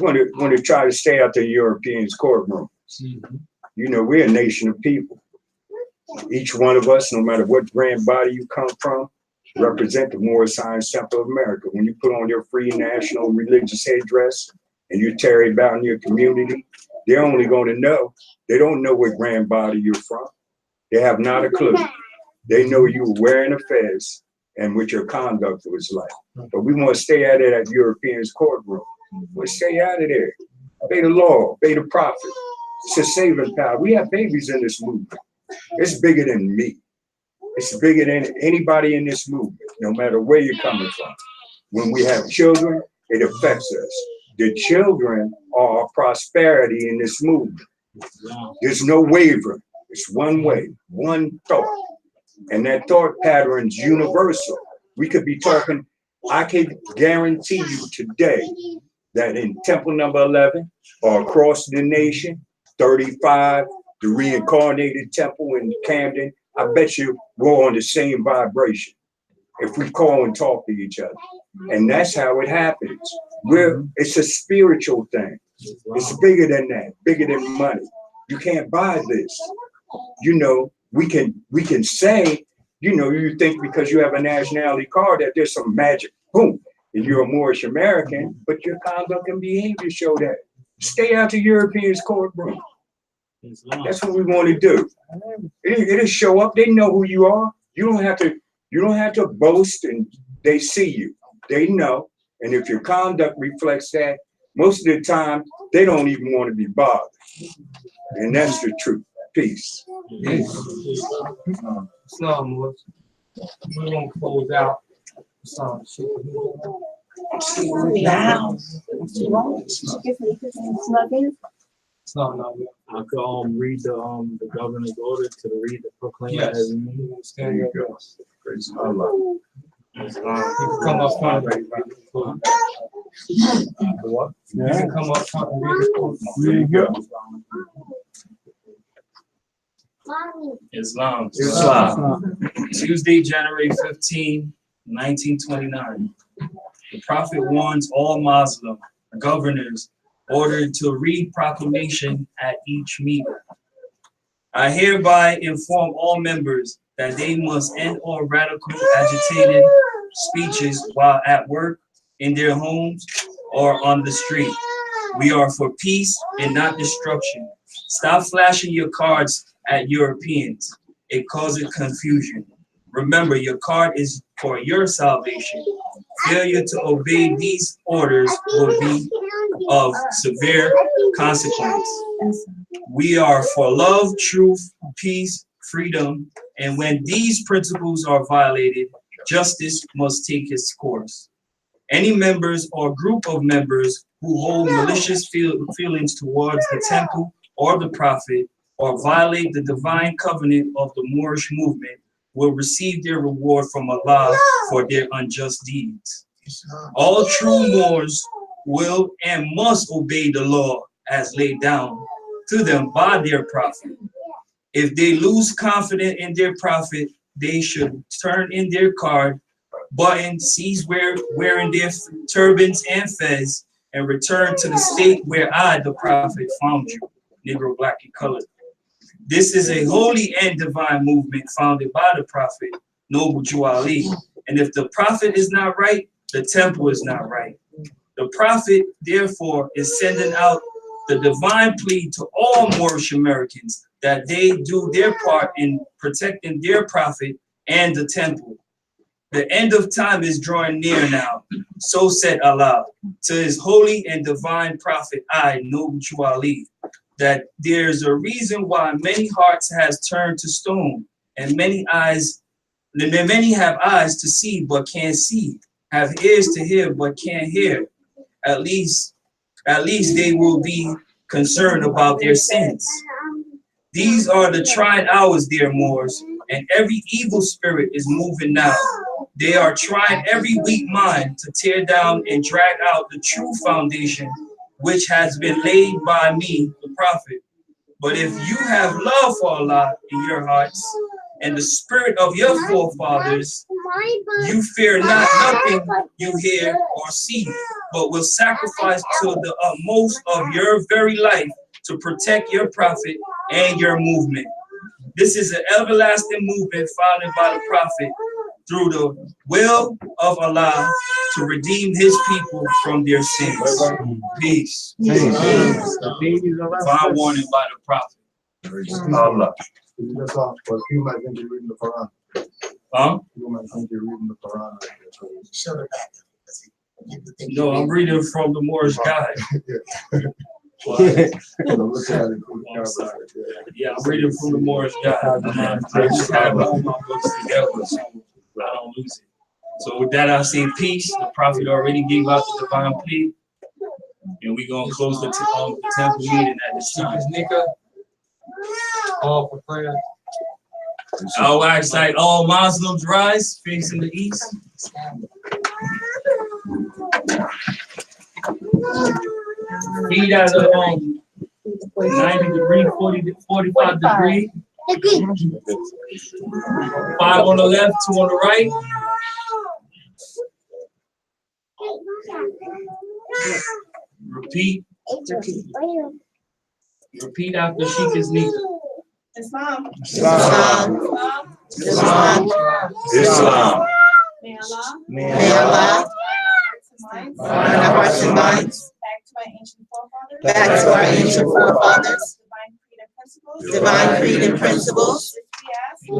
want to try to stay out the Europeans' courtrooms. You know, we're a nation of people. Each one of us, no matter what grand body you come from, represent the Moorish Science Temple of America. When you put on your free national religious headdress and you tarry about in your community, they're only going to know. They don't know what grand body you're from. They have not a clue. They know you were wearing a fez and what your conduct was like. But we want to stay out of that Europeans' courtroom. We'll stay out of there. Obey the law, obey the prophet. It's a saving power. We have babies in this movement. It's bigger than me. It's bigger than anybody in this movement, no matter where you're coming from. When we have children, it affects us. The children are our prosperity in this movement. There's no wavering. It's one way, one thought. And that thought pattern's universal. We could be talking, I can guarantee you today that in Temple number 11 or across the nation, 35, the reincarnated temple in Camden, I bet you we're on the same vibration if we call and talk to each other. And that's how it happens. It's a spiritual thing. It's bigger than that, bigger than money. You can't buy this. You know, we can say, you know, you think because you have a nationality card that there's some magic, boom, and you're a Moorish American, but your conduct and behavior show that. Stay out the Europeans' courtroom. That's what we want to do. It'll show up. They know who you are. You don't have to boast, and they see you. They know. And if your conduct reflects that, most of the time they don't even want to be bothered. And that's the truth. Peace. Islam, we're gonna close out. Islam. No. I could read the governor's order to read the proclamation. Yes. As a meeting. Stand your Praise Allah. You can come up front. What? You can come up front and read the There you go. Islam. Tuesday, January 15, 1929. The Prophet warns all Muslim governors ordered to read proclamation at each meeting. I hereby inform all members that they must end all radical agitated speeches while at work, in their homes, or on the street. We are for peace and not destruction. Stop flashing your cards at Europeans. It causes confusion. Remember, your card is for your salvation. Failure to obey these orders will be of severe consequence. We are for love, truth, peace, freedom, and when these principles are violated, justice must take its course. Any members or group of members who hold malicious feelings towards the temple or the prophet or violate the divine covenant of the Moorish movement will receive their reward from Allah for their unjust deeds. All true Moors will and must obey the law as laid down to them by their prophet. If they lose confidence in their prophet, they should turn in their card buttoned, cease wearing their turbans and fez, and return to the state where I, the prophet, found you, Negro, Black, and colored. This is a holy and divine movement founded by the prophet, Noble Jew Ali. And if the prophet is not right, the temple is not right. The prophet, therefore, is sending out the divine plea to all Moorish Americans that they do their part in protecting their prophet and the temple. The end of time is drawing near now. So said Allah to his holy and divine prophet, I, Noble Jew Ali, that there's a reason why many hearts has turned to stone, and many have eyes to see but can't see, have ears to hear but can't hear. At least they will be concerned about their sins. These are the trying hours, dear Moors, and every evil spirit is moving now. They are trying every weak mind to tear down and drag out the true foundation which has been laid by me, the prophet. But if you have love for Allah in your hearts and the spirit of your forefathers, you fear not nothing you hear or see, but will sacrifice to the utmost of your very life to protect your prophet and your movement. This is an everlasting movement founded by the prophet through the will of Allah to redeem his people from their sins. Peace. Divine warning by the prophet. Allah. That's all, but you might think you're reading the Quran. Huh? You might think you're reading the Quran. No, I'm reading from the Moorish Guide. Yeah, I'm reading from the Moorish Guide. I just have all my books together so I don't lose it. So with that, I say peace. The prophet already gave out the divine plea, and we're gonna close the temple meeting at this time. All for prayer. I'll ask like all Muslims rise, facing the east. Feet at a 90 degree, 45 degree. 5 on the left, 2 on the right. Repeat. Repeat after Sheikh is needed. Islam. Islam. Islam. Islam. May Allah. May Allah Bind bind our hearts and minds back to our ancient forefathers. back to our ancient forefathers. Divine creed and principles. Divine creed and principles.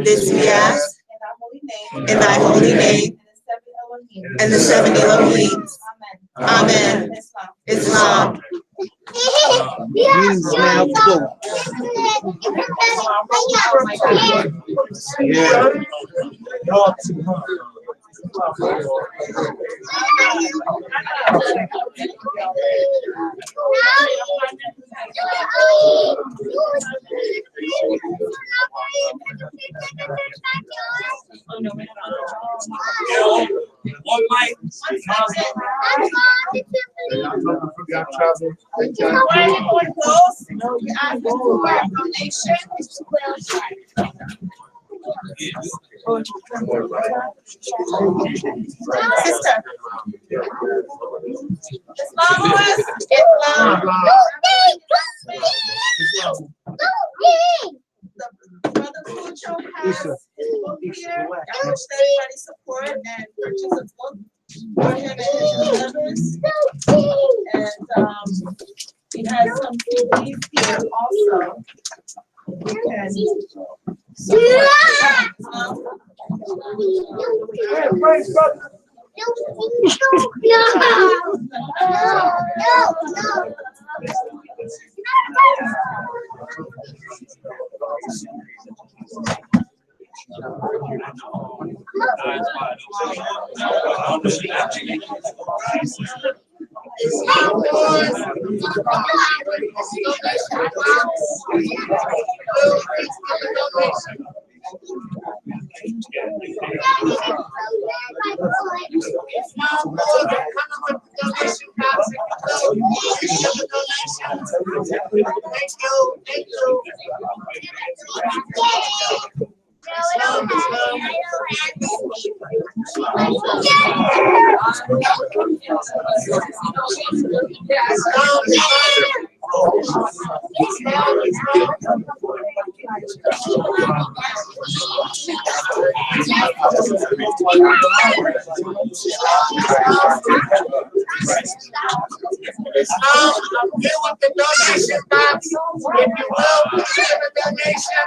This we ask In thy holy name. and the 7 Elohims. Amen. Islam. One mic. Sister. The brother Kudjo has his book here. I wish everybody support and purchase a book for him and his brothers. And he has some CDs here also. You can Deal with the donation box, if you will, consider the donation.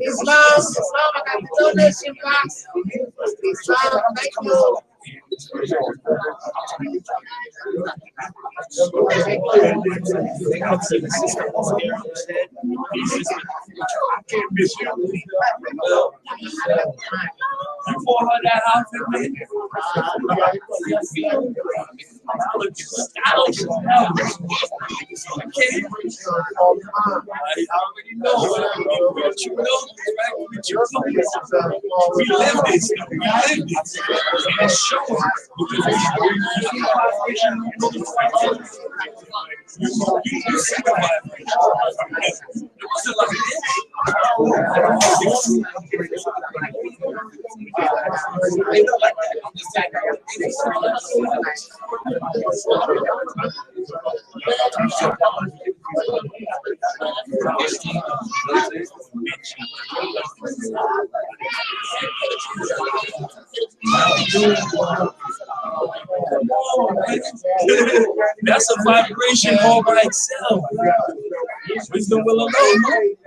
Islam, I got the donation box. Islam, thank you. You bought her that outfit, man? I already know. What you know, right? What you know. We live this. We live this. And show her. You see the vibration. It wasn't like this. That's a vibration all by itself. Wisdom will alone.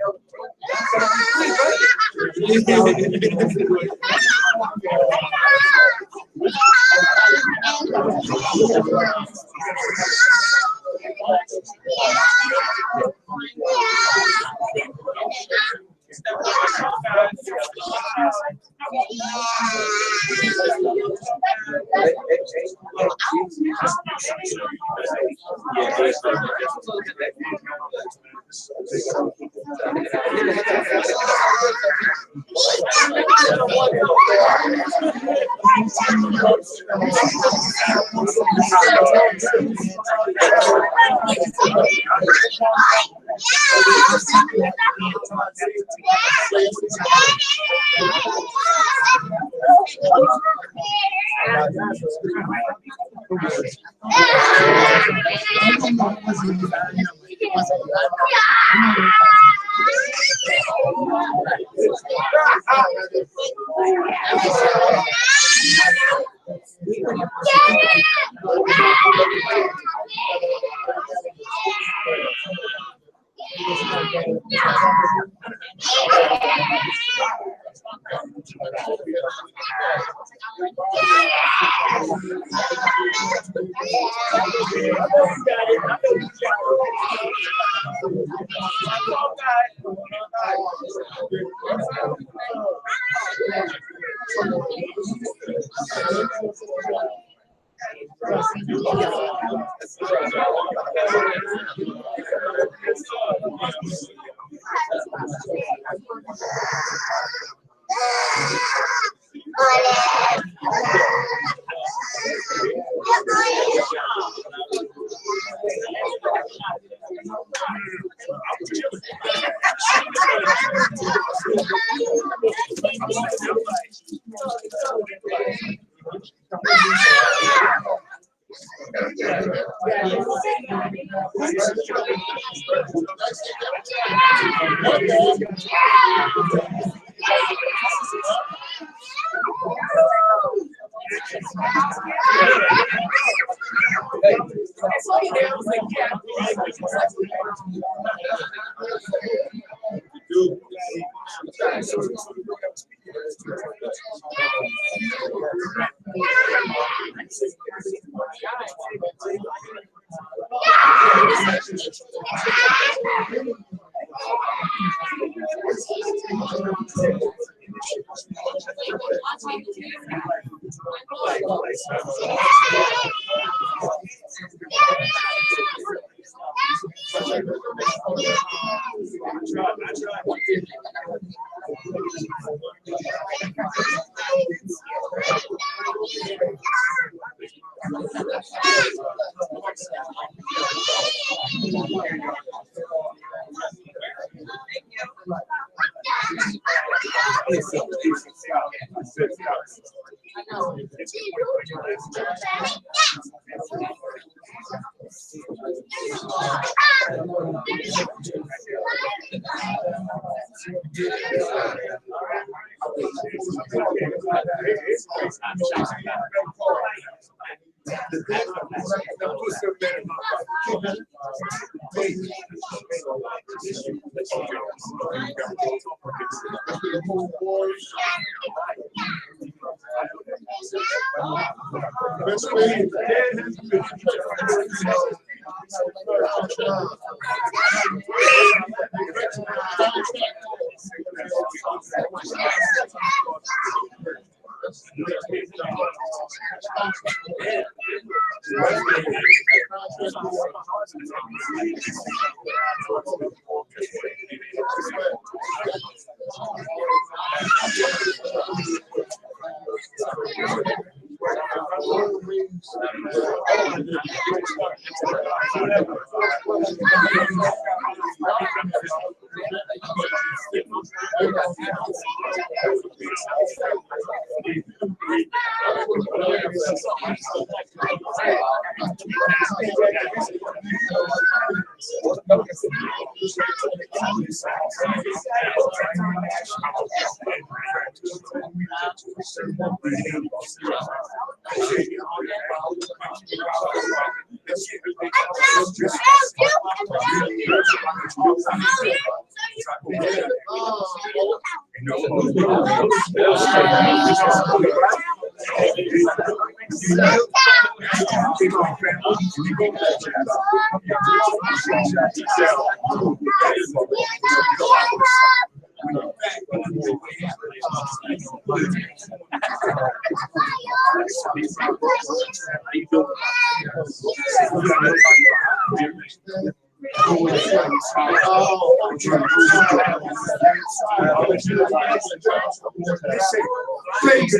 Please,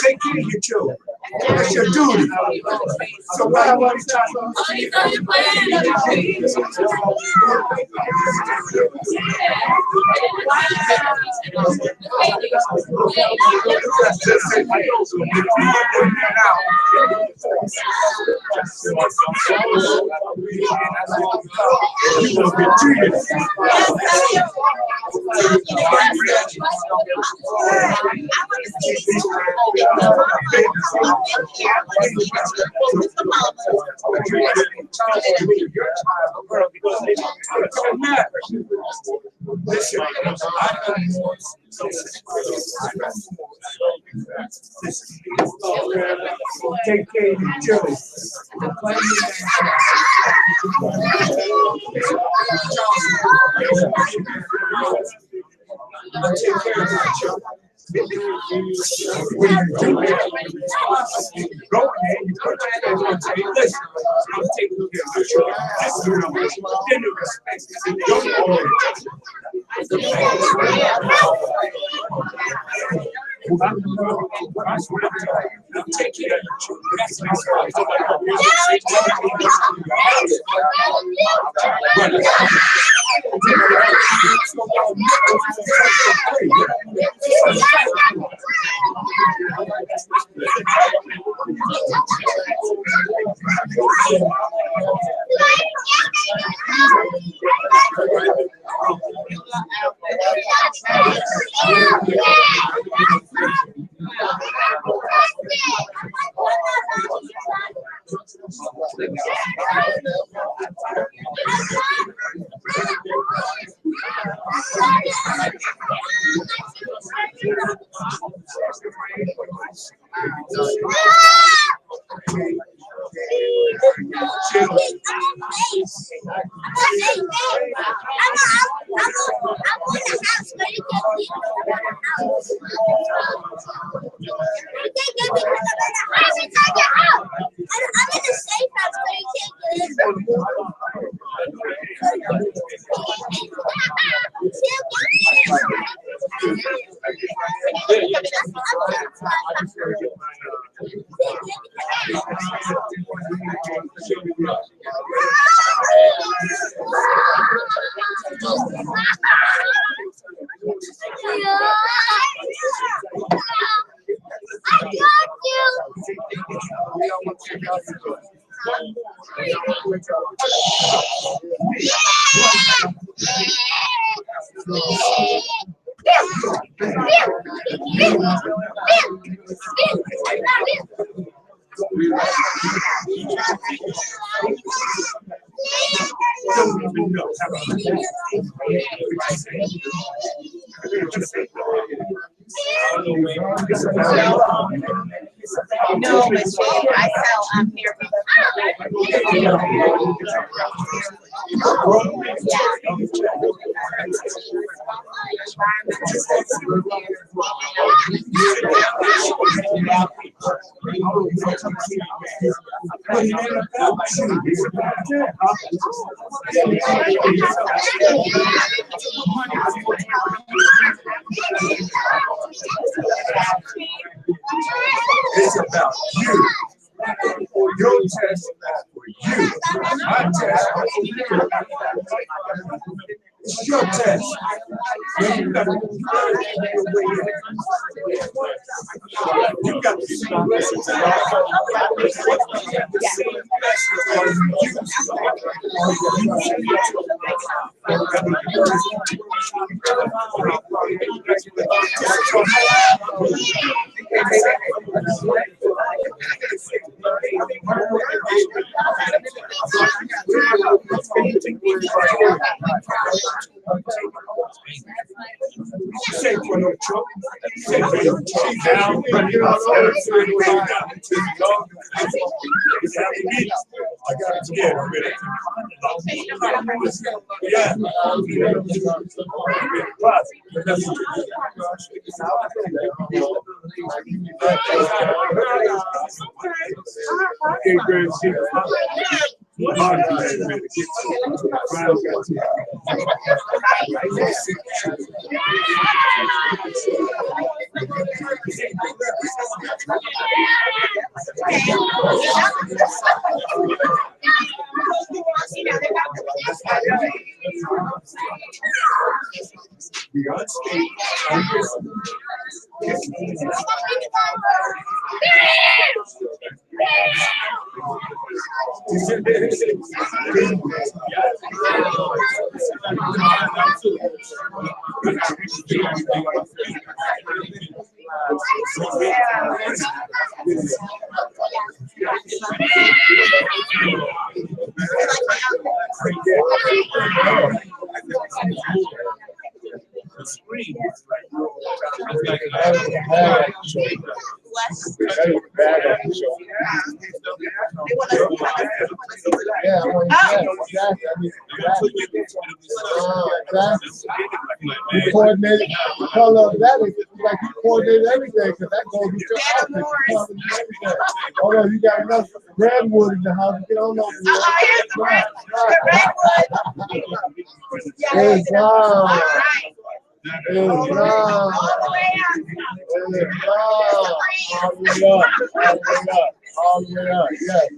take care of your children. That's your duty. So why you want to talk about? Take care of your children. Take care of my children. Go in there, you put your hands on the table. Listen, I'm taking care of my children. That's what I'm doing. Then the respect. Don't take care of your children. That's No, but I tell I'm here. It's about you. Your test is for you. My test is it's your test. You got You coordinated the color of that. It's like you coordinated everything because that goes with your outfit. You coordinated everything. Although you got enough redwood in the house, you don't know. It's brown. It's brown. It's brown. All the way up. Yes.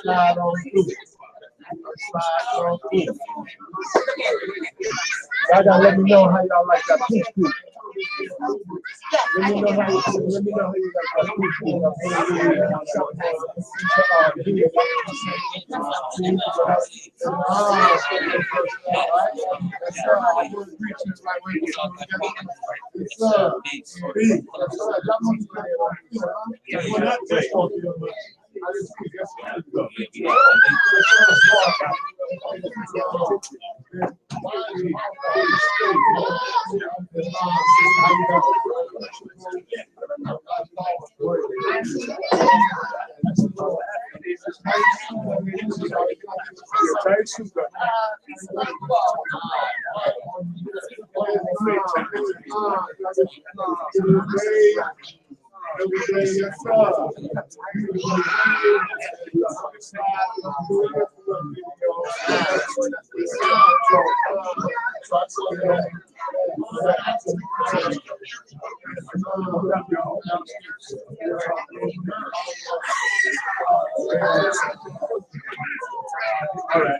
Slide on through. Y'all gotta let me know how y'all like that push through. Let me know how you like that push All right.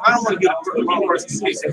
I don't want to get the wrong person's case.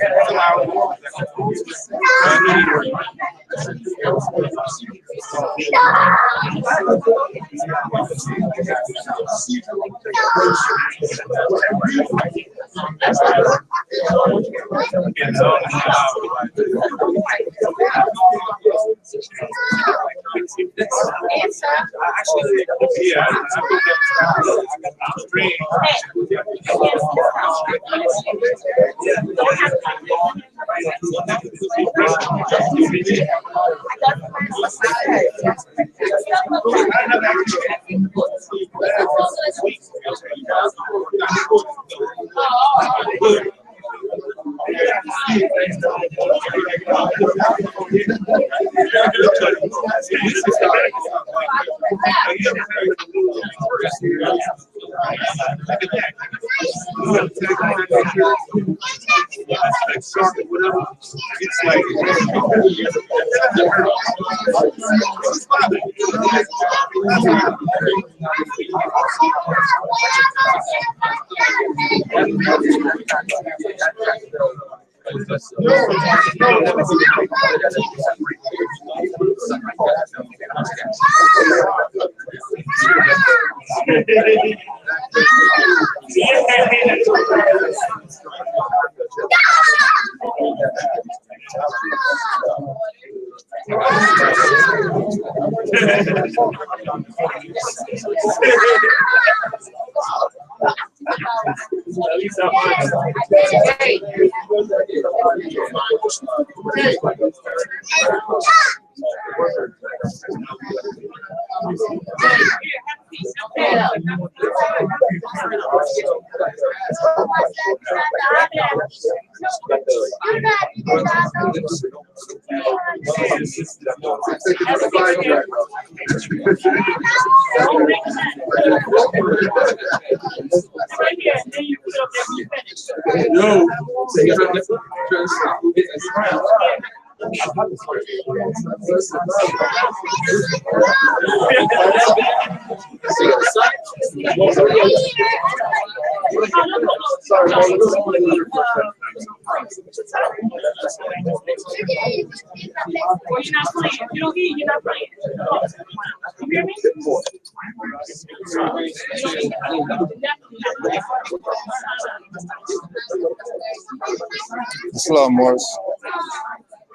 Islam Morris,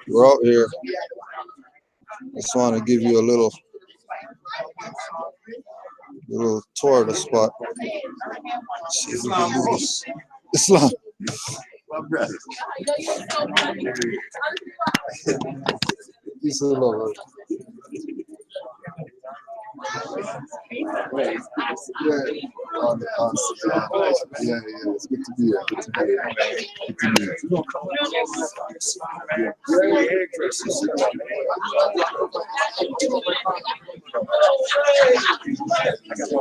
we're out here. Just want to give you a little tour of the spot. See if we can do this. Islam. My brother. Peace and love. Yeah, it's good to be here. Good to be here. Good to be here.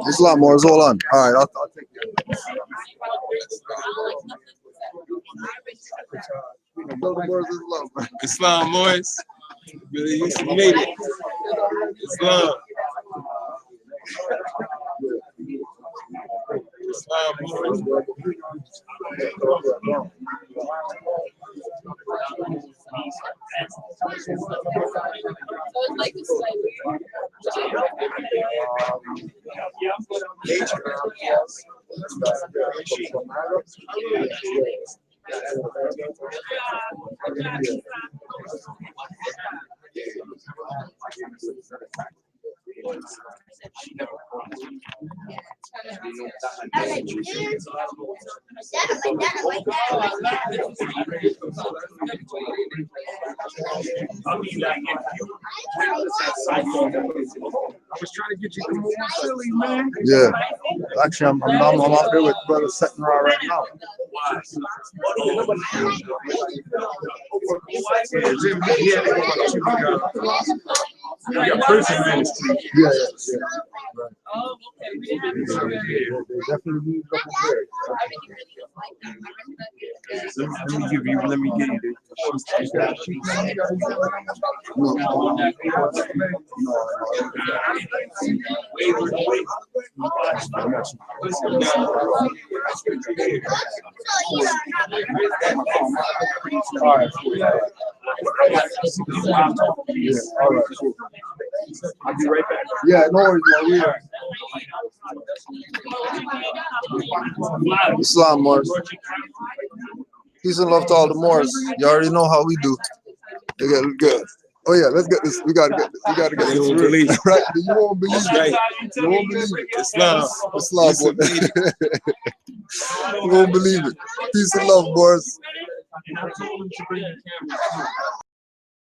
There's a lot more. It's all on. All right, I'll take it. Islam Morris. Really, you made it. Islam. Islam Morris. I was trying to get you to move silly, man. Yeah. Actually, I'm out there with brother Setenra right now. Prison ministry. Yeah. Right. Oh, okay. They definitely need up there. Let me give you the All right. Cool. I'll be right back. Yeah, no worries, man. Islam Moors. Peace and love to all the Moors. You already know how we do. They get good. Oh yeah, let's get this. We gotta get this. Right? You won't believe it. You won't believe it. Islam. You won't believe it. Peace and love, boys. And I told him to bring the camera.